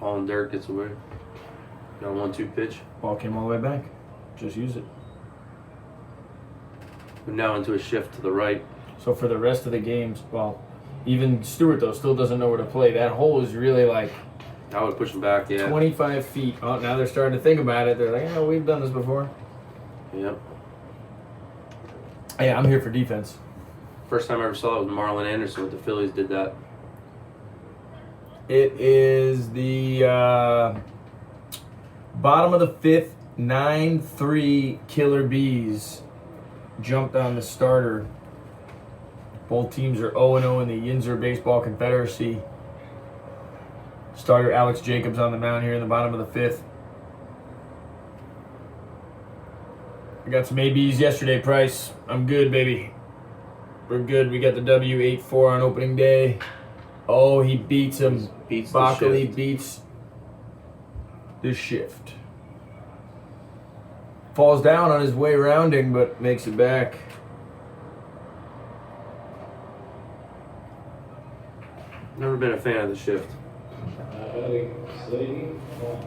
Paul and Derek gets away. Got a 1-2 pitch. ball came all the way back. Just use it. We're now into a shift to the right. So for the rest of the games, well, even Stewart though still doesn't know where to play. That hole is really like I would push him back, yeah. 25 feet. Oh, now they're starting to think about it. They're like, oh, we've done this before. Yep. Yeah, I'm here for defense. First time I ever saw it was Marlon Anderson with the Phillies did that. It is the bottom of the 5th, 9-3 Killer Bees jumped on the starter. Both teams are 0-0 in the Yinzer Baseball Confederacy. Starter Alex Jacobs on the mound here in the bottom of the 5th. I got some ABs yesterday, Price. I'm good, baby. We're good. We got the W 8-4 on opening day. Oh, he beats him. Beats the Backley shift. beats the shift. Falls down on his way rounding, but makes it back. Never been a fan of the shift. Now batting, Slady Vaughn.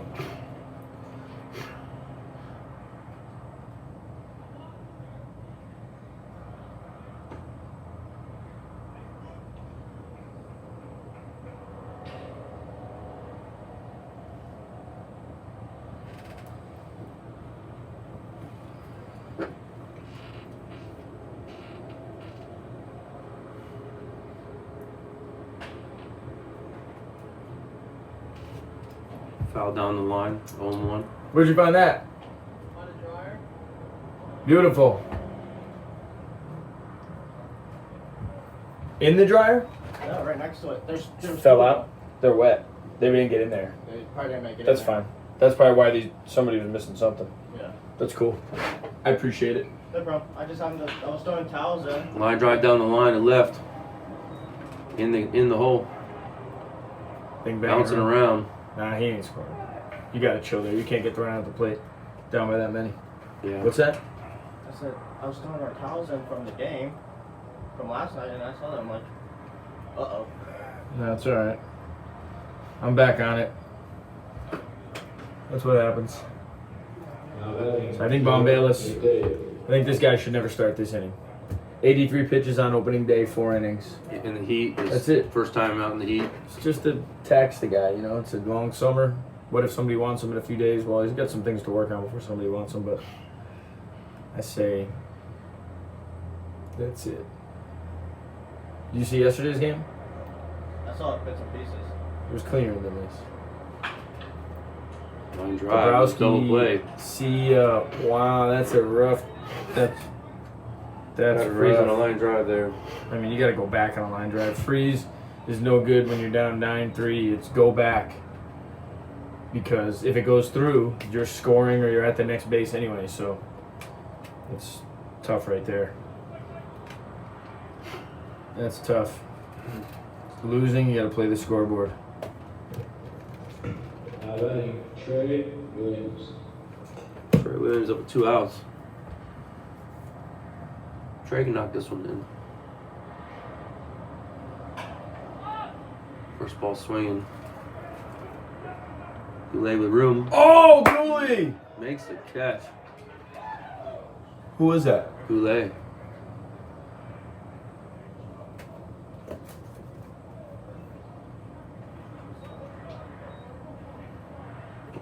Foul down the line, 0-1. Where'd you find that? On a dryer? Beautiful. In the dryer? Yeah, right right next to it. There's Fell out. They're wet. They didn't get in there. They probably didn't make it. That's in there. fine. That's probably why somebody was missing something. Yeah. That's cool. I appreciate it. No problem. I was throwing towels in. Line drive down the line and left. In the hole. Bing bang. Bouncing around. Nah, he ain't scoring. You gotta chill there. You can't get thrown out the plate. Down by that many. Yeah. What's that? I said I was throwing our towels in from the game from last night, and I saw them like, uh-oh. No, it's alright. I'm back on it. That's what happens. So I think Bombalis, I think this guy should never start this inning. 83 pitches on opening day, 4 innings. In the heat. That's it. First time out in the heat. It's just to tax the guy, you know. It's a long summer. What if somebody wants him in a few days? Well, he's got some things to work on before somebody wants him, but I say that's it. Did you see yesterday's game? I saw it bits and pieces. It was cleaner than this. Line drive. Double play. See, wow, that's a rough. That's Got a freeze on a rough. line drive there. I mean, you got to go back on a line drive. Freeze is no good when you're down 9-3. It's go back. Because if it goes through, you're scoring or you're at the next base anyway. So it's tough right there. That's tough. Losing, you got to play the scoreboard. Batting, Trey Williams. Trey Williams up with 2 outs. Trey can knock this one in. First ball swinging. Goulet with room. Oh, Dooley! Makes the catch. Who was that? Goulet.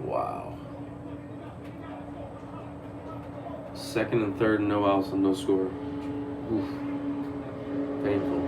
Wow. Second and third, no outs and no score. Oof. Painful.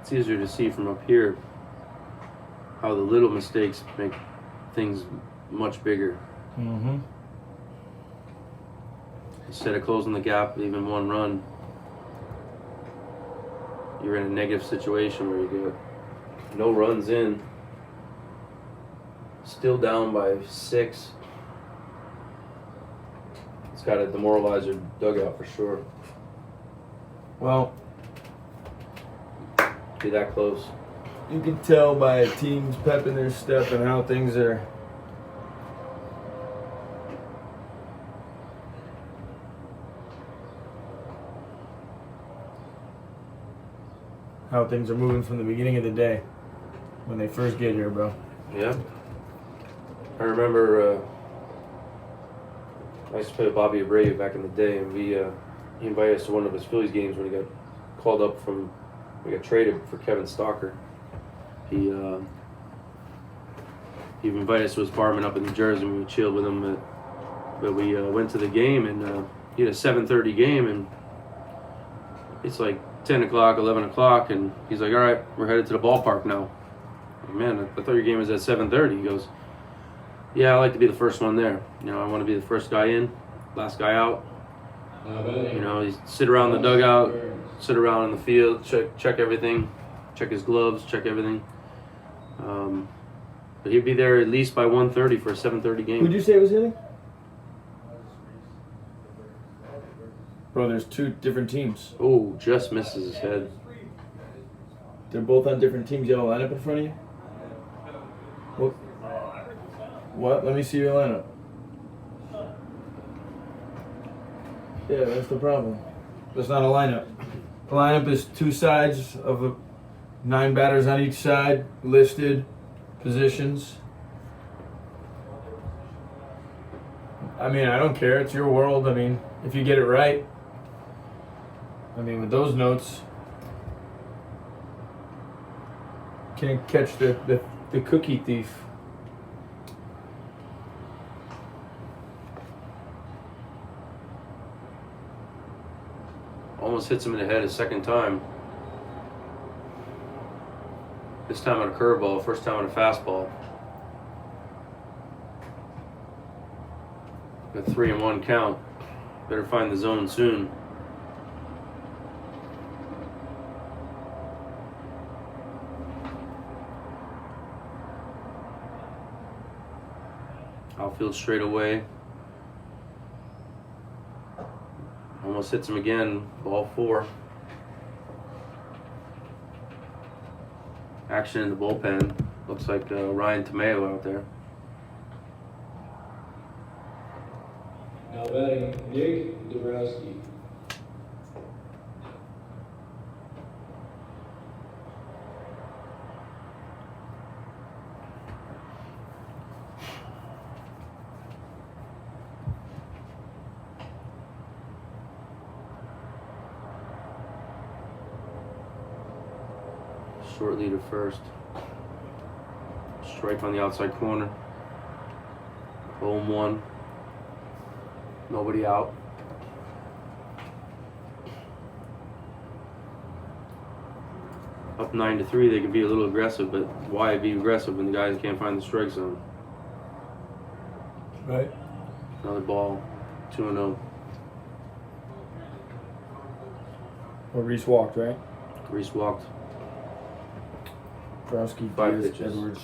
It's easier to see from up here how the little mistakes make things much bigger. Mm-hmm. Instead of closing the gap even 1 run, you're in a negative situation where you get no runs in, still down by 6. It's got to demoralize your dugout for sure. Well, Be that close. you can tell by a team's pep in their step and how things are. How things are moving from the beginning of the day when they first get here, bro. Yeah. I remember I used to play with Bobby Abreu back in the day, and he invited us to one of his Phillies games when he got called up from. We got traded for Kevin Stalker. He invited us to his apartment up in New Jersey, and we chilled with him. But we went to the game, and he had a 7:30 game, and it's like 10 o'clock, 11 o'clock, and he's like, all right, we're headed to the ballpark now. Like, man, I thought your game was at 7:30. He goes, yeah, I like to be the first one there. You know, I want to be the first guy in, last guy out. You know, he sit around the dugout, sit around in the field, check everything, check his gloves, check everything. But he'd be there at least by 1:30 for a 7:30 game. Who'd you say was hitting? Bro, there's two different teams. Oh, just misses his head. They're both on different teams. You have a lineup in front of you? What? Let me see your lineup. Yeah, that's the problem. That's not a lineup. The lineup is two sides of 9 batters on each side, listed positions. I mean, I don't care. It's your world. I mean, if you get it right. I mean, with those notes, can't catch the cookie thief. Almost hits him in the head a second time. This time on a curveball, first time on a fastball. A 3-1 count. Better find the zone soon. Outfield straight away. Almost hits him again. Ball 4. Action in the bullpen. Looks like Ryan Tomeo out there. Now batting, Nick Dabrowski. Short lead at first. Strike on the outside corner. 0-1. Nobody out. Up 9-3, they could be a little aggressive, but why be aggressive when the guys can't find the strike zone? Right. Another ball. 2-0. Well, Reese walked, right? Reese walked. Browski, 5 Diaz, pitches. Edwards.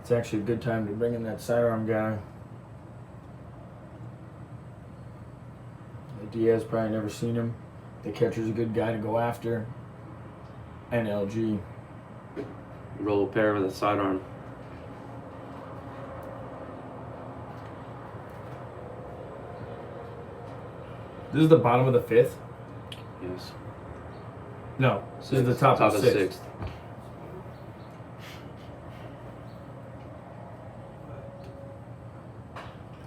It's actually a good time to bring in that sidearm guy. Diaz probably never seen him. The catcher's a good guy to go after. And LG. Roll a pair with a sidearm. This is the bottom of the 5th? Yes. No, this is the top of the 6th.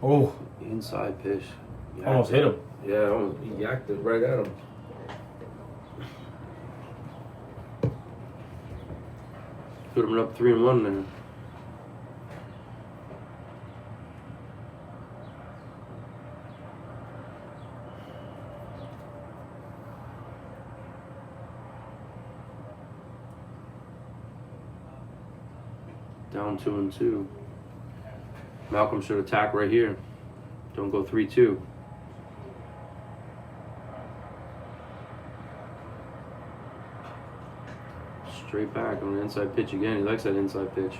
Oh, Inside pitch. almost hit him. Yeah, almost. He yacked it right at him. Put him up 3-1 there. Down 2-2. Malcolm should attack right here. Don't go 3-2. Straight back on the inside pitch again. He likes that inside pitch.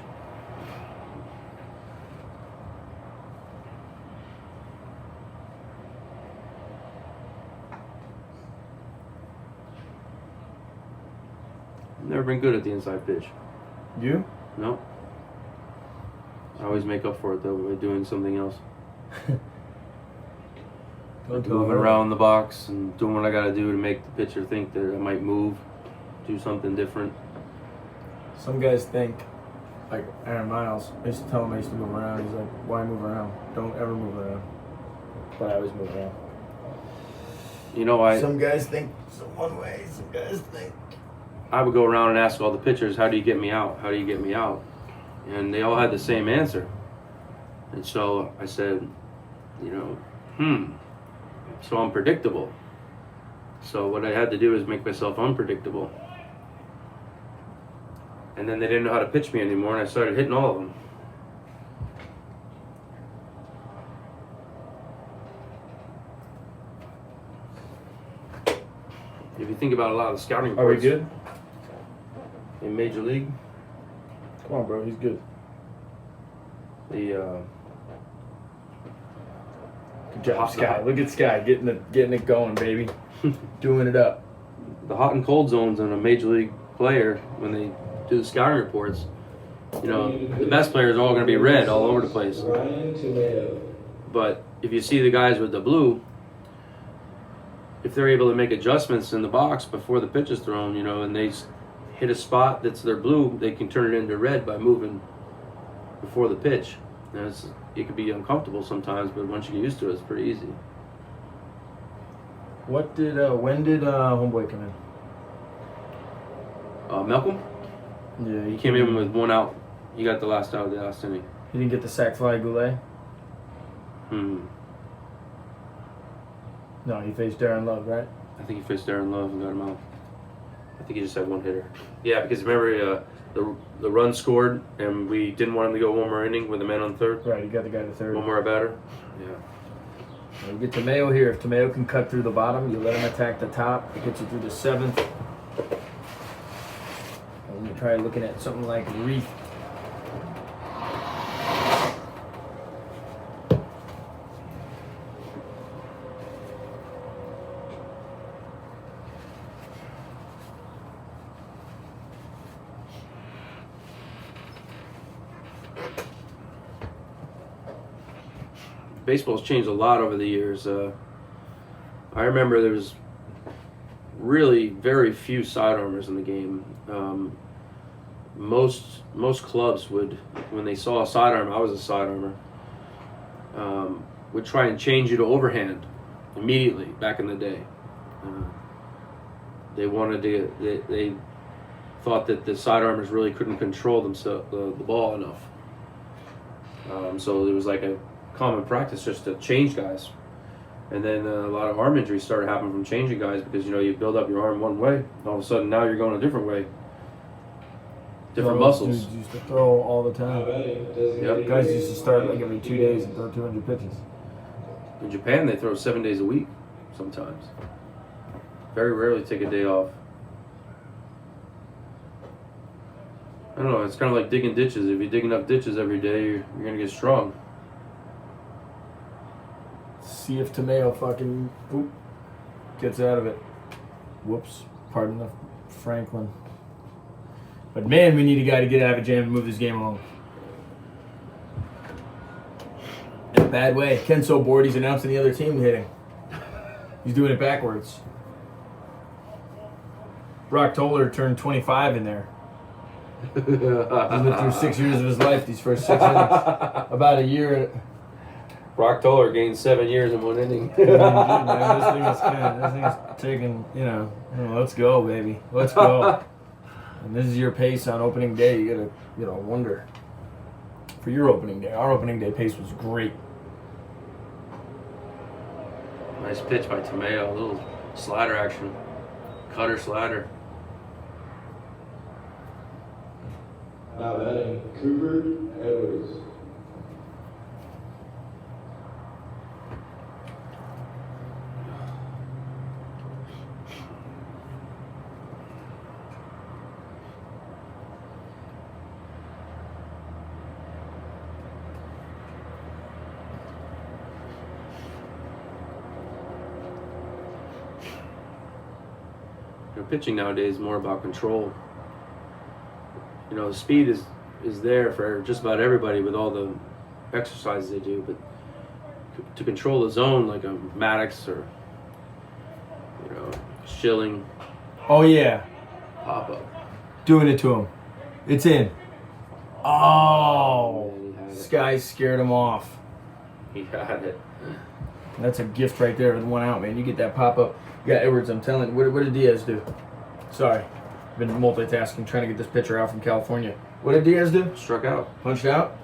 Never been good at the inside pitch. You? No. I always make up for it though by doing something else. Moving around the box and doing what I gotta do to make the pitcher think that I might move, do something different. Some guys think, like Aaron Miles, I used to tell him I used to move around. He's like, why move around? Don't ever move around. But I always move around. You know, Some guys think one way, some guys think. I would go around and ask all the pitchers, how do you get me out? How do you get me out? And they all had the same answer. And so I said, so I'm predictable. So what I had to do is make myself unpredictable. And then they didn't know how to pitch me anymore, and I started hitting all of them. if you think about a lot of the scouting Are we reports good? in Major League, Come on, bro. He's good. the Good job, Sky. Look at Sky getting it going, baby. Doing it up. the hot and cold zones on a Major League player when they do the scouting reports, you know, the best players are all going to be red all over the place. Ryan Tomato. But if you see the guys with the blue, if they're able to make adjustments in the box before the pitch is thrown, you know, and they hit a spot that's their blue, they can turn it into red by moving before the pitch. And it could be uncomfortable sometimes, but once you get used to it, it's pretty easy. When did Homeboy come in? Malcolm, Yeah, he came in with 1 out. He got the last out of the last inning. He didn't get the sack fly Goulet? No, he faced Darren Love, right? I think he faced Darren Love and got him out. I think he just had 1 hitter. Yeah, because remember the run scored, and we didn't want him to go 1 more inning with a man on third. Right, you got the guy to third. 1 more at batter. Yeah. You get Tomeo here. If Tomeo can cut through the bottom, you let him attack the top. It gets you through the 7th. And you try looking at something like Reef. Baseball's changed a lot over the years. I remember there was really very few sidearmers in the game. Most clubs would, when they saw a sidearm, I was a sidearmer, would try and change you to overhand immediately back in the day. They wanted to. They thought that the sidearmers really couldn't control themselves the ball enough. So it was like a common practice just to change guys, and then a lot of arm injuries started happening from changing guys because you build up your arm one way, and all of a sudden now you're going a different way, different muscles. Dudes used to throw all the time. Yep. Guys used to start like every 2 days and throw 200 pitches. In Japan, they throw 7 days a week sometimes. Very rarely take a day off. I don't know. It's kind of like digging ditches. If you dig enough ditches every day, you're gonna get strong. See if Tomeo fucking gets out of it. Whoops. Pardon the Franklin. But man, we need a guy to get out of a jam and move this game along. In a bad way. Ken's so bored he's announcing the other team hitting. He's doing it backwards. Brock Toller turned 25 in there. He lived through 6 years of his life, these first 6 innings. About a year. Brock Toller gained 7 years in 1 inning. Man, this thing is taking, let's go, baby. Let's go. And this is your pace on opening day. You gotta, wonder. For your opening day, our opening day pace was great. Nice pitch by Tomeo. A little slider action. Cutter slider. Now batting, Cooper Edwards. Pitching nowadays is more about control. The speed is there for just about everybody with all the exercises they do, but to control the zone like a Maddox or Schilling. Oh yeah, Pop up. doing it to him. It's in. Oh, Man, he had Sky scared him off. it. He had it. That's a gift right there with 1 out, man. You get that pop up. You got Edwards. I'm telling you. What did Diaz do? Sorry, I've been multitasking trying to get this pitcher out from California. What did Diaz do? Struck out. Punched out?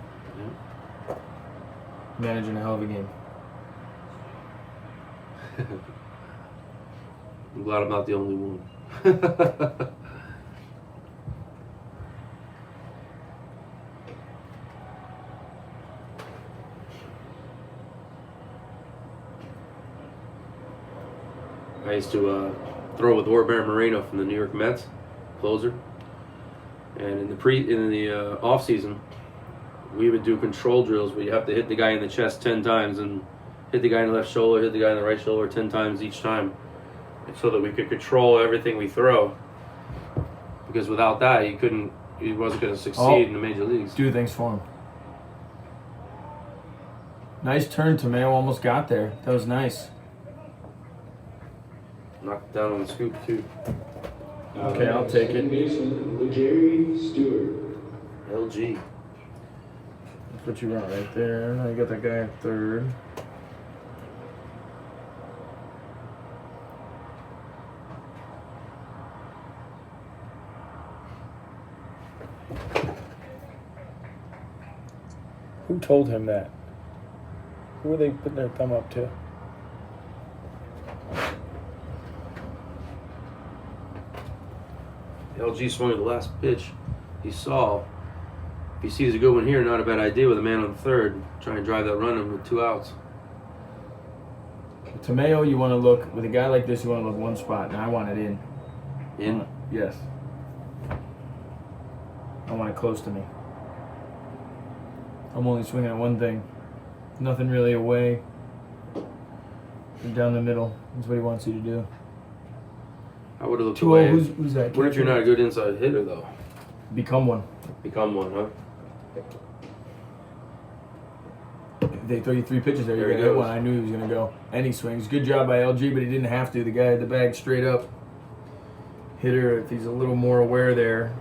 Yeah. Managing a hell of a game. I'm glad I'm not the only one. I used to throw with Orber Moreno from the New York Mets, closer. And in the off season, we would do control drills where you have to hit the guy in the chest 10 times and hit the guy in the left shoulder, hit the guy in the right shoulder 10 times each time, so that we could control everything we throw. Because without that, he wasn't going to succeed in the major leagues. Do things for him. Nice turn, Tomeo. Almost got there. That was nice. Knocked it down on the scoop too. Okay, I'll take it. Second baseman, Jerry Stewart. LG. That's what you want right there. Now you got that guy at third. Who told him that? Who are they putting their thumb up to? LG swung at the last pitch. He saw. If he sees a good one here, not a bad idea with a man on third. Try and drive that run in with 2 outs. Tomeo, you want to look, with a guy like this, you want to look one spot, and I want it in. In. Yes. I want it close to me. I'm only swinging at one thing. Nothing really away. And down the middle. That's what he wants you to do. I would have looked 2-0, away. who's that? What if you're not a good inside hitter, though? Become one. Become one, huh? If they throw you 3 pitches there, you're There he going to hit goes. one. I knew he was going to go. And he swings. Good job by LG, but he didn't have to. The guy had the bag straight up. Hitter, if he's a little more aware there.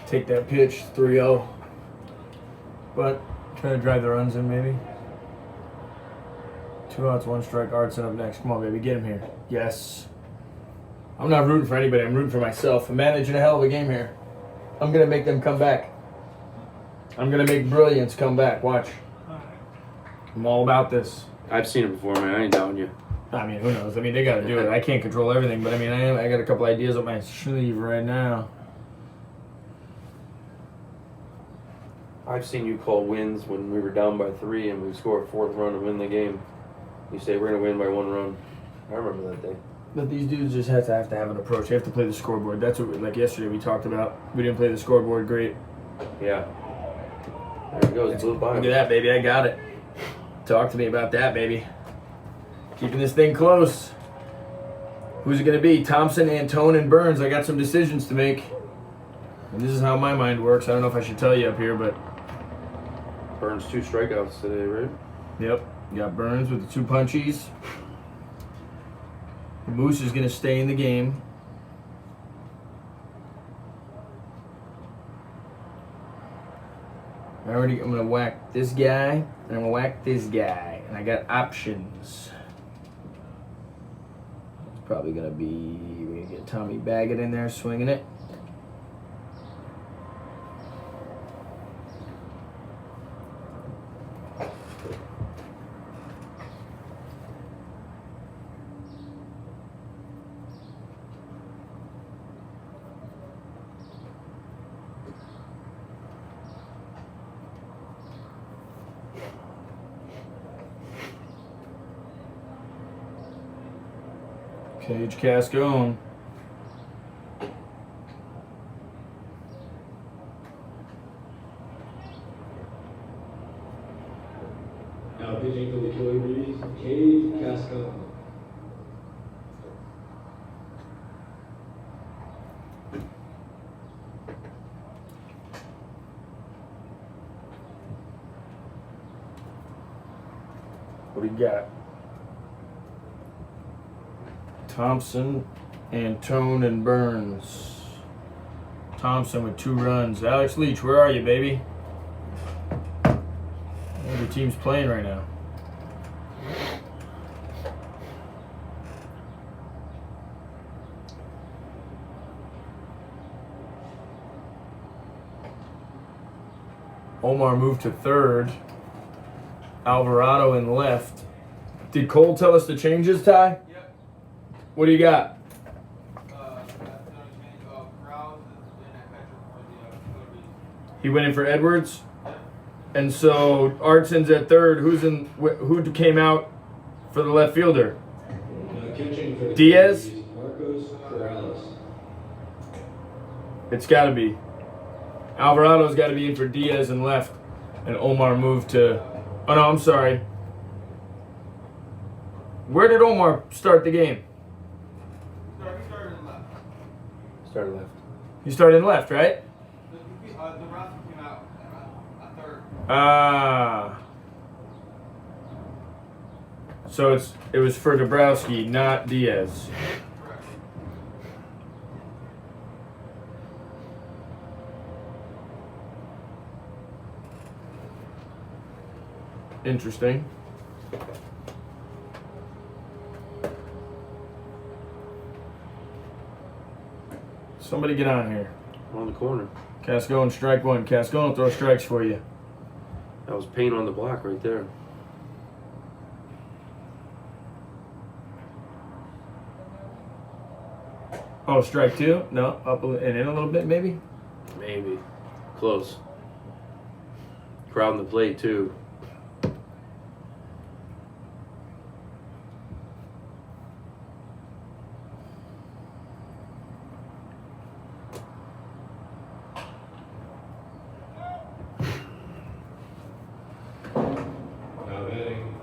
Take that pitch, 3-0. But try to drive the runs in, maybe. 2 outs, 1 strike. Artson up next. Come on, baby, get him here. Yes. I'm not rooting for anybody. I'm rooting for myself. I'm managing a hell of a game here. I'm gonna make them come back. I'm gonna make Brilliance come back. Watch. I'm all about this. I've seen it before, man. I ain't doubting you. I mean, who knows? I mean, they gotta do it. I can't control everything, but I mean, I got a couple ideas up my sleeve right now. I've seen you call wins when we were down by 3 and we score a 4th run and win the game. You say we're gonna win by 1 run. I remember that day. But these dudes just have to have an approach. They have to play the scoreboard. That's what, like yesterday, we talked about. We didn't play the scoreboard great. Yeah. There it goes. Blew by Look him. at that, baby. I got it. Talk to me about that, baby. Keeping this thing close. Who's it going to be? Thompson, Antone, and Burns. I got some decisions to make. And this is how my mind works. I don't know if I should tell you up here, but... Burns 2 strikeouts today, right? Yep. You got Burns with the 2 punchies. Moose is going to stay in the game. I'm going to whack this guy, and I'm going to whack this guy. And I got options. It's probably going to be, we're going to get Tommy Baggett in there swinging it. Cage Cascone. Now pitching for the Killing Breeze, Cade Cascone. What do you got? Thompson, Antone, and Burns. Thompson with 2 runs. Alex Leach, where are you, baby? Your team's playing right now. Omar moved to third. Alvarado in left. Did Cole tell us the changes, Ty? Yep. What do you got? That's gonna change. Krause is in at catcher for the Phillies. He went in for Edwards. And so Artson's at third. Who came out for the left fielder? Catching with Diaz? the Yankees, Marcos Corrales. It's got to be. Alvarado's got to be in for Diaz and left. And Omar moved to... Oh, no, I'm sorry. Where did Omar start the game? He started in left. Started left. He started in left, right? The Nebraska came out at third. Ah. So it was for Dabrowski, not Diaz. Correct. Interesting. Somebody get on here. On the corner. Cascone, strike one. Cascone will throw strikes for you. That was paint on the block right there. Oh, strike two? No, up and in a little bit, maybe? Maybe. Close. Crowding the plate, too. Now batting,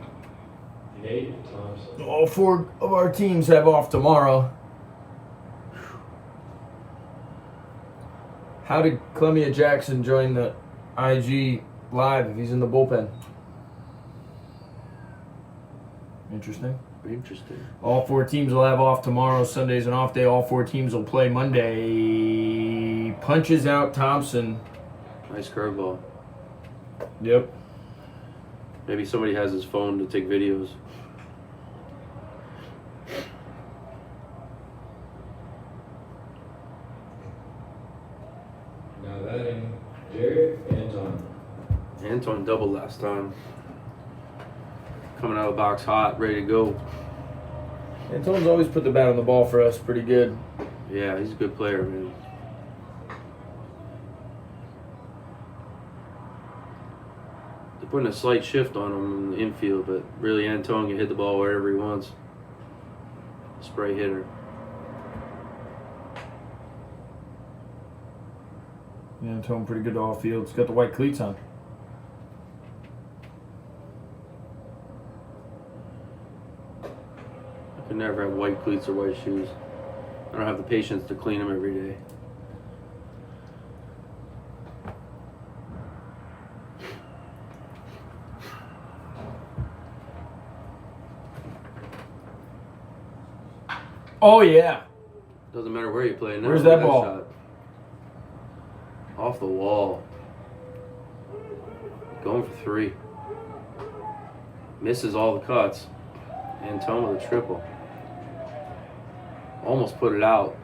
Nate Thompson. All four of our teams have off tomorrow. How did Clemia Jackson join the IG live if he's in the bullpen? Interesting. Interesting. All four teams will have off tomorrow. Sunday's an off day. All four teams will play Monday. Punches out Thompson. Nice curveball. Yep. Maybe somebody has his phone to take videos. Now batting, Jared Anton. Anton doubled last time. Coming out of the box hot, ready to go. Anton's always put the bat on the ball for us pretty good. Yeah, he's a good player, man. They're putting a slight shift on him in the infield, but really Anton can hit the ball wherever he wants. Spray hitter. Yeah, Anton pretty good off field. He's got the white cleats on. I could never have white cleats or white shoes. I don't have the patience to clean them every day. Oh yeah. Doesn't matter where you play now. Where's that ball? Shot. Off the wall. Going for three. Misses all the cuts. Anton with a triple. Almost put it out.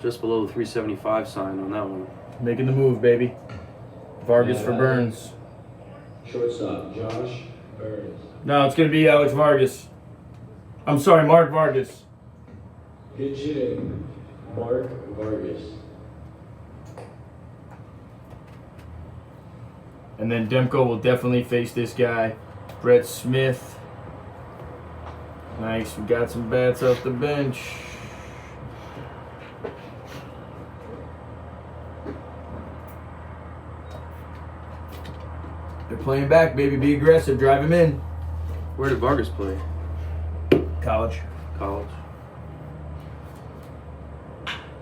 Just below the 375 sign on that one. Making the move, baby. Vargas Yeah, for Burns. Shortstop, Josh Burns. No, it's going to be Alex Vargas. I'm sorry, Mark Vargas. Pitch hitting, Mark Vargas. And then Demko will definitely face this guy. Brett Smith. Nice. We got some bats off the bench. They're playing back, baby. Be aggressive. Drive him in. Where did Vargas play? College. College.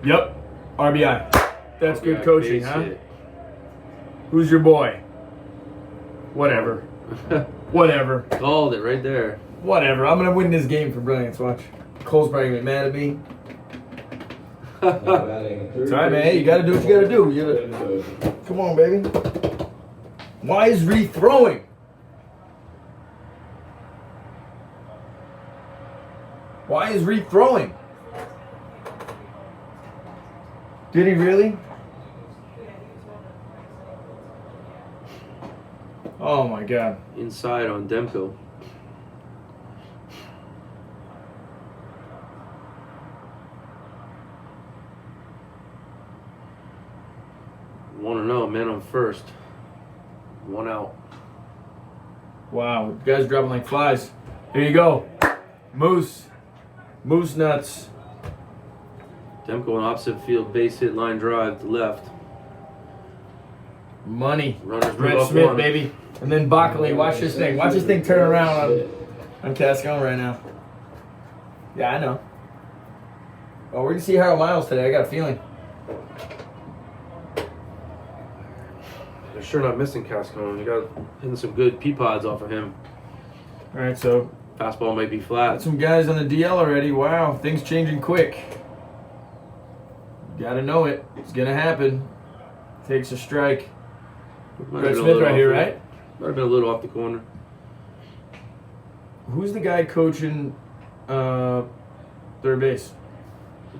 Yep. RBI. That's good RBI coaching, base huh? hit. Who's your boy? Whatever. Whatever. Called it right there. Whatever. I'm going to win this game for Brilliance. Watch. Cole's probably going to be mad at me. Now batting, third It's all right, man. base, You got to do what you got to do. You gotta... Demko. Come on, baby. Why is Reed throwing? Why is Reed throwing? Did he really? Oh my God. Inside on Demko. Want to know, man on first. 1 out. Wow, guys dropping like flies. Here you go. Moose. Moose nuts. Demko on opposite field, base hit, line drive to left. Money. Runners move Brett up Smith, one. baby. And then Bockley. Watch this thing. Watch this thing turn around on Cascone right now. Yeah, I know. Oh, we're going to see Harold Miles today. I got a feeling. They're sure not missing Cascone. You got hitting some good pea pods off of him. All right, so Fastball might be got flat. some guys on the DL already. Wow, things changing quick. Got to know it. It's going to happen. Takes a strike. Might have Brett been a Smith little right off here, the- right? Might have been a little off the corner. Who's the guy coaching third base?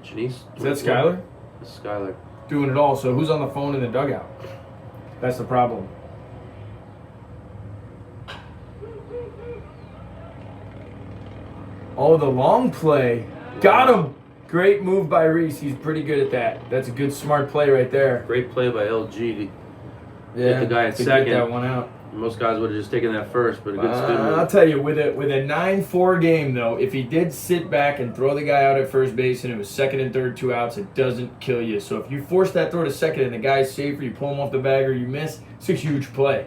Janice. Is that Skyler? That's Skyler. Doing it all. So who's on the phone in the dugout? That's the problem. Oh, the long play. Got him. Great move by Reese. He's pretty good at that. That's a good, smart play right there. Great play by LG to Yeah, the guy at to second. get that one out. Most guys would have just taken that first, but a good spin I'll move. tell you, with a 9-4 game though, if he did sit back and throw the guy out at first base and it was second and third, 2 outs, it doesn't kill you. So if you force that throw to second and the guy's safe, or you pull him off the bag, or you miss, it's a huge play.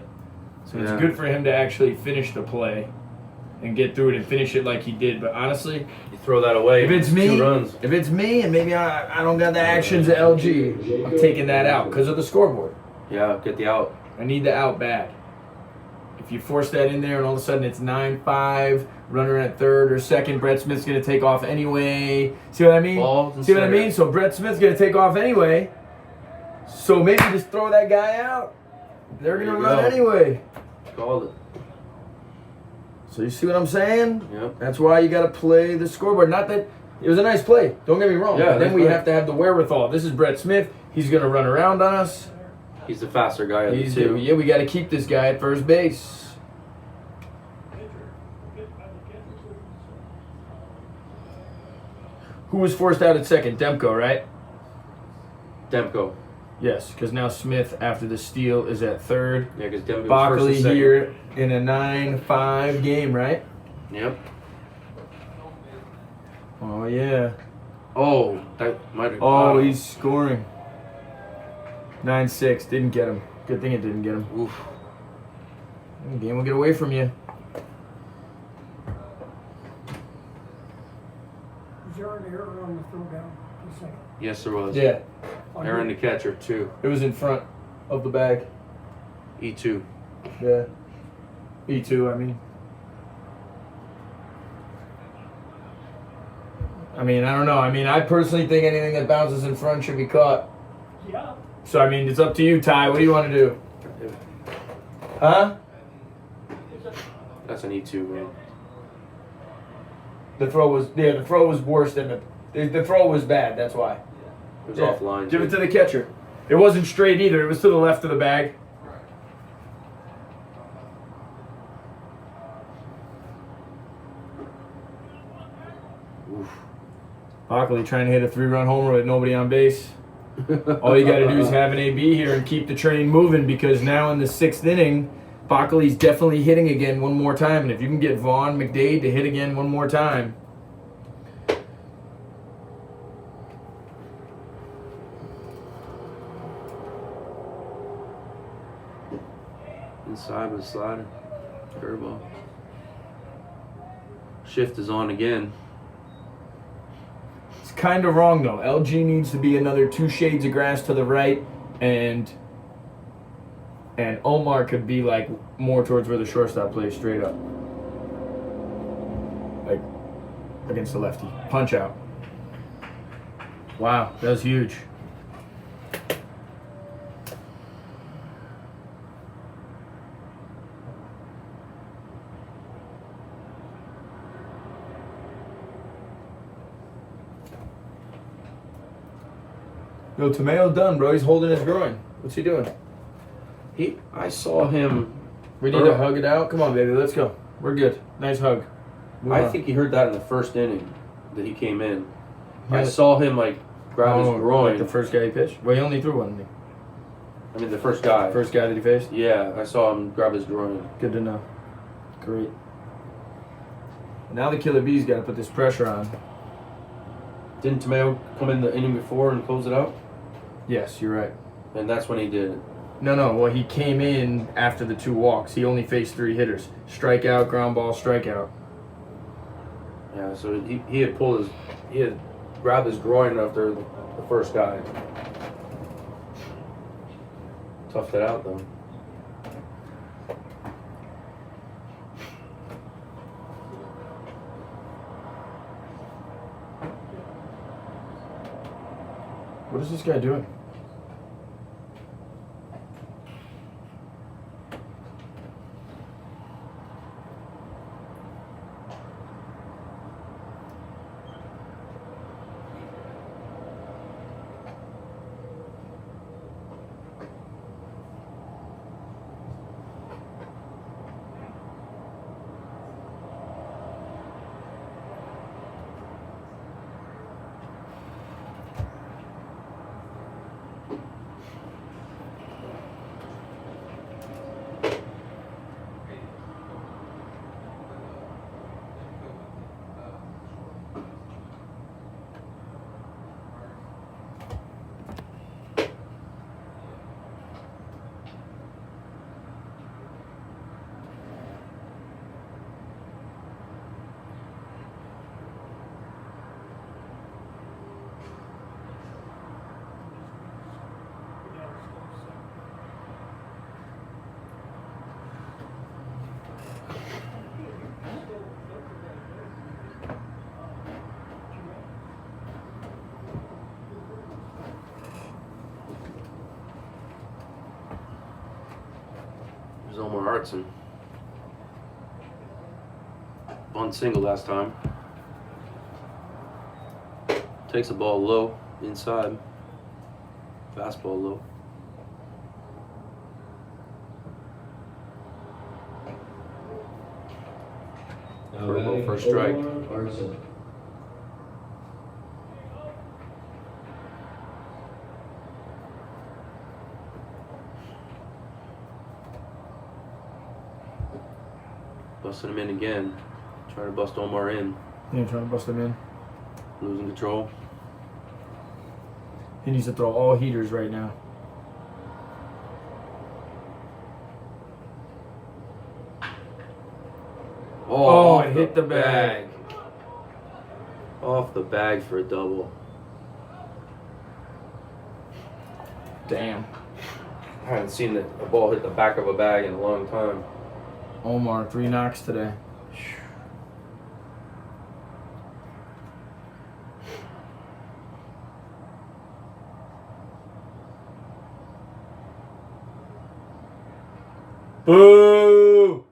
So it's Yeah. good for him to actually finish the play and get through it and finish it like he did. But honestly, You throw that away. if it's me, 2 runs. and maybe I don't got the actions of LG, I'm taking that out because of the scoreboard. Yeah, get the out. I need the out bad. If you force that in there and all of a sudden it's 9-5, runner at third or second, Brett Smith's going to take off anyway. See what I mean? Balls and See what I center. mean? So Brett Smith's going to take off anyway. So maybe just throw that guy out. They're There going to you run go. anyway. Called it. So you see what I'm saying? Yep. That's why you got to play the scoreboard. Not that it was a nice play. Don't get me wrong. Yeah, but then nice we play. have to have the wherewithal. This is Brett Smith. He's going to run around on us. He's the faster guy of the He's two. yeah, we got to keep this guy at first base. Who was forced out at second? Demko, right? Demko. Yes, because now Smith, after the steal, is at third. Yeah, because Demko was first Bockley and second. here in a 9-5 game, right? Yep. Oh, yeah. Oh, that might have. Oh, he's scoring. 9-6. Didn't get him. Good thing it didn't get him. Oof. The game will get away from you. Was there an error on the throwdown? A second. Yes, there was. Yeah, Aaron the catcher, too. it was in front of the bag. E2. Yeah. E2, I mean. I don't know. I personally think anything that bounces in front should be caught. Yeah. So, it's up to you, Ty. What do you want to do? Huh? That's an E2, man. The throw was worse than the throw was bad. That's why. It was Yeah. offline. Give it too. to the catcher. It wasn't straight either. It was to the left of the bag. Oof. Bockley trying to hit a 3-run homer with nobody on base. All you got to do is have an AB here and keep the train moving, because now in the 6th inning, Bockley's definitely hitting again one more time. And if you can get Vaughn McDade to hit again one more time. Inside with a slider. Curveball. Shift is on again. It's kind of wrong though. LG needs to be another 2 shades of grass to the right, and Omar could be like more towards where the shortstop plays, straight up. Like against the lefty. Punch out. Wow, that was huge. Yo, Tomeo's done, bro. He's holding his groin. What's he doing? I saw him. We need to hug it out. Come on, baby. Let's go. We're good. Nice hug. Move I on. think he heard that in the first inning that he came in. I Yeah. saw him like grab his groin. Like the first guy he pitched? Well, he only threw one, didn't he? I mean, the first guy. First guy that he faced? Yeah, I saw him grab his groin. Good to know. Great. Now the Killer Bees got to put this pressure on. Didn't Tomeo come in the inning before and close it out? Yes, you're right. And that's when he did it. No. Well, he came in after the 2 walks. He only faced 3 hitters. Strikeout, ground ball, strikeout. Yeah, so he had grabbed his groin after the first guy. Toughed it out though. What is this guy doing? There's Omar Hartson. Bunt single last time. Takes the ball low, inside. Fastball low. Now For a strike. Omar Hartson. Busting him in again. Trying to bust Omar in. Yeah, trying to bust him in. Losing control. He needs to throw all heaters right now. Oh, off it hit the bag. Off the bag for a double. Damn. I haven't seen a ball hit the back of a bag in a long time. Omar, 3 knocks today. Boo!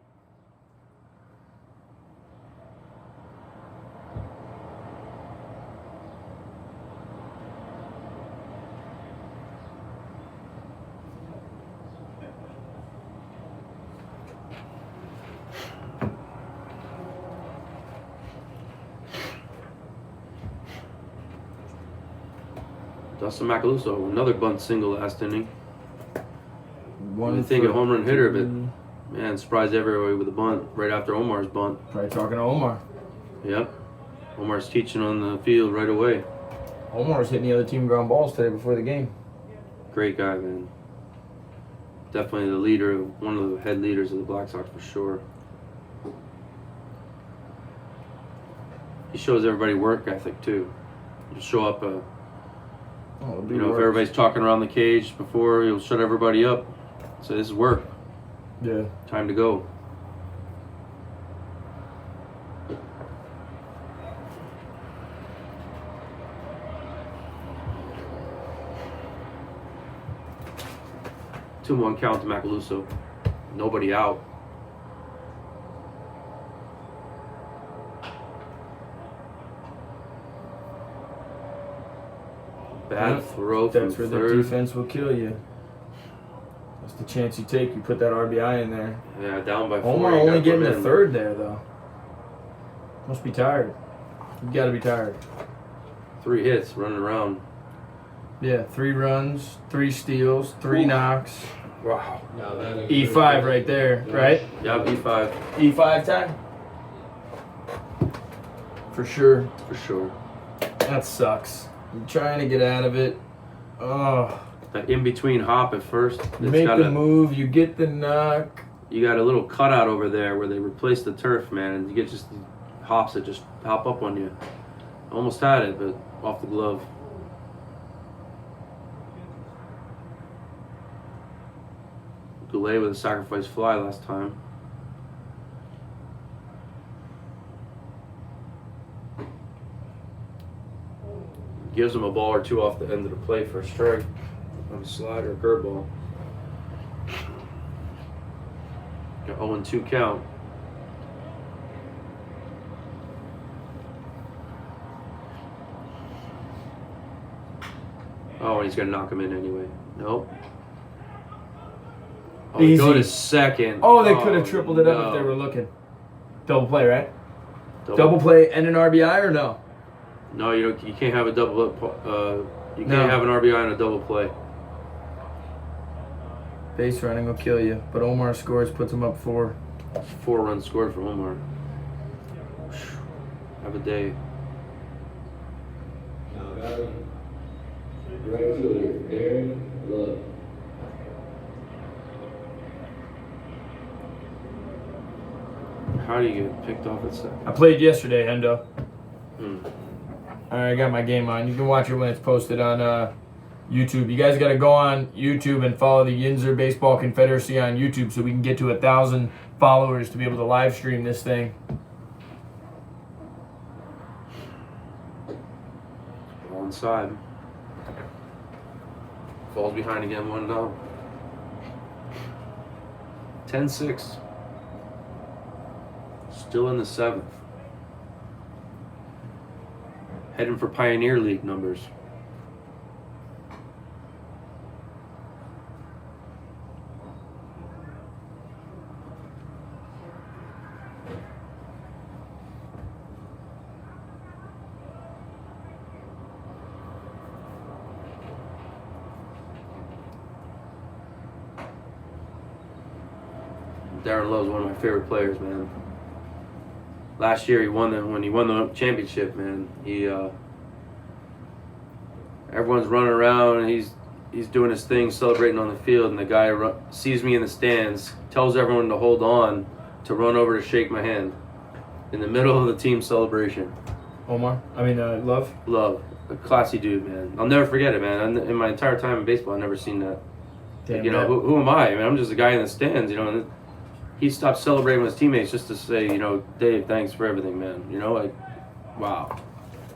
Dustin Macaluso, another bunt single last inning. Didn't think a home run hitter, but man, surprised everybody with a bunt right after Omar's bunt. Probably talking to Omar. Yep. Omar's teaching on the field right away. Omar was hitting the other team ground balls today before the game. Great guy, man. Definitely the leader, one of the head leaders of the Black Sox for sure. He shows everybody work ethic too. He'll show up, if everybody's talking around the cage before, he'll shut everybody up. So this is work. Yeah. Time to go. Two 2-1 count to Macaluso. Nobody out. Bad throw from That's where the third. defense will kill you. That's the chance you take. You put that RBI in there. Yeah, down by 4. Omar you only gotta getting put the him in. third there, though. Must be tired. You gotta be tired. 3 hits running around. Yeah, 3 runs, 3 steals, 3 knocks. Wow. Now that E5 right there, right? Yeah, B5. E5 time. for sure. for sure. That sucks. I'm trying to get out of it. Oh, That in between hop at first. you make the move, you get the knock. You got a little cutout over there where they replaced the turf, man, and you get just hops that just hop up on you. Almost had it, but off the glove. Goulet with a sacrifice fly last time. Gives him a ball or two off the end of the plate for a strike on a slide or a curveball. Got 0-2 count. Oh, he's gonna knock him in anyway. Nope. Oh, Easy. go to second. Oh, they could have tripled it up if they were looking. Double play, right? Double play and an RBI or no? No, you don't. You can't have a double. You can't No. have an RBI on a double play. Base running will kill you, but Omar scores, puts him up 4. 4 runs scored for Omar. Have a day. Now batting, right fielder, Aaron Love. How do you get picked off at second? I played yesterday, Hendo. Hmm. All right, I got my game on. You can watch it when it's posted on YouTube. You guys got to go on YouTube and follow the Yinzer Baseball Confederacy on YouTube so we can get to 1,000 followers to be able to live stream this thing. Ball inside. Falls behind again, 1-0. 10-6. Still in the 7th. Heading for Pioneer League numbers. Darren Lowe's one of my favorite players, man. Last year when he won the championship, man. Everyone's running around and he's doing his thing, celebrating on the field, and the guy sees me in the stands, tells everyone to hold on, to run over to shake my hand in the middle of the team celebration. Love? Love, a classy dude, man. I'll never forget it, man. In my entire time in baseball, I've never seen that. Damn, Like, who am I? I mean, I'm just a guy in the stands, And he stopped celebrating with his teammates just to say, Dave, thanks for everything, man. Wow,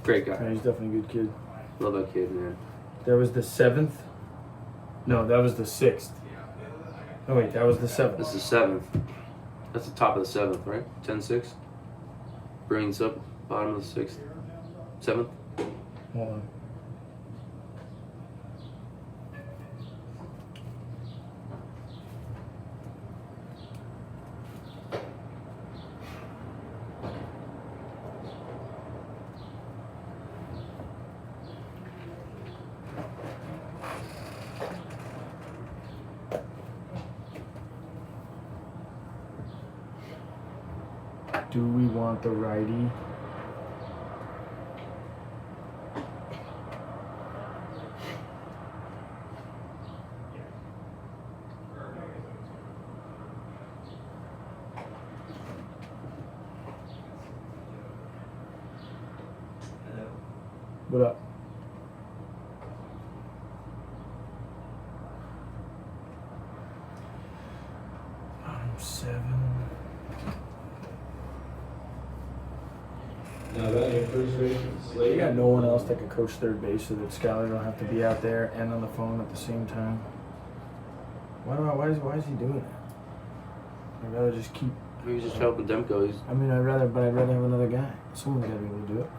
great guy. Yeah, he's definitely a good kid. Love that kid, man. That was the 7th? No, that was the 6th. Oh, wait, that was the 7th. This is 7th. That's the top of the 7th, right? 10-6. Brilliance up, bottom of the 6th. 7th. Hold on. Do we want the righty? What up? Bottom 7. Now batting first base, You Slade. got no one else that could coach third base so that Skylar don't have to be out there and on the phone at the same time. Why is he doing that? I'd rather just keep. He was just helping Demko. I'd rather have another guy. Someone's got to be able to do it.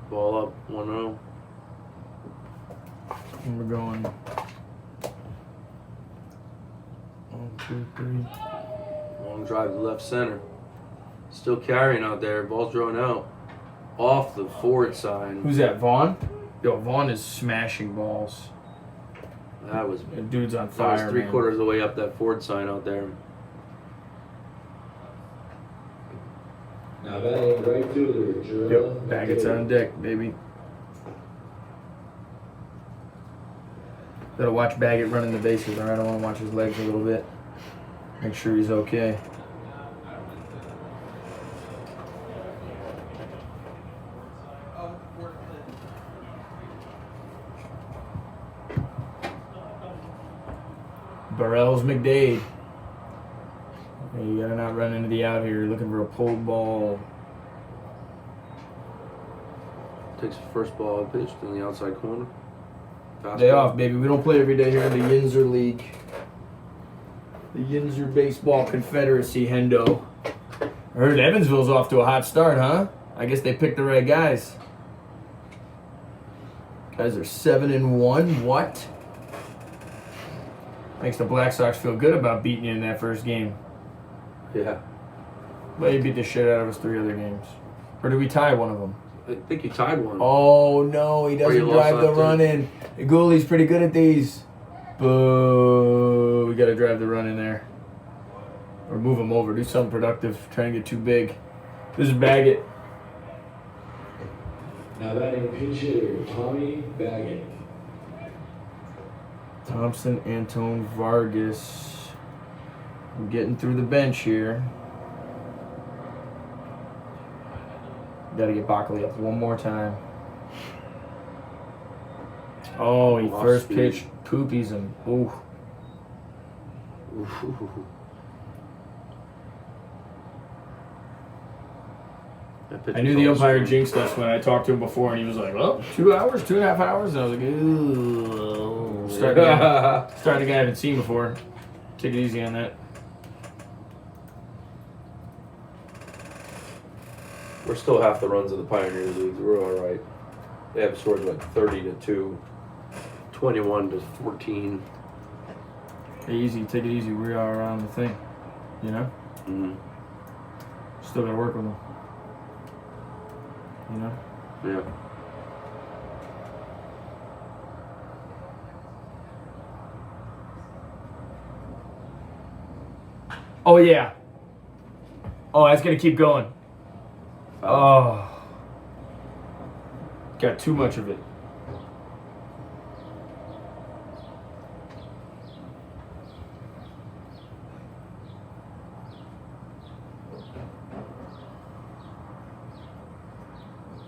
Ball up, 1-0. And we're going 1, 2, 3. Long drive to left center. Still carrying out there. Ball's drawn out. Off the forward side. Who's that? Vaughn? Yo, Vaughn is smashing balls. That was That dude's on That fire. was 3/4 man. of the way up that forward sign out there. Now batting right fielder, Jerome. Yep, Baggett's on deck, baby. Gotta watch Baggett running the bases, alright? I want to watch his legs a little bit. Make sure he's okay. Burrell's McDade. You gotta not run into the out here. You're looking for a pulled ball. Takes the first ball pitched in the outside corner. Day off, baby. We don't play every day here in the Yinzer League. The Yinzer Baseball Confederacy, Hendo. I heard Evansville's off to a hot start, huh? I guess they picked the right guys. Guys are 7-1. What? Makes the Black Sox feel good about beating you in that first game. Yeah. But you beat the shit out of us 3 other games. Or did we tie one of them? I think you tied one. Oh, no, he doesn't you lost drive the that run in. The goalie's pretty good at these. Boo. We got to drive the run in there. Or move him over. Do something productive. Trying to get too big. This is Baggett. Now batting pitcher, Tommy Baggett. Thompson, Antone, Vargas. I'm getting through the bench here. Got to get Bockley up one more time. Oh, he Lost first speed. pitched poopies him. Ooh. I knew the umpire jinxed us when I talked to him before, and he was like, "Well, 2 hours, 2.5 hours," and I was like, "Ooh." Starting a guy I haven't seen before. Take it easy on that. We're still half the runs of the Pioneer League. We're all right. They have scores like 30-2, 21-14. Easy, take it easy. We are around the thing, you know. Mm-hmm. Still gotta work with them, you know. Yeah. Oh yeah. Oh, that's gonna keep going. Oh, got too much of it.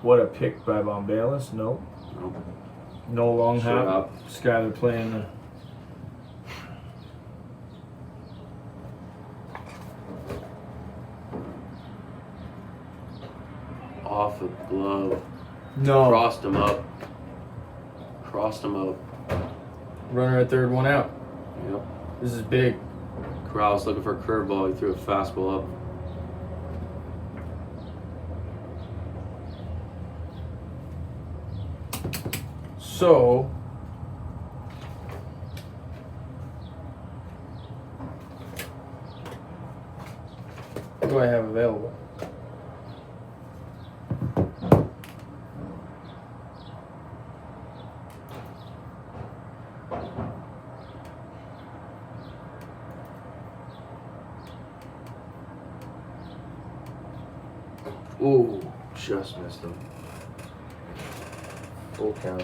What a pick by Bombalis. Nope. Nope. No long Shut hop. up. Skyler playing the. Off the glove. No. Crossed him up. Crossed him up. Runner at third, 1 out. Yep. This is big. Corrales looking for a curveball. He threw a fastball up. So. What do I have available? Ooh, just missed him. Full count.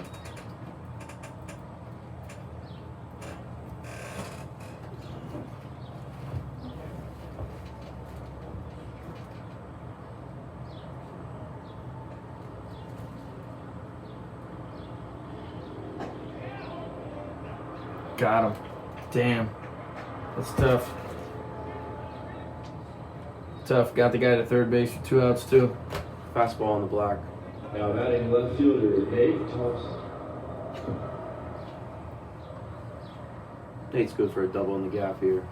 Got him. Damn. That's tough. Tough. Got the guy to third base for 2 outs, too. Fastball on the black. Now batting left fielder, Nate Thompson. Nate's good for a double in the gap here.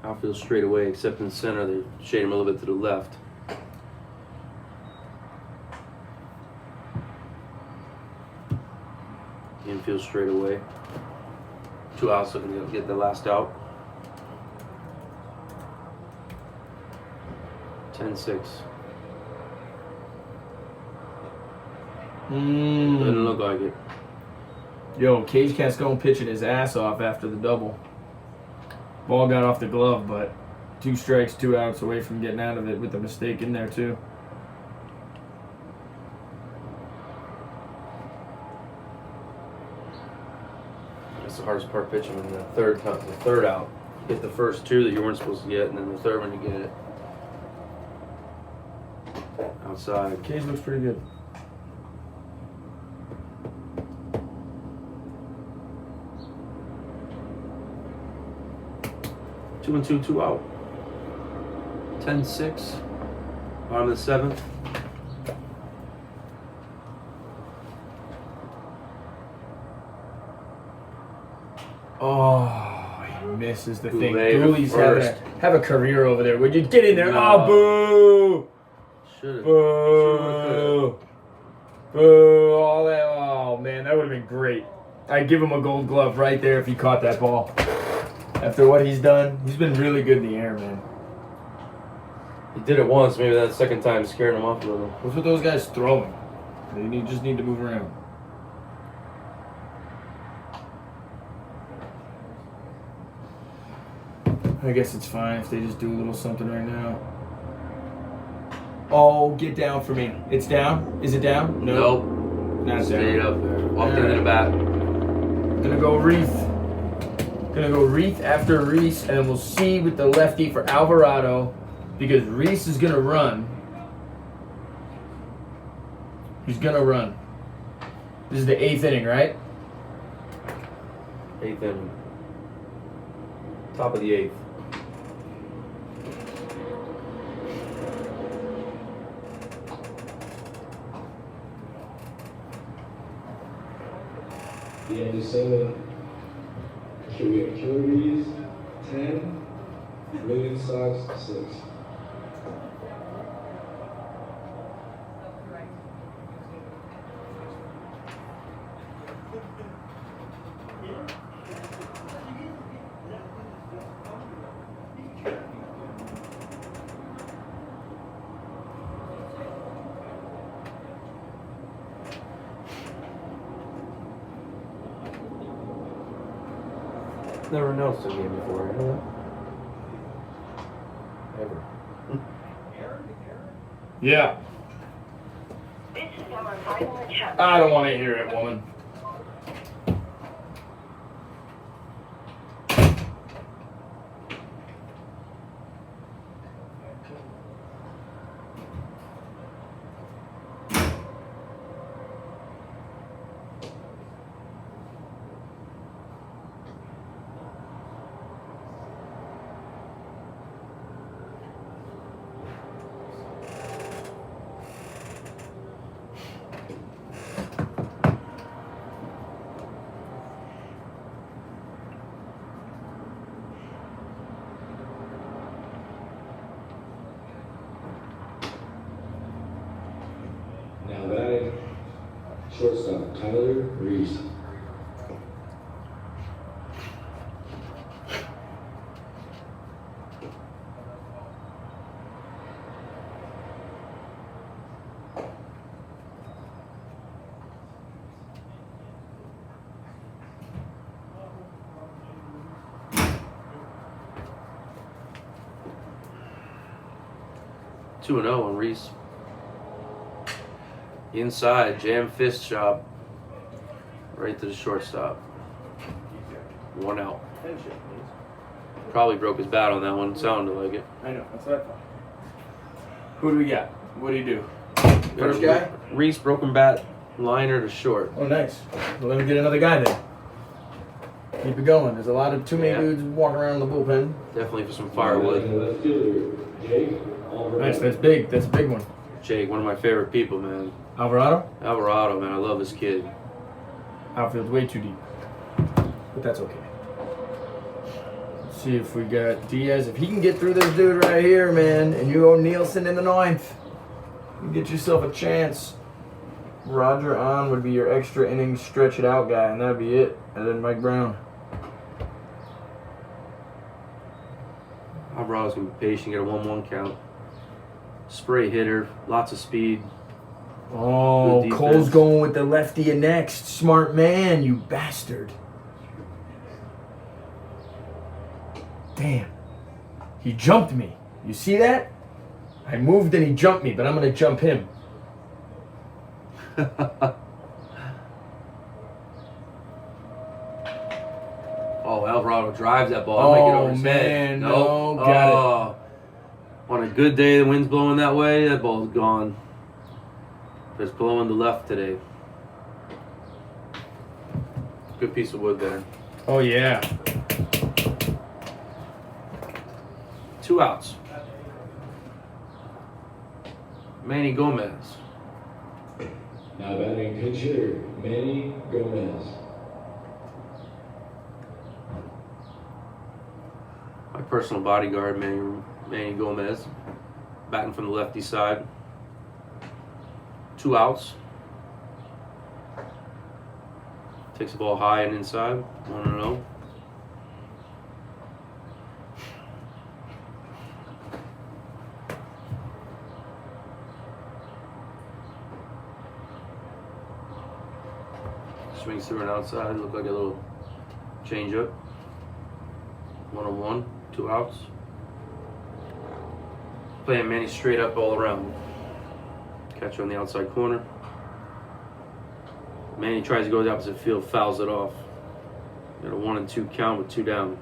Outfield straight away, except in the center, they shade him a little bit to the left. outfield straight away. 2 outs, looking to get the last out. 10-6. Doesn't look like it. Yo, Cage Cat's going pitching his ass off after the double. Ball got off the glove, but 2 strikes, 2 outs away from getting out of it with the mistake in there too. That's the hardest part pitching in the third out. You get the first 2 that you weren't supposed to get, and then the third one you get it. Outside. Cage looks pretty good. Two and two out. 10-6. Bottom of the 7th. Oh, he misses the thing. Goulet Dooley's first. have a career over there. Would you get in there? No. Oh, boo! Should've. Boo! Boo! All that. Oh man, that would have been great. I'd give him a Gold Glove right there if he caught that ball. After what he's done, he's been really good in the air, man. He did it once. Maybe that second time scared him off a little. What's with those guys throwing? They just need to move around. I guess it's fine if they just do a little something right now. Oh, get down for me. It's down? Is it down? No. Nope. Not Stayed down. up there. Walked into the bat. Gonna go Reef. Gonna go Reef after Reese, and then we'll see with the lefty for Alvarado, because Reese is gonna run. He's gonna run. This is the 8th inning, right? 8th inning. Top of the 8th. The end of 7. Should we have Killer Bees? 10. Brilliance Sox 6. Never announced a game before, you know that? Ever. Yeah. I don't want to hear it, woman. Now batting, shortstop Tyler Reese. Two 2-0 on Reese. Inside, jam fist job. Right to the shortstop. 1 out. Probably broke his bat on that one. Sounded like it. I know, that's what I thought. Who do we got? What do you do? First Got a guy? Reese, broken bat, liner to short. Oh, nice. Well, let me get another guy then. Keep it going. There's a lot of too many Yeah. dudes walking around in the bullpen. Definitely for some firewood. Left fielder Jake Alvarado. Nice, that's big. That's a big one. Jake, one of my favorite people, man. Alvarado? Alvarado, man, I love this kid. Outfield's way too deep. But that's okay. Let's see if we got Diaz. If he can get through this dude right here, man, and you go Nielsen in the 9th, you get yourself a chance. Roger on would be your extra innings stretch it out guy, and that'd be it. And then Mike Brown. Alvarado gonna be patient, get a 1-1 count. Spray hitter, lots of speed. Oh, Good Cole's defense. going with the lefty next. Smart man, you bastard. Damn. He jumped me. You see that? I moved and he jumped me, but I'm going to jump him. Oh, Alvarado drives that ball. Might get over his Man, head. no, Nope. got it. On a good day, the wind's blowing that way, that ball's gone. It's blowing to left today. Good piece of wood there. Oh, yeah. 2 outs. Manny Gomez. Now batting pitcher, Manny Gomez. My personal bodyguard, Manny Gomez. Batting from the lefty side. 2 outs. Takes the ball high and inside. 1-0. Swings through and outside. Look like a little change up. 1-1. 2 outs. Playing Manny straight up all around. Catcher on the outside corner. Manny tries to go the opposite field, fouls it off. Got a 1-2 count with 2 down.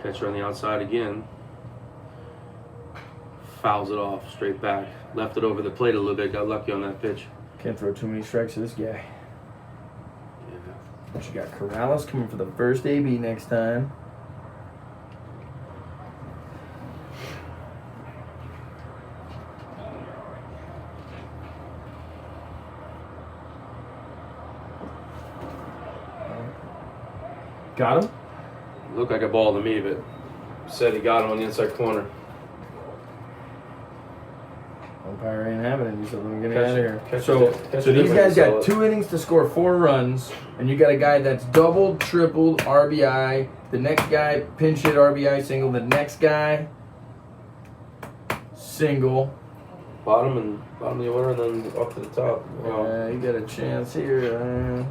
Catcher on the outside again. Fouls it off straight back. Left it over the plate a little bit. Got lucky on that pitch. Can't throw too many strikes to this guy. Yeah. But you got Corrales coming for the first AB next time. Got him? Looked like a ball to me, but said he got him on the inside corner. Umpire ain't having it. He said, let me get out of here. Catcher So these guys got 2 innings to score 4 runs, and you got a guy that's doubled, tripled, RBI. The next guy pinch hit, RBI, single. The next guy single. Bottom of the order, and then up to the top. Wow. You got a chance here.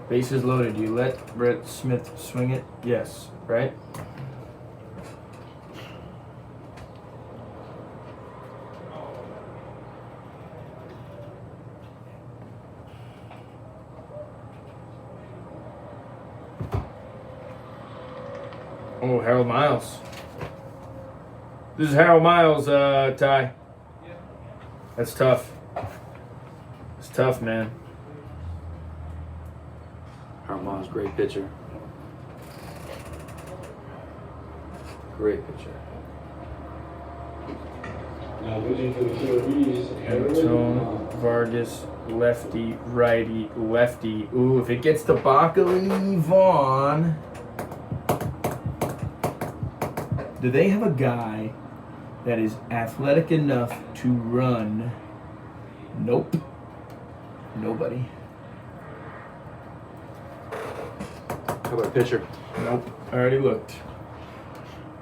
Bases loaded. You let Brett Smith swing it? Yes. Right? Oh, Harold Miles. This is Harold Miles, Ty. That's tough. It's tough, man. Harold Miles, great pitcher. Great pitcher. Now pitching for the QBs, Antone, Vargas, lefty, righty, lefty. Ooh, if it gets to Baca and Yvonne. Do they have a guy that is athletic enough to run? Nope. Nobody. How about a pitcher? Nope. I already looked.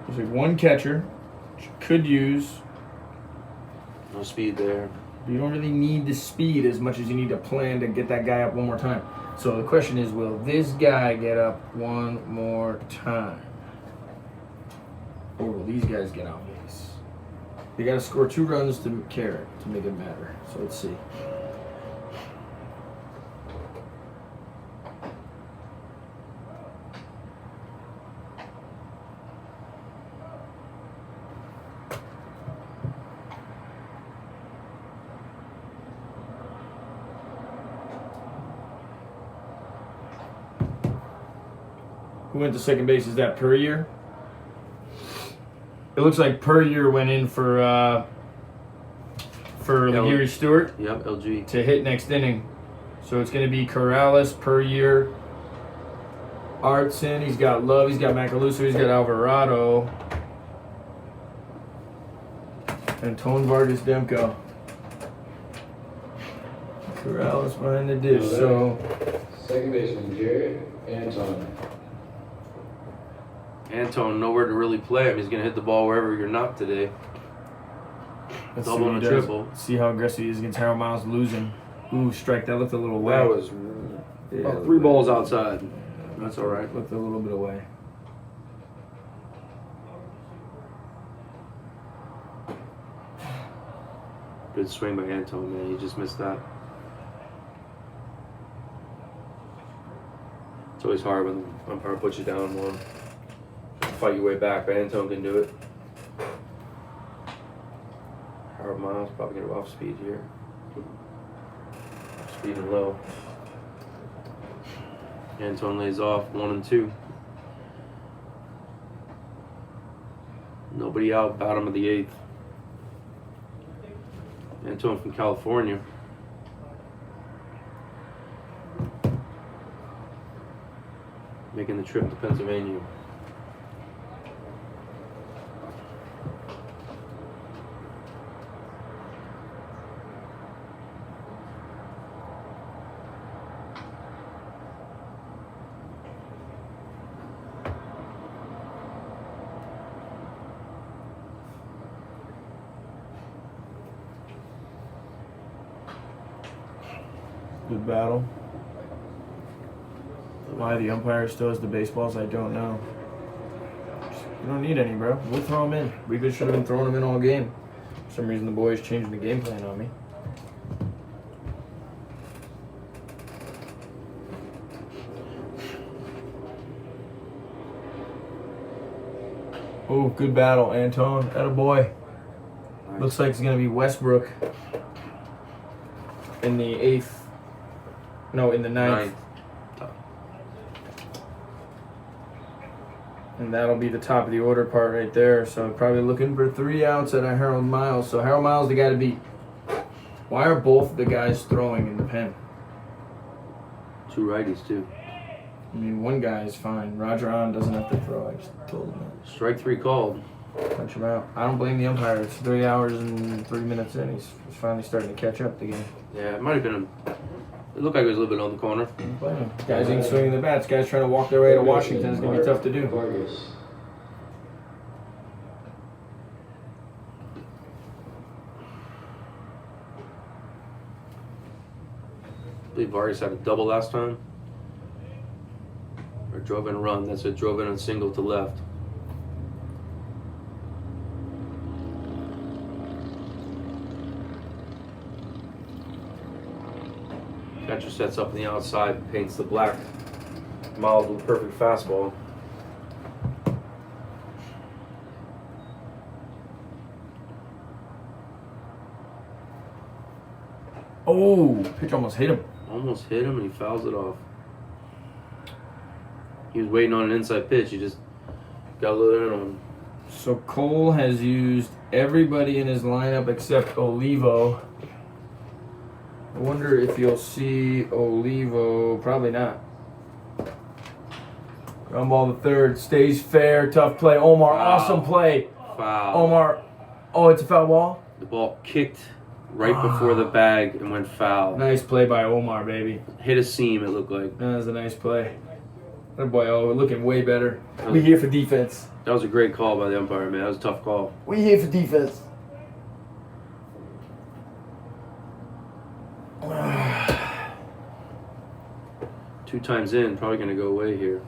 There's like one catcher, which you could use. No speed there. You don't really need the speed as much as you need a plan to get that guy up one more time. So the question is, will this guy get up one more time? Or will these guys get on base? They got to score 2 runs to make it matter. So let's see. Who went to second base? Is that Puryear? It looks like Puryear went in for for Legary Stewart Yep, LG. to hit next inning. So it's going to be Corrales per year. Artson, he's got Love, he's got Macaluso, he's got Alvarado. And Tone Vargas Demko. Corrales behind the dish. So Second baseman, Jared Anton. Anton, nowhere to really play him. He's going to hit the ball wherever you're not today. let's Double see what and he a does. triple. See how aggressive he is against Harold Miles losing. Ooh, strike. That looked a little away. That was about 3 balls outside. That's all right. Looked a little bit away. Good swing by Anton, man. He just missed that. It's always hard when the umpire puts you down more. Fight your way back, but Anton can do it. Harold Miles probably going to go off speed here. Off speed and low. Anton lays off 1 and 2. Nobody out, bottom of the 8th. Anton from California. Making the trip to Pennsylvania. Good battle. Why the umpire still has the baseballs, I don't know. You don't need any, bro. We'll throw them in. We should have been throwing them in all game. For some reason, the boys changing the game plan on me. Oh, good battle, Anton. Attaboy. Nice. Looks like it's going to be Westbrook in the 8th. No, in the 9th. And that'll be the top of the order part right there. So probably looking for 3 outs at a Harold Miles. So Harold Miles the guy to beat. Why are both the guys throwing in the pen? 2 righties too. I mean, one guy is fine. Roger Ahn doesn't have to throw. I just told him that. Strike 3 called. Punch him out. I don't blame the umpire. It's 3 hours and 3 minutes in. He's finally starting to catch up the game. Yeah, it might have been it looked like it was a little bit on the corner. Don't blame him. Guys ain't swinging the bats. Guys trying to walk their way to Washington. It's going to be tough to do. Vargas. I believe Vargas had a double last time. Or drove in a run. That's it. Drove in a single to left. Catcher sets up on the outside, paints the black mild with perfect fastball. Oh, pitch almost hit him. Almost hit him and he fouls it off. He was waiting on an inside pitch. He just got a little in on him. So Cole has used everybody in his lineup except Olivo. I wonder if you'll see Olivo. Probably not. Ground ball the third. Stays fair. Tough play. Omar, Wow. awesome play. Foul. Omar. Oh, it's a foul ball? The ball kicked right before the bag and went foul. Nice play by Omar, baby. Hit a seam, it looked like. That was a nice play. Oh boy, oh, we're looking way better. We here for defense. That was a great call by the umpire, man. That was a tough call. We here for defense. 2 times in, probably going to go away here.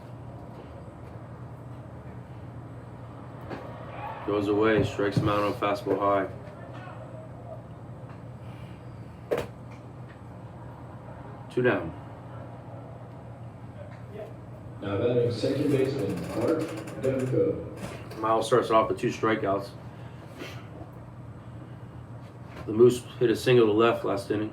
Goes away, strikes him out on fastball high. Two down. Now batting second baseman, Art Demko. Miles starts off with 2 strikeouts. The Moose hit a single to left last inning.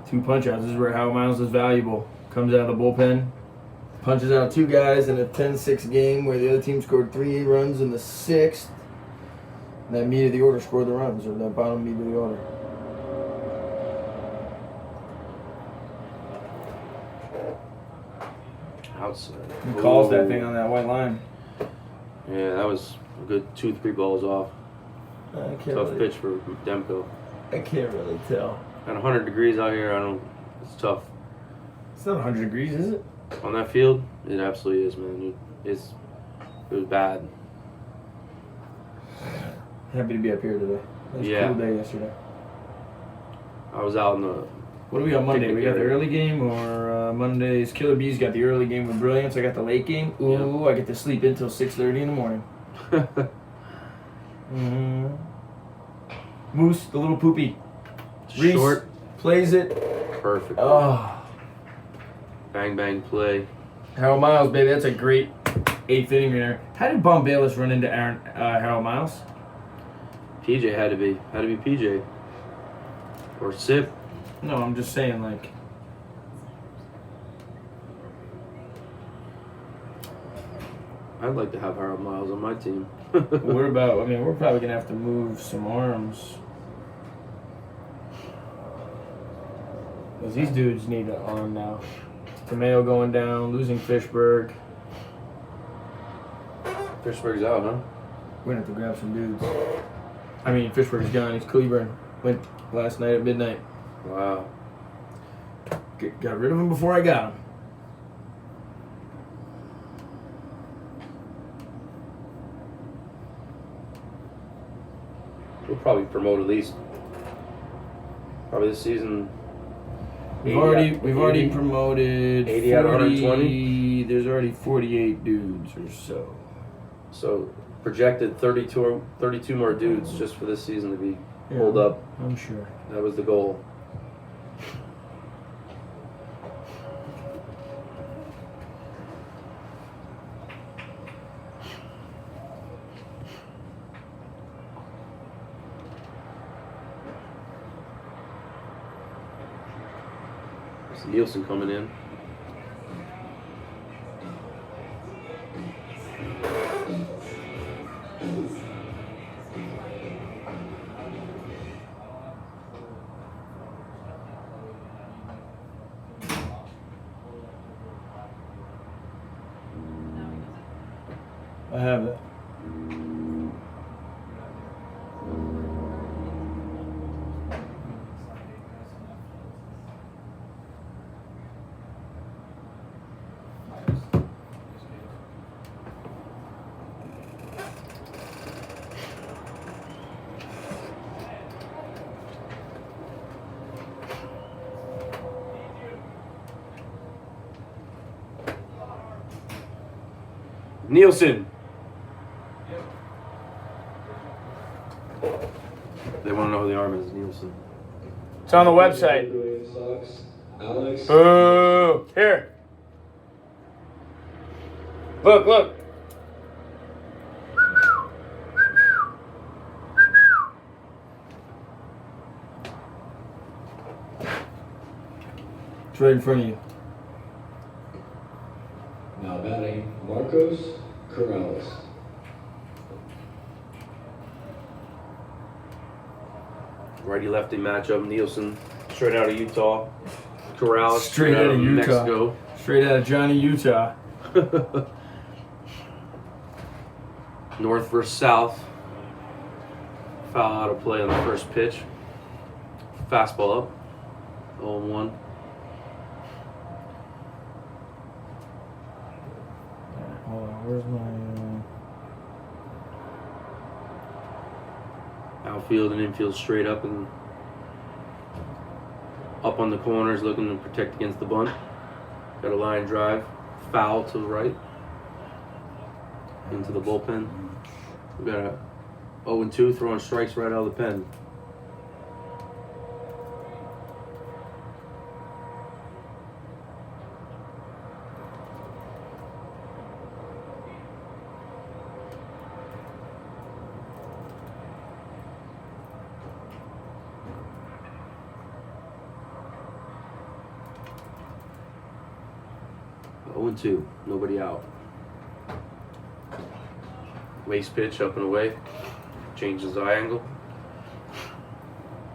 Two punch outs. This is where Hal Miles is valuable. Comes out of the bullpen. punches out 2 guys in a 10-6 game where the other team scored 3 runs in the 6th. And that meat of the order scored the runs, or the bottom meat of the order. Outside. He calls that Ooh. thing on that white line. Yeah, that was a good 2-3 balls off. I can't Tough really, pitch for Demko. I can't really tell. At 100 degrees out here, it's tough. It's not 100 degrees, is it? On that field, it absolutely is, man. It was bad. Happy to be up here today. It was Yeah. a cool day yesterday. I was out in the. What do we got Monday? Picnic We got the area. early game, or Monday's Killer Bees got the early game with Brilliance. I got the late game. Ooh, I get to sleep until 6:30 in the morning. Mm-hmm. Moose, the little poopy. Reese Short, plays it. perfect. Oh, Bang bang play. Harold Miles, baby, that's a great 8th inning there. How did Bon Bayless run into Harold Miles? PJ had to be PJ. Or Sip. No, I'm just saying, like. I'd like to have Harold Miles on my team. What about? I mean, we're probably gonna have to move some arms. Cause these dudes need an arm now. Tomeo going down, losing Fishberg. Fishberg's out, huh? We're gonna have to grab some dudes. I mean, Fishberg's gone. He's Cleburne. Went last night at midnight. Wow. Got rid of him before I got him. We'll probably promote at least. Probably this season. We've 80 already 80 promoted 80 out of 40 120? There's already 48 dudes or so. So projected 32 more dudes just for this season to be pulled up. I'm sure. That was the goal. There's Nielsen coming in. I have it. Nielsen. They want to know who the arm is, Nielsen. It's on the website. Brilliance Sox, Alex. Boo! Here. Look. It's right in front of you. Now batting, Marcos Corrales. Righty-lefty matchup. Nielsen, straight out of Utah. Corrales, Straight out of Utah. Mexico. Straight out of Johnny, Utah. North versus South. Foul out of play on the first pitch. Fastball up. 0-1. Hold on, where's my... Outfield and infield straight up and up on the corners, looking to protect against the bunt. Got a line drive, foul to the right, into the bullpen. We got a 0-2 throwing strikes right out of the pen. 0-2, nobody out. Waste pitch up and away. Changes the eye angle.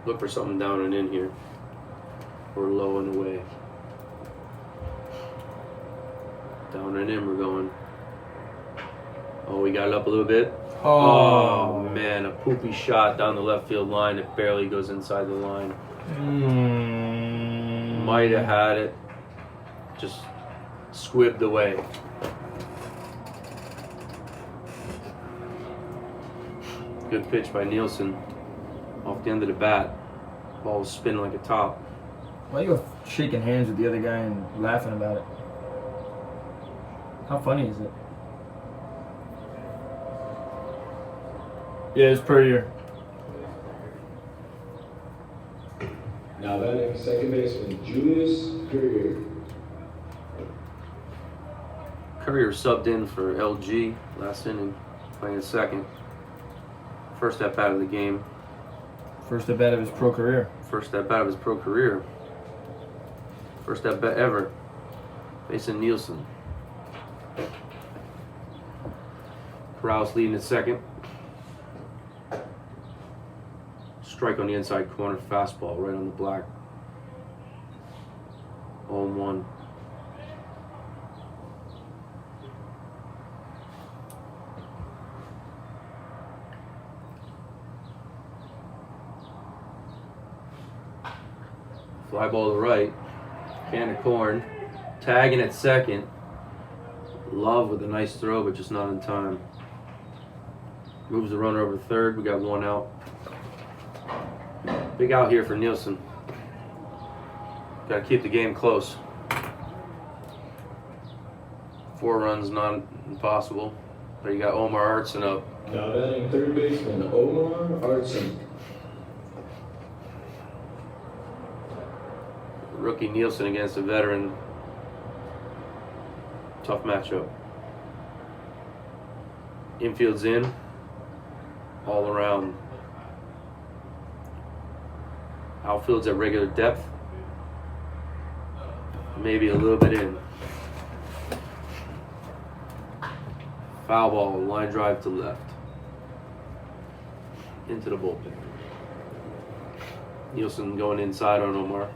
Look for something down and in here. Or low and away. Down and in we're going. Oh, we got it up a little bit. Oh man, a poopy shot down the left field line. It barely goes inside the line. Might have had it. Just squibbed away. Good pitch by Nielsen. Off the end of the bat. Ball was spinning like a top. Why are you shaking hands with the other guy and laughing about it? How funny is it? Yeah, it's pretty here. Now batting second baseman Julius Courier. Courier subbed in for LG last inning, playing second. First at bat of the game. First at bat of his pro career. First at bat of his pro career. First at bat ever. Facing Nielsen. Corrales leading at second. Strike on the inside corner, fastball right on the black. 0-1. Fly ball to right. Can of corn. Tagging at second. Love with a nice throw, but just not in time. Moves the runner over third. We got one out. Big out here for Nielsen. Got to keep the game close. 4 runs, not impossible. But you got Omar Artson up. Now batting third baseman Omar Artson. Rookie Nielsen against a veteran. Tough matchup. Infield's in. All around. Outfield's at regular depth. Maybe a little bit in. Foul ball, line drive to left. Into the bullpen. Nielsen going inside on Omar.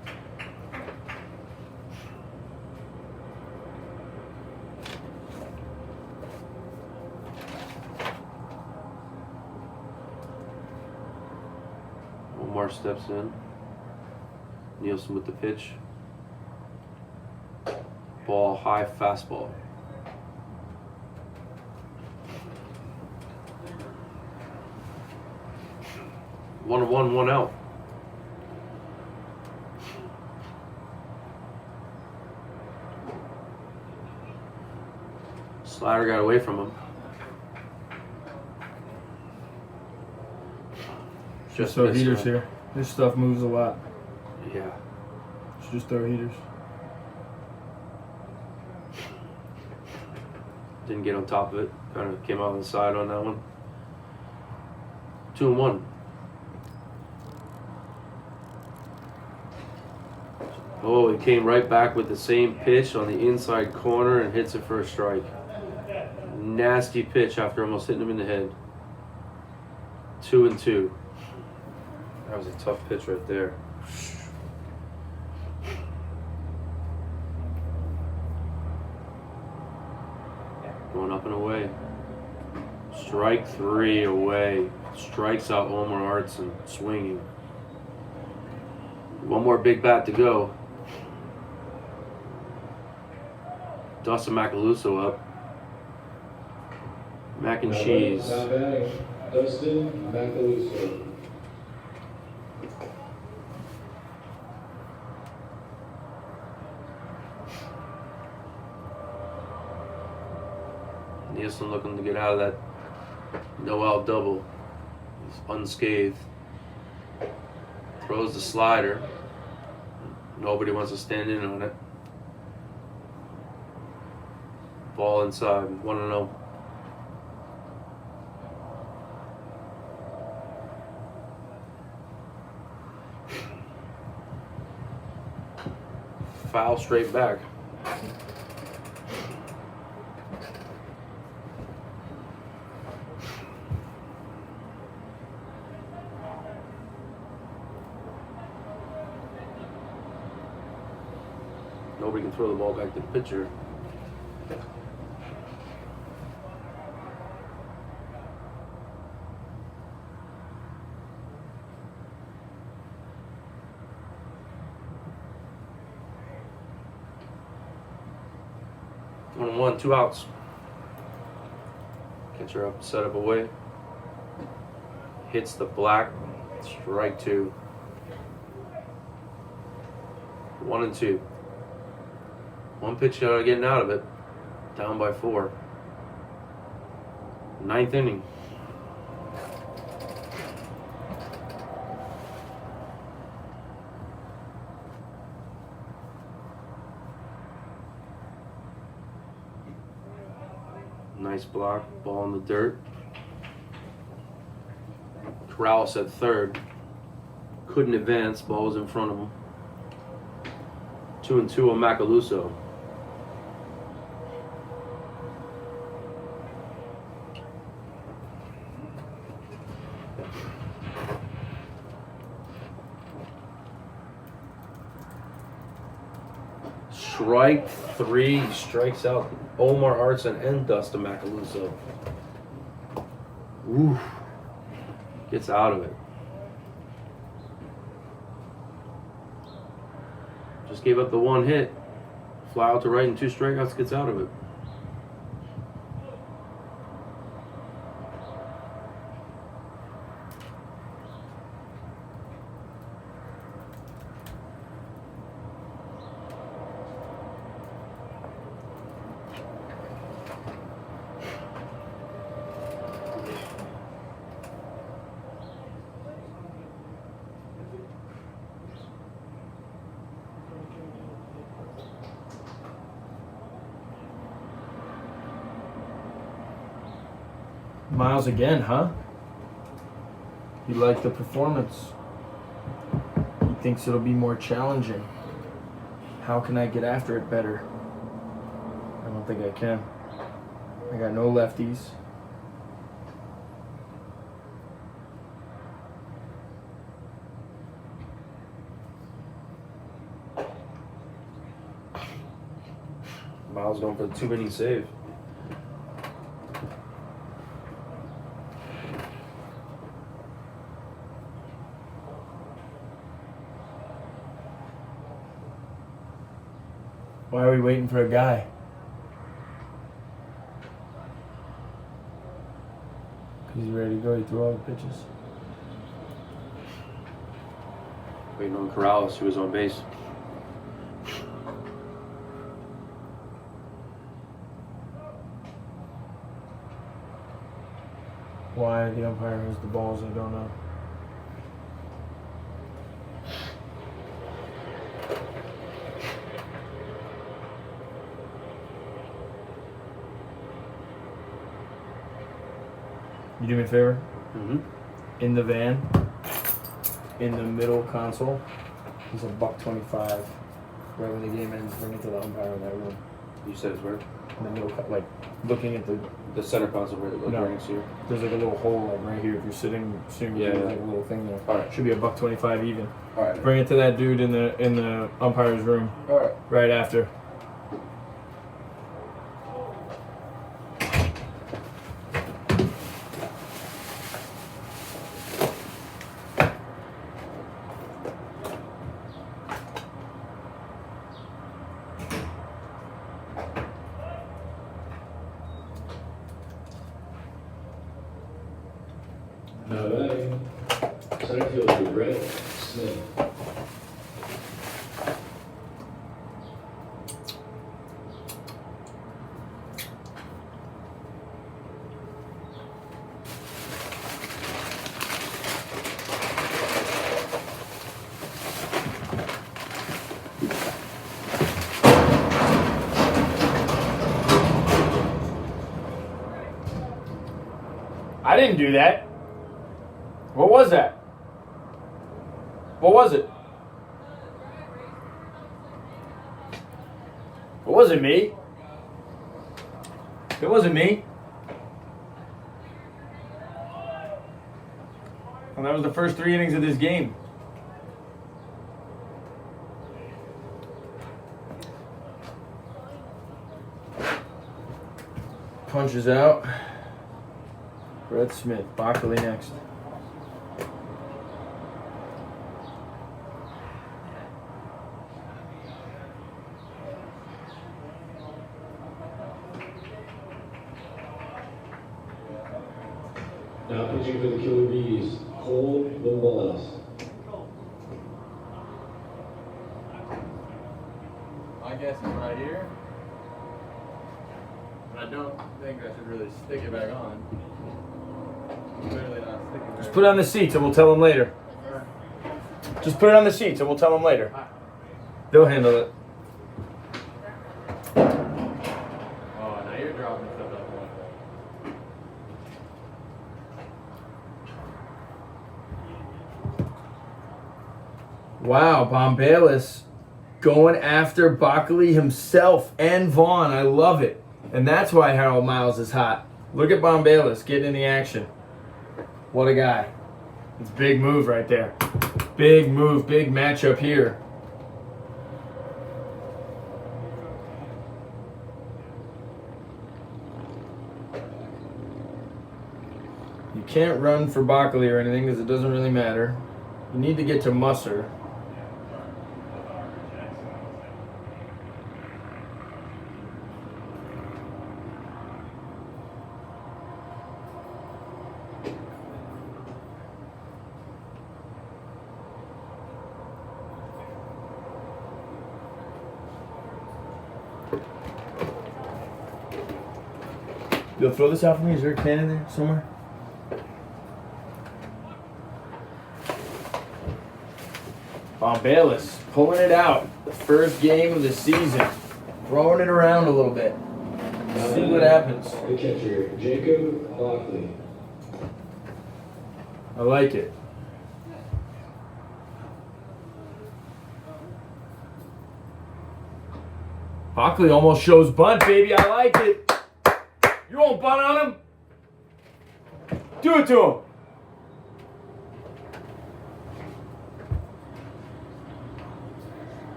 Omar steps in. Nielsen with the pitch. Ball high, fastball. One out. Slider got away from him. Just throw missed heaters him. here. This stuff moves a lot. Yeah. Just throw heaters. Didn't get on top of it. Kind of came out on the side on that one. 2-1. Oh, he came right back with the same pitch on the inside corner and hits it for a strike. Nasty pitch after almost hitting him in the head. 2-2. That was a tough pitch right there. Going up and away. Strike 3 away. Strikes out Omar Artson, swinging. One more big bat to go. Dustin Macaluso up. Mac and cheese. Now batting Dustin Macaluso. Nielsen looking to get out of that no-out double. He's unscathed. Throws the slider. Nobody wants to stand in on it. Ball inside. 1-0. Foul straight back. Nobody can throw the ball back to the pitcher. One and one, 2 outs. Catcher up, set up away. Hits the black. Strike 2. 1 and 2. One pitch out of getting out of it. Down by 4. 9th inning. Nice block. Ball in the dirt. Corrales at third. Couldn't advance. Ball was in front of him. 2 and 2 on Macaluso. Strike 3. He strikes out Omar Artson and Dustin Macaluso. Ooh. Gets out of it. Just gave up the 1 hit. Fly out to right and 2 strikeouts, gets out of it. Miles again, huh? He liked the performance. He thinks it'll be more challenging. How can I get after it better? I don't think I can. I got no lefties. Miles going for the 2-inning save. Why are we waiting for a guy? Because he's ready to go. He threw all the pitches. Waiting on Corrales, who was on base. Why the umpire has the balls, I don't know. You do me a favor? Mm-hmm. In the van, in the middle console, there's $1.25. Right when the game ends, bring it to the umpire in that room. You said it's where? In the middle, like looking at the. The center console right No. next to you. There's like a little hole like right here. If you're sitting, Yeah, there's yeah. like a little thing there. All right. Should be $1.25 even. All right. Bring it to that dude in the umpire's room All right. right after. Now batting, center fielder Brett Smith. I didn't do that. What was that? What was it? It wasn't me. It wasn't me. And that was the first 3 innings of this game. punches out. Brett Smith, Bockley next. Now pitching for the Killer Bees, Cole Limbaugh. My guess is right here. But I don't think I should really stick it back on. Clearly not sticking Just put it on the seats and we'll tell them later. Just put it on the seats and we'll tell them later. They'll handle it. Oh, now you're dropping stuff up. Wow, Bombalis going after Bockley himself and Vaughn. I love it. And that's why Harold Miles is hot. Look at Bombalis getting in the action. What a guy. It's a big move right there. Big move, big matchup here. You can't run for Bockley or anything because it doesn't really matter. You need to get to Musser. You'll throw this out for me? Is there a can in there somewhere? Bombalis pulling it out. The first game of the season. Throwing it around a little bit. See what happens. The catcher, Jacob Bockley. I like it. Bockley almost shows bunt, baby. I like it. You won't bunt on him? Do it to him.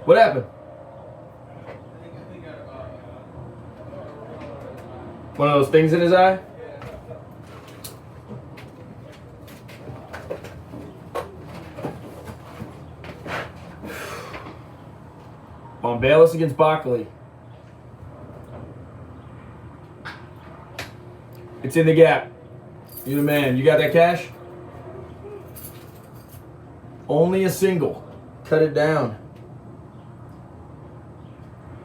What happened? One of those things in his eye? Bombalis against Bockley. It's in the gap. You're the man. You got that cash? Only a single. Cut it down.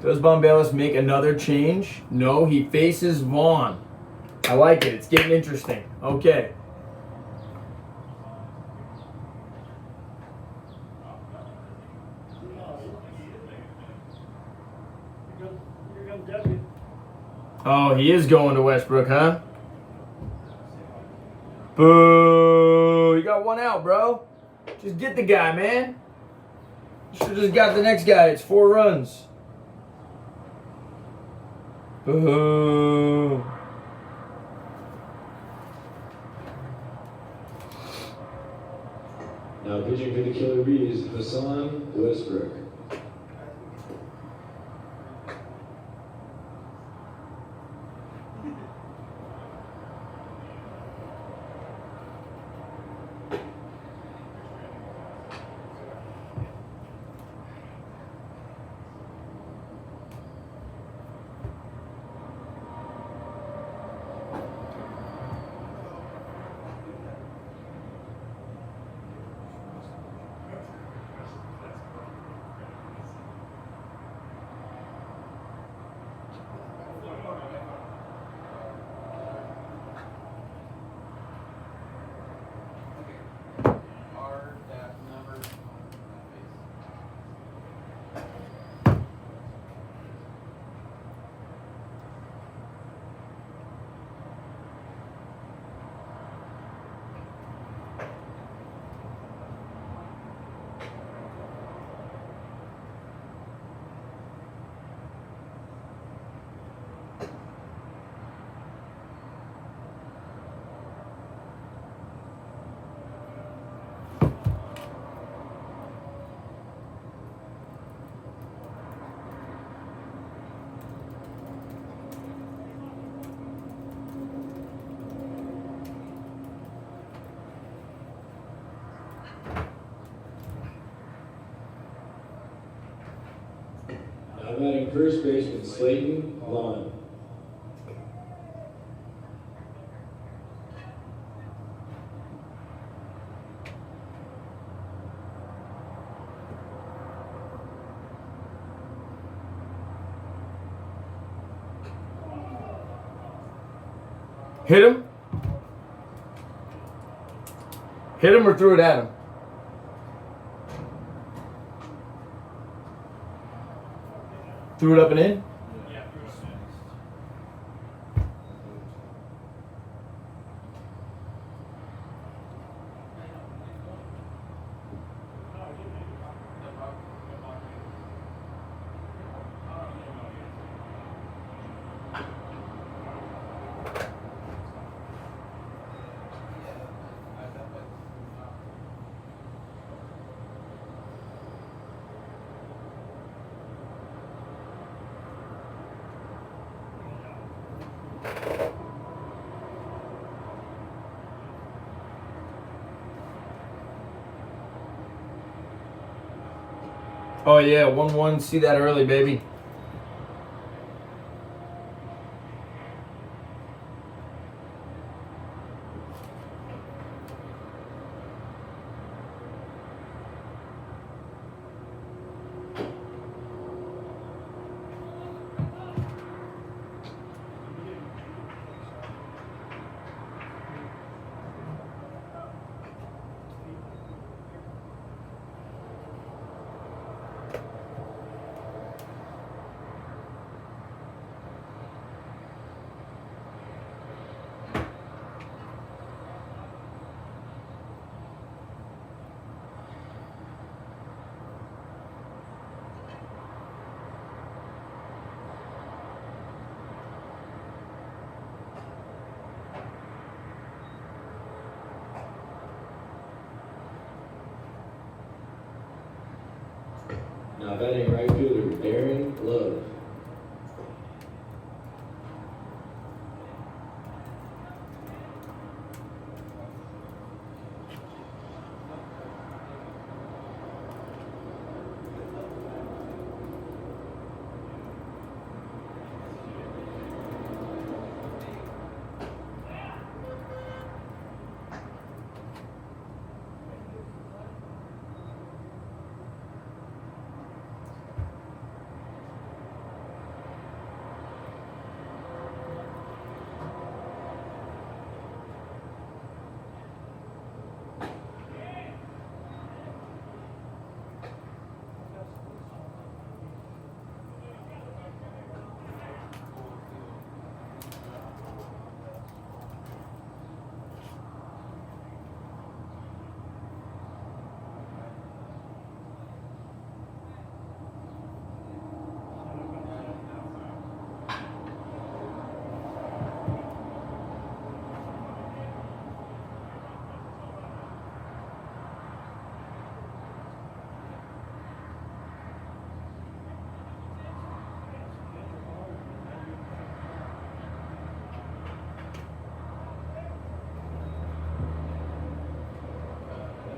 Does Bombalis make another change? No, he faces Vaughn. I like it. It's getting interesting. Okay. You're gonna W. Oh, he is going to Westbrook, huh? Boo! You got one out, bro. Just get the guy, man. You should have just got the next guy. It's 4 runs. Boo! Now pitching for the Killer Bees, Hassan Westbrook. Now batting first baseman Slayton Lon. Hit him. Hit him or threw it at him. Threw it up and in. Oh yeah, 1-1. See that early, baby. Now batting right fielder Darren Love.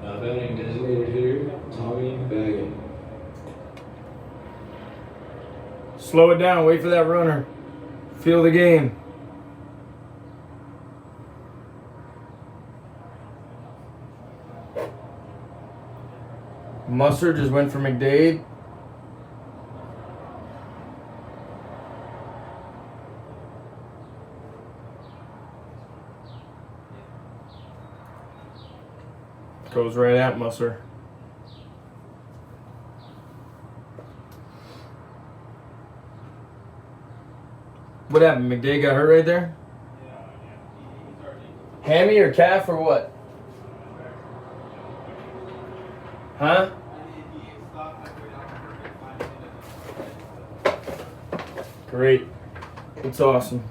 Now batting designated hitter Tommy Baggett. Slow it down. Wait for that runner. Feel the game. Musser just went for McDade. Goes right at Musser. What happened? McDade got hurt right there? Hammy or calf or what? Huh? Great. It's awesome.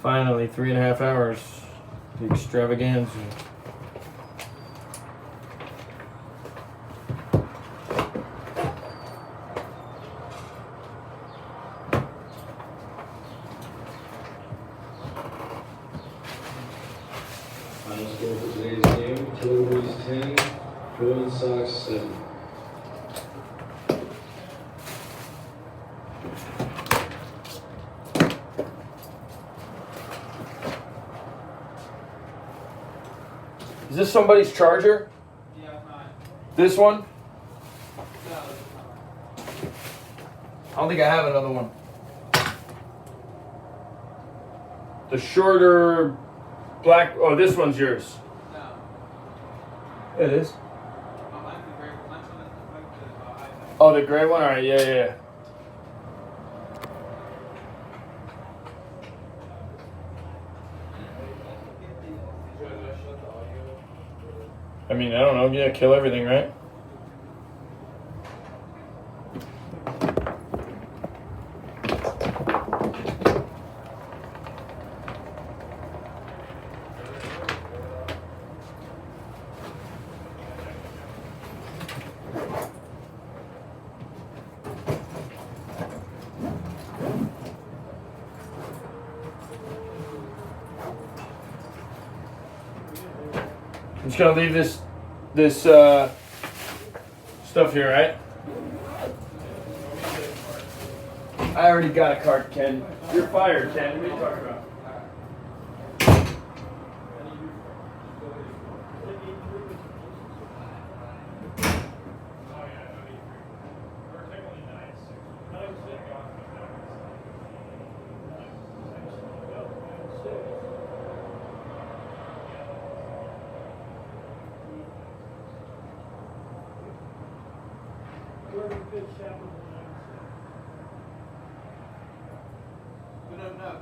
Finally, 3.5 hours. The extravaganza. Brilliance Sox 7. Is this somebody's charger? Yeah, fine. This one? No, it's not. I don't think I have another one. The shorter black. Oh, this one's yours. No. It is. Oh, mine's the gray one. Mine's the iPad. Oh, the gray one? Alright, yeah. I mean, I don't know. Yeah, kill everything, right? I'm just gonna leave this stuff here, right? I already got a card, Ken. You're fired, Ken. What are you talking about? Whoever pitched that was the We don't know.